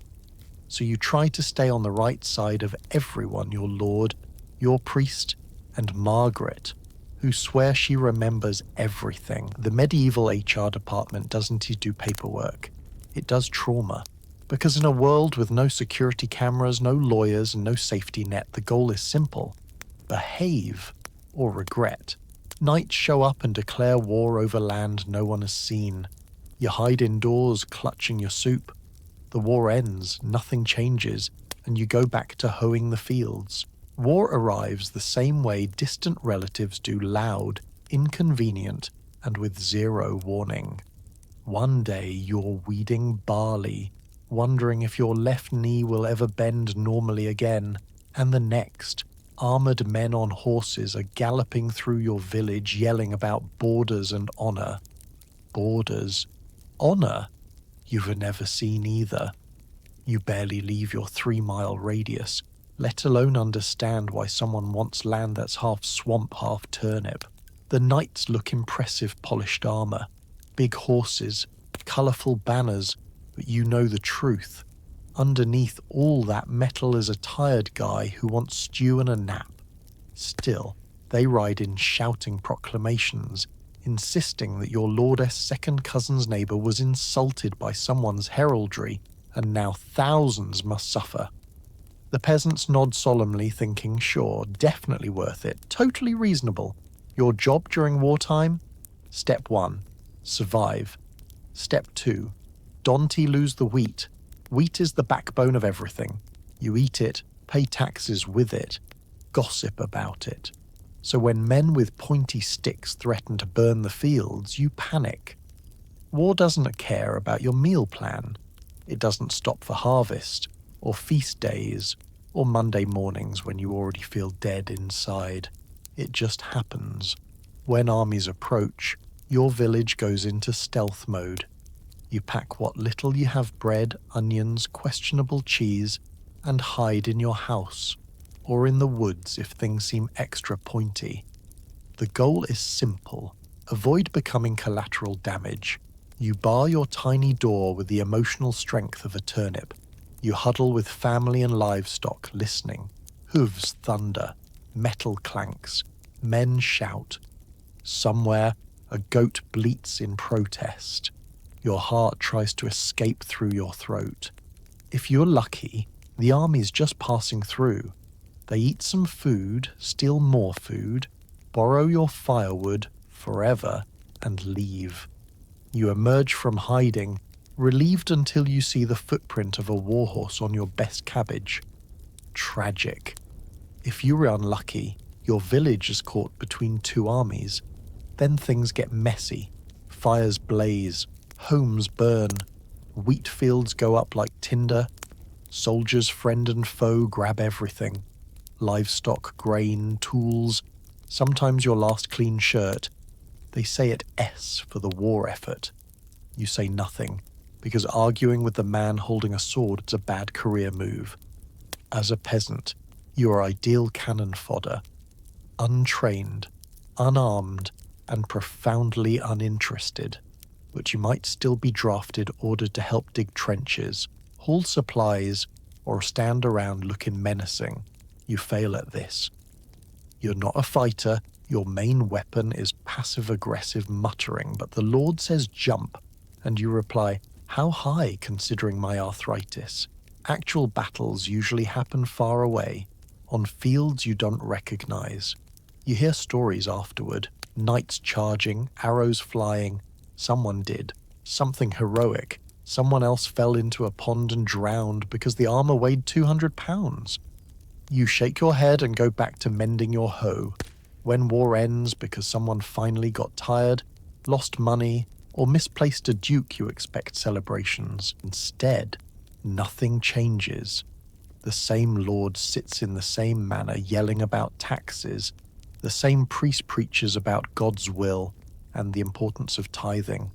So you try to stay on the right side of everyone, your lord, your priest, and Margaret, who swear she remembers everything. The medieval HR department doesn't do paperwork. It does trauma. Because in a world with no security cameras, no lawyers, and no safety net, the goal is simple. Behave or regret. Knights show up and declare war over land no one has seen. You hide indoors, clutching your soup. The war ends, nothing changes, and you go back to hoeing the fields. War arrives the same way distant relatives do, loud, inconvenient, and with zero warning. One day you're weeding barley, wondering if your left knee will ever bend normally again, and the next, armored men on horses are galloping through your village yelling about borders and honor. Borders. Honor? You've never seen either. You barely leave your 3-mile radius, let alone understand why someone wants land that's half swamp, half turnip. The knights look impressive polished armor, big horses, colourful banners, but you know the truth. Underneath all that metal is a tired guy who wants stew and a nap. Still, they ride in shouting proclamations, insisting that your lord's second cousin's neighbour was insulted by someone's heraldry, and now thousands must suffer. The peasants nod solemnly, thinking, sure, definitely worth it, totally reasonable. Your job during wartime? Step 1. Survive. Step 2. Don't lose the wheat. Wheat is the backbone of everything. You eat it, pay taxes with it, gossip about it. So when men with pointy sticks threaten to burn the fields, you panic. War doesn't care about your meal plan. It doesn't stop for harvest, or feast days, or Monday mornings when you already feel dead inside. It just happens. When armies approach, your village goes into stealth mode. You pack what little you have, bread, onions, questionable cheese, and hide in your house, or in the woods if things seem extra pointy. The goal is simple, Avoid becoming collateral damage. You bar your tiny door with the emotional strength of a turnip. You huddle with family and livestock, listening. Hooves thunder, metal clanks, men shout. Somewhere, a goat bleats in protest. Your heart tries to escape through your throat. If you're lucky, the army's just passing through. They eat some food, steal more food, borrow your firewood forever, and leave. You emerge from hiding, relieved until you see the footprint of a warhorse on your best cabbage. Tragic. If you were unlucky, your village is caught between two armies. Then things get messy. Fires blaze, homes burn, wheat fields go up like tinder. Soldiers, friend and foe, grab everything. Livestock, grain, tools, sometimes your last clean shirt. They say it S for the war effort. You say nothing, because arguing with the man holding a sword is a bad career move. As a peasant, you are ideal cannon fodder. Untrained, unarmed, and profoundly uninterested. But you might still be drafted, ordered to help dig trenches, haul supplies, or stand around looking menacing. You fail at this. You're not a fighter. Your main weapon is passive-aggressive muttering, but the Lord says jump, and you reply, how high considering my arthritis? Actual battles usually happen far away, on fields you don't recognize. You hear stories afterward, knights charging, arrows flying. Someone did, something heroic. Someone else fell into a pond and drowned because the armor weighed 200 pounds. You shake your head and go back to mending your hoe. When war ends because someone finally got tired, lost money, or misplaced a duke, you expect celebrations. Instead, nothing changes. The same lord sits in the same manor yelling about taxes. The same priest preaches about God's will and the importance of tithing.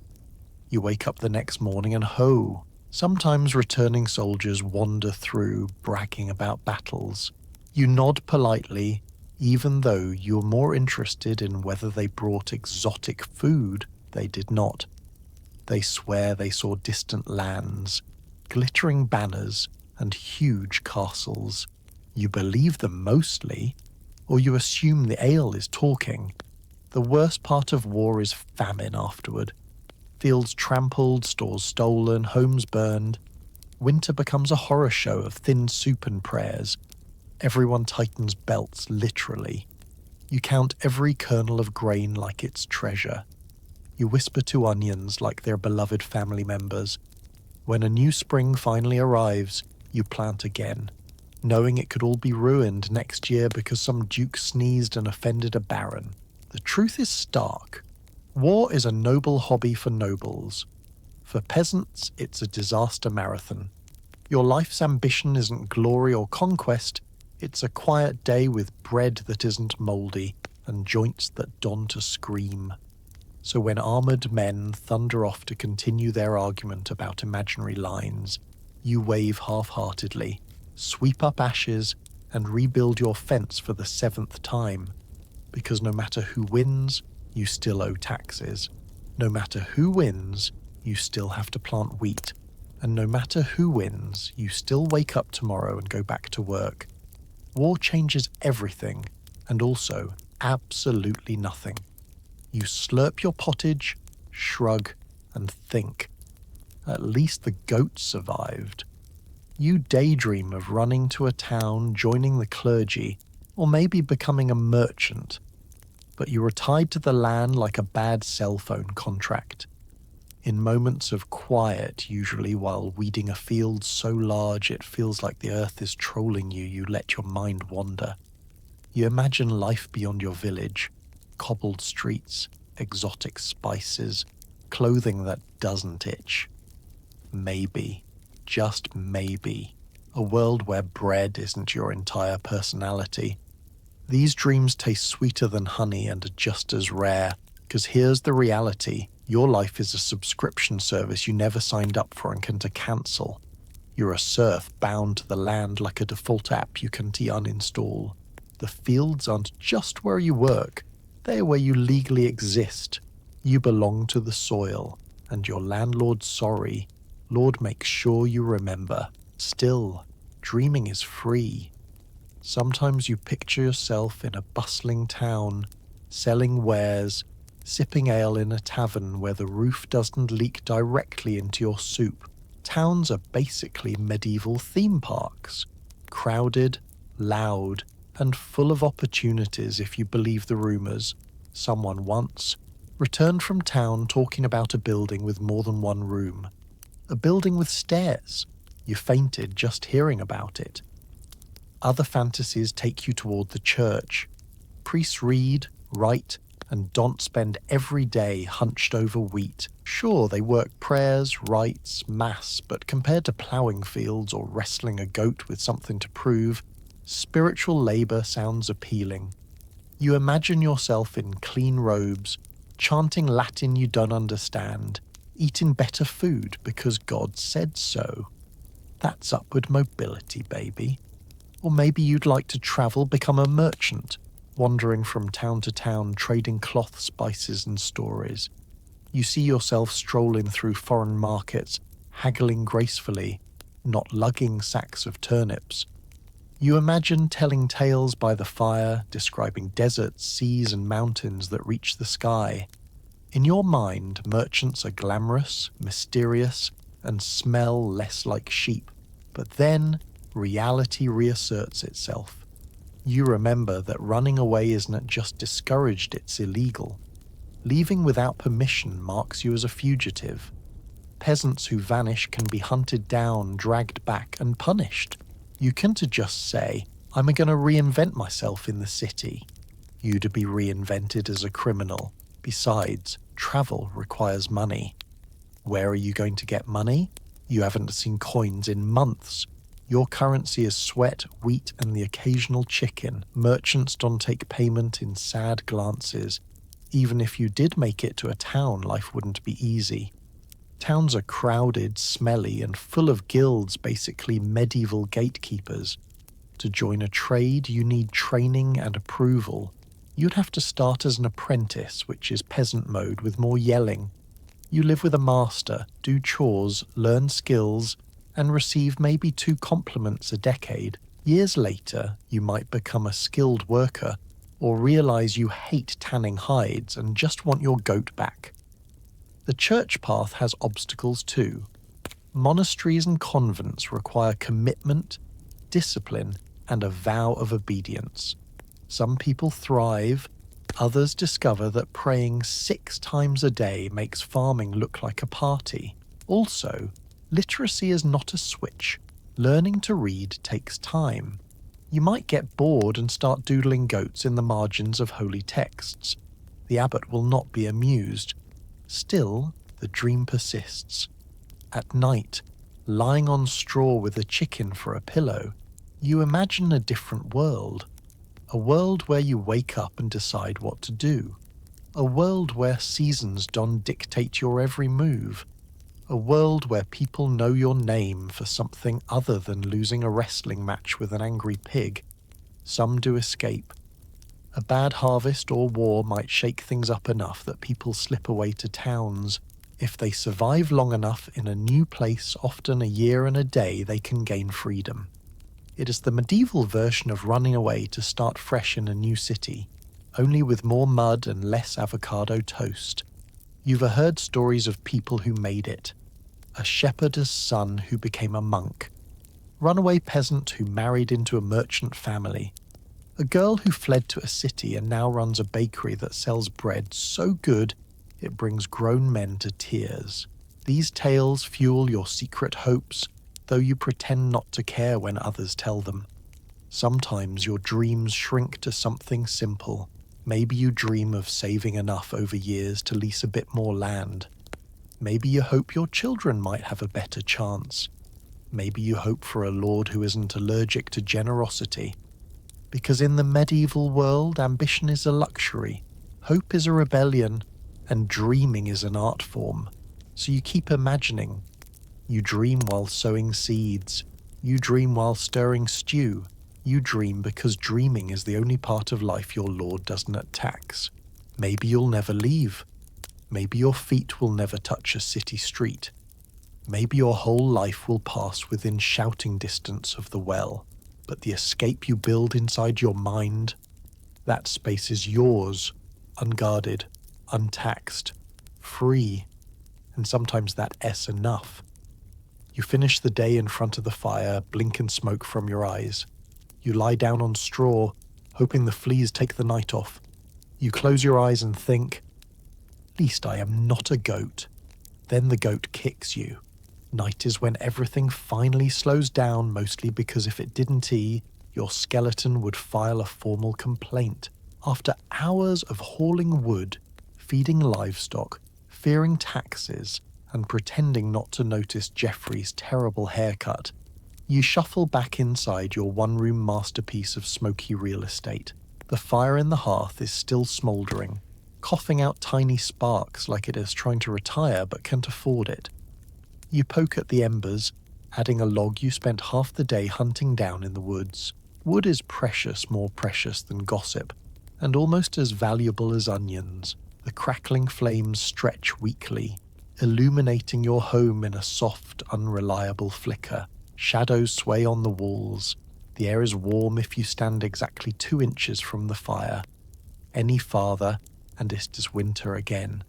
You wake up the next morning and ho! Sometimes returning soldiers wander through, bragging about battles. You nod politely, even though you're more interested in whether they brought exotic food. They did not. They swear they saw distant lands, glittering banners, and huge castles. You believe them mostly, or you assume the ale is talking. The worst part of war is famine afterward. Fields trampled, stores stolen, homes burned. Winter becomes a horror show of thin soup and prayers. Everyone tightens belts, literally. You count every kernel of grain like it's treasure. You whisper to onions like they're beloved family members. When a new spring finally arrives, you plant again, knowing it could all be ruined next year because some duke sneezed and offended a baron. The truth is stark. War is a noble hobby for nobles. For peasants, it's a disaster marathon. Your life's ambition isn't glory or conquest, it's a quiet day with bread that isn't mouldy and joints that don to scream. So when armoured men thunder off to continue their argument about imaginary lines, you wave half-heartedly, sweep up ashes, and rebuild your fence for the 7th time. Because no matter who wins, you still owe taxes. No matter who wins, you still have to plant wheat. And no matter who wins, you still wake up tomorrow and go back to work. War changes everything, and also absolutely nothing. You slurp your pottage, shrug, and think. At least the goat survived. You daydream of running to a town, joining the clergy, or maybe becoming a merchant. But you are tied to the land like a bad cell phone contract. In moments of quiet, usually while weeding a field so large it feels like the earth is trolling you, you let your mind wander. You imagine life beyond your village, cobbled streets, exotic spices, clothing that doesn't itch. Maybe, just maybe, a world where bread isn't your entire personality. These dreams taste sweeter than honey and are just as rare, because here's the reality. Your life is a subscription service you never signed up for and can cancel. You're a serf bound to the land like a default app you can uninstall. The fields aren't just where you work, they're where you legally exist. You belong to the soil, and your landlord's sorry. Lord makes sure you remember. Still, dreaming is free. Sometimes you picture yourself in a bustling town, selling wares, sipping ale in a tavern where the roof doesn't leak directly into your soup. Towns are basically medieval theme parks, crowded, loud, and full of opportunities if you believe the rumours. Someone once returned from town talking about a building with more than one room. A building with stairs. You fainted just hearing about it. Other fantasies take you toward the church. Priests read, write, and don't spend every day hunched over wheat. Sure, they work prayers, rites, mass, but compared to ploughing fields or wrestling a goat with something to prove, spiritual labour sounds appealing. You imagine yourself in clean robes, chanting Latin you don't understand, eating better food because God said so. That's upward mobility, baby. Or maybe you'd like to travel, become a merchant, wandering from town to town, trading cloth, spices, and stories. You see yourself strolling through foreign markets, haggling gracefully, not lugging sacks of turnips. You imagine telling tales by the fire, describing deserts, seas, and mountains that reach the sky. In your mind, merchants are glamorous, mysterious, and smell less like sheep. But then, reality reasserts itself. You remember that running away isn't just discouraged, it's illegal. Leaving without permission marks you as a fugitive. Peasants who vanish can be hunted down, dragged back, and punished. You can't just say, I'm going to reinvent myself in the city. You'd be reinvented as a criminal. Besides, travel requires money. Where are you going to get money? You haven't seen coins in months. Your currency is sweat, wheat, and the occasional chicken. Merchants don't take payment in sad glances. Even if you did make it to a town, life wouldn't be easy. Towns are crowded, smelly, and full of guilds, basically medieval gatekeepers. To join a trade, you need training and approval. You'd have to start as an apprentice, which is peasant mode with more yelling. You live with a master, do chores, learn skills, and receive maybe 2 compliments a decade. Years later, you might become a skilled worker, or realize you hate tanning hides and just want your goat back. The church path has obstacles too. Monasteries and convents require commitment, discipline, and a vow of obedience. Some people thrive, others discover that praying 6 times a day makes farming look like a party. Also, literacy is not a switch. Learning to read takes time. You might get bored and start doodling goats in the margins of holy texts. The abbot will not be amused. Still, the dream persists. At night, lying on straw with a chicken for a pillow, you imagine a different world. A world where you wake up and decide what to do. A world where seasons don't dictate your every move. A world where people know your name for something other than losing a wrestling match with an angry pig. Some do escape. A bad harvest or war might shake things up enough that people slip away to towns. If they survive long enough in a new place, often a year and a day, they can gain freedom. It is the medieval version of running away to start fresh in a new city, only with more mud and less avocado toast. You've heard stories of people who made it. A shepherd's son who became a monk. Runaway peasant who married into a merchant family. A girl who fled to a city and now runs a bakery that sells bread so good it brings grown men to tears. These tales fuel your secret hopes, though you pretend not to care when others tell them. Sometimes your dreams shrink to something simple. Maybe you dream of saving enough over years to lease a bit more land. Maybe you hope your children might have a better chance. Maybe you hope for a lord who isn't allergic to generosity. Because in the medieval world, ambition is a luxury, hope is a rebellion, and dreaming is an art form. So you keep imagining. You dream while sowing seeds. You dream while stirring stew. You dream because dreaming is the only part of life your lord doesn't tax. Maybe you'll never leave. Maybe your feet will never touch a city street. Maybe your whole life will pass within shouting distance of the well, but the escape you build inside your mind, that space is yours, unguarded, untaxed, free, and sometimes that S enough. You finish the day in front of the fire, blinking smoke from your eyes. You lie down on straw, hoping the fleas take the night off. You close your eyes and think, "At least I am not a goat." Then the goat kicks you. Night is when everything finally slows down, mostly because if it didn't, your skeleton would file a formal complaint. After hours of hauling wood, feeding livestock, fearing taxes, and pretending not to notice Jeffrey's terrible haircut, you shuffle back inside your one-room masterpiece of smoky real estate. The fire in the hearth is still smouldering, coughing out tiny sparks like it is trying to retire but can't afford it. You poke at the embers, adding a log you spent half the day hunting down in the woods. Wood is precious, more precious than gossip, and almost as valuable as onions. The crackling flames stretch weakly, illuminating your home in a soft, unreliable flicker. Shadows sway on the walls. The air is warm if you stand exactly 2 inches from the fire. Any farther, and it is winter again.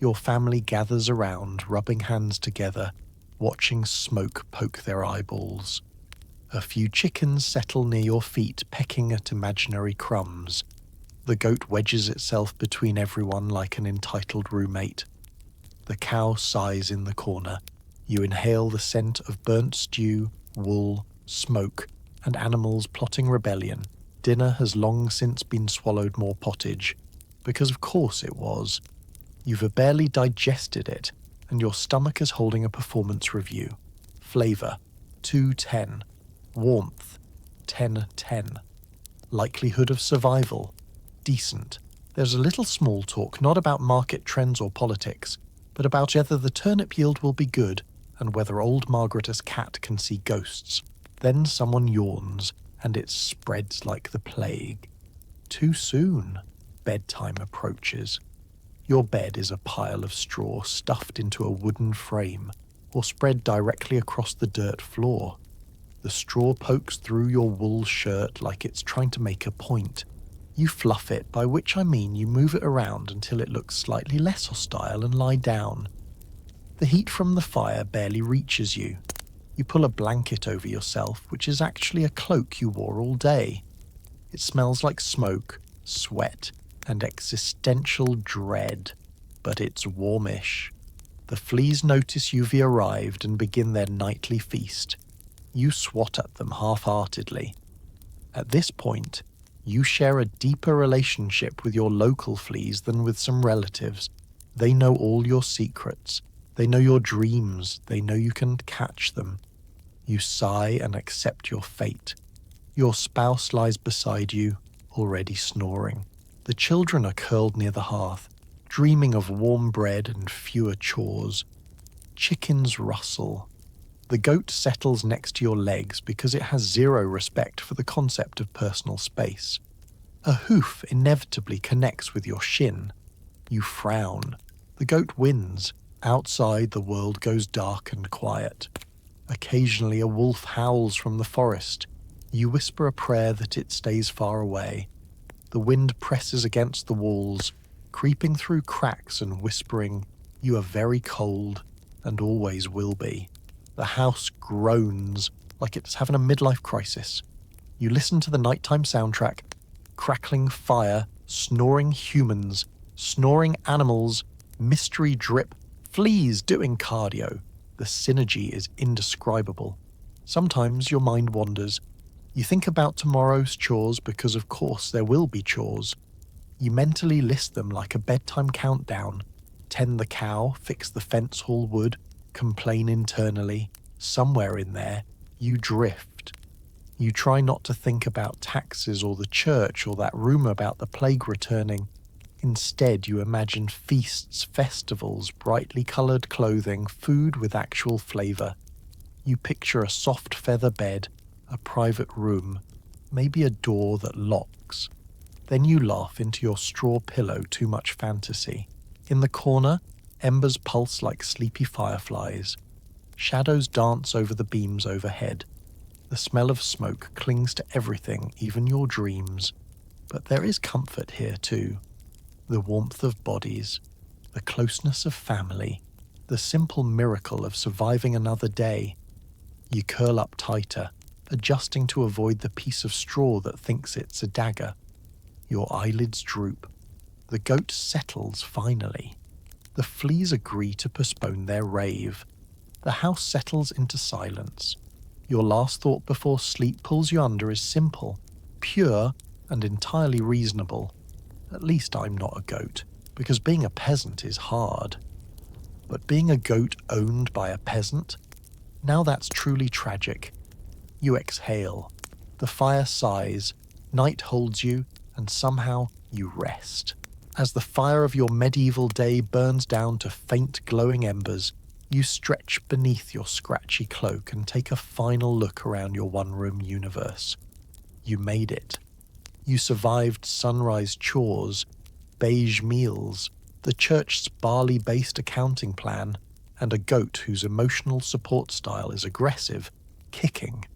Your family gathers around, rubbing hands together, watching smoke poke their eyeballs. A few chickens settle near your feet, pecking at imaginary crumbs. The goat wedges itself between everyone like an entitled roommate. The cow sighs in the corner. You inhale the scent of burnt stew, wool, smoke, and animals plotting rebellion. Dinner has long since been swallowed more pottage, because of course it was. You've barely digested it, and your stomach is holding a performance review. Flavor, 2-10. Warmth, 10-10. Likelihood of survival, decent. There's a little small talk, not about market trends or politics, but about whether the turnip yield will be good and whether old Margaret's cat can see ghosts. Then someone yawns, and it spreads like the plague. Too soon. Bedtime approaches. Your bed is a pile of straw stuffed into a wooden frame, or spread directly across the dirt floor. The straw pokes through your wool shirt like it's trying to make a point. You fluff it, by which I mean you move it around until it looks slightly less hostile, and lie down. The heat from the fire barely reaches you. You pull a blanket over yourself, which is actually a cloak you wore all day. It smells like smoke, sweat, and existential dread, but it's warmish. The fleas notice you've arrived and begin their nightly feast. You swat at them half-heartedly. At this point, you share a deeper relationship with your local fleas than with some relatives. They know all your secrets. They know your dreams. They know you can catch them. You sigh and accept your fate. Your spouse lies beside you, already snoring. The children are curled near the hearth, dreaming of warm bread and fewer chores. Chickens rustle. The goat settles next to your legs because it has zero respect for the concept of personal space. A hoof inevitably connects with your shin. You frown. The goat wins. Outside, the world goes dark and quiet. Occasionally, a wolf howls from the forest. You whisper a prayer that it stays far away. The wind presses against the walls, creeping through cracks and whispering, "You are very cold, and always will be." The house groans like it's having a midlife crisis. You listen to the nighttime soundtrack, crackling fire, snoring humans, snoring animals, mystery drip, fleas doing cardio. The synergy is indescribable. Sometimes your mind wanders. You think about tomorrow's chores because of course there will be chores. You mentally list them like a bedtime countdown. Tend the cow, fix the fence, haul wood, complain internally. Somewhere in there, you drift. You try not to think about taxes or the church or that rumor about the plague returning. Instead, you imagine feasts, festivals, brightly coloured clothing, food with actual flavour. You picture a soft feather bed, a private room, maybe a door that locks. Then you laugh into your straw pillow, too much fantasy. In the corner, embers pulse like sleepy fireflies. Shadows dance over the beams overhead. The smell of smoke clings to everything, even your dreams. But there is comfort here too. The warmth of bodies, the closeness of family, the simple miracle of surviving another day. You curl up tighter, adjusting to avoid the piece of straw that thinks it's a dagger. Your eyelids droop. The goat settles finally. The fleas agree to postpone their rave. The house settles into silence. Your last thought before sleep pulls you under is simple, pure, and entirely reasonable. At least I'm not a goat, because being a peasant is hard. But being a goat owned by a peasant? Now that's truly tragic. You exhale. The fire sighs, night holds you, and somehow you rest. As the fire of your medieval day burns down to faint glowing embers, you stretch beneath your scratchy cloak and take a final look around your one-room universe. You made it. You survived sunrise chores, beige meals, the church's barley-based accounting plan, and a goat whose emotional support style is aggressive, kicking.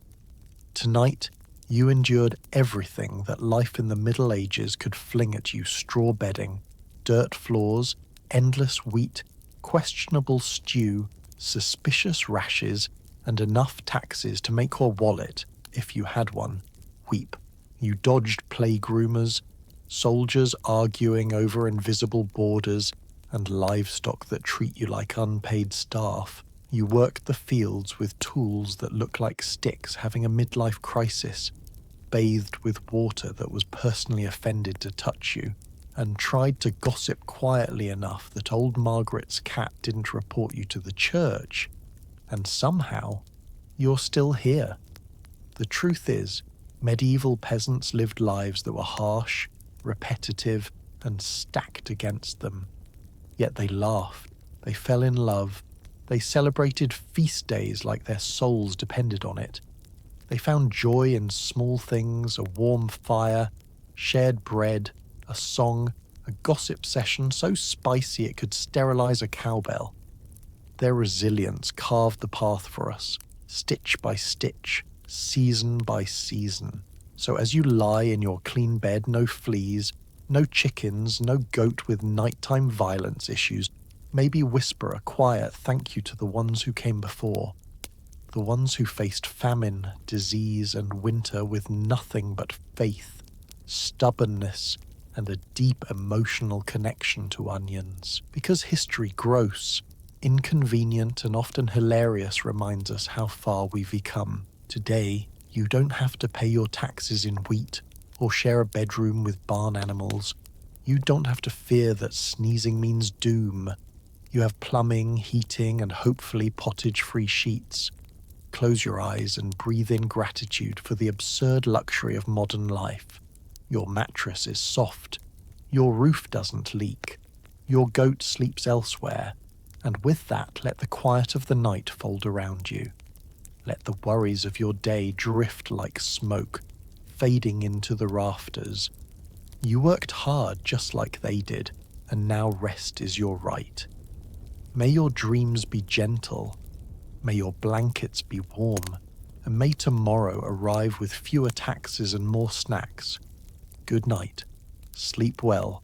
Tonight, you endured everything that life in the Middle Ages could fling at you: straw bedding, dirt floors, endless wheat, questionable stew, suspicious rashes, and enough taxes to make your wallet, if you had one, weep. You dodged plague rumours, soldiers arguing over invisible borders, and livestock that treat you like unpaid staff. You worked the fields with tools that look like sticks having a midlife crisis, bathed with water that was personally offended to touch you, and tried to gossip quietly enough that old Margaret's cat didn't report you to the church. And somehow, you're still here. The truth is, medieval peasants lived lives that were harsh, repetitive, and stacked against them. Yet they laughed, they fell in love, they celebrated feast days like their souls depended on it. They found joy in small things: a warm fire, shared bread, a song, a gossip session so spicy it could sterilize a cowbell. Their resilience carved the path for us, stitch by stitch, season by season. So as you lie in your clean bed, no fleas, no chickens, no goat with nighttime violence issues, maybe whisper a quiet thank you to the ones who came before. The ones who faced famine, disease, and winter with nothing but faith, stubbornness, and a deep emotional connection to onions. Because history, gross, inconvenient, and often hilarious, reminds us how far we've become. Today, you don't have to pay your taxes in wheat or share a bedroom with barn animals. You don't have to fear that sneezing means doom. You have plumbing, heating, and hopefully pottage-free sheets. Close your eyes and breathe in gratitude for the absurd luxury of modern life. Your mattress is soft. Your roof doesn't leak. Your goat sleeps elsewhere. And with that, let the quiet of the night fold around you. Let the worries of your day drift like smoke, fading into the rafters. You worked hard just like they did, and now rest is your right. May your dreams be gentle. May your blankets be warm, and may tomorrow arrive with fewer taxes and more snacks. Good night. Sleep well,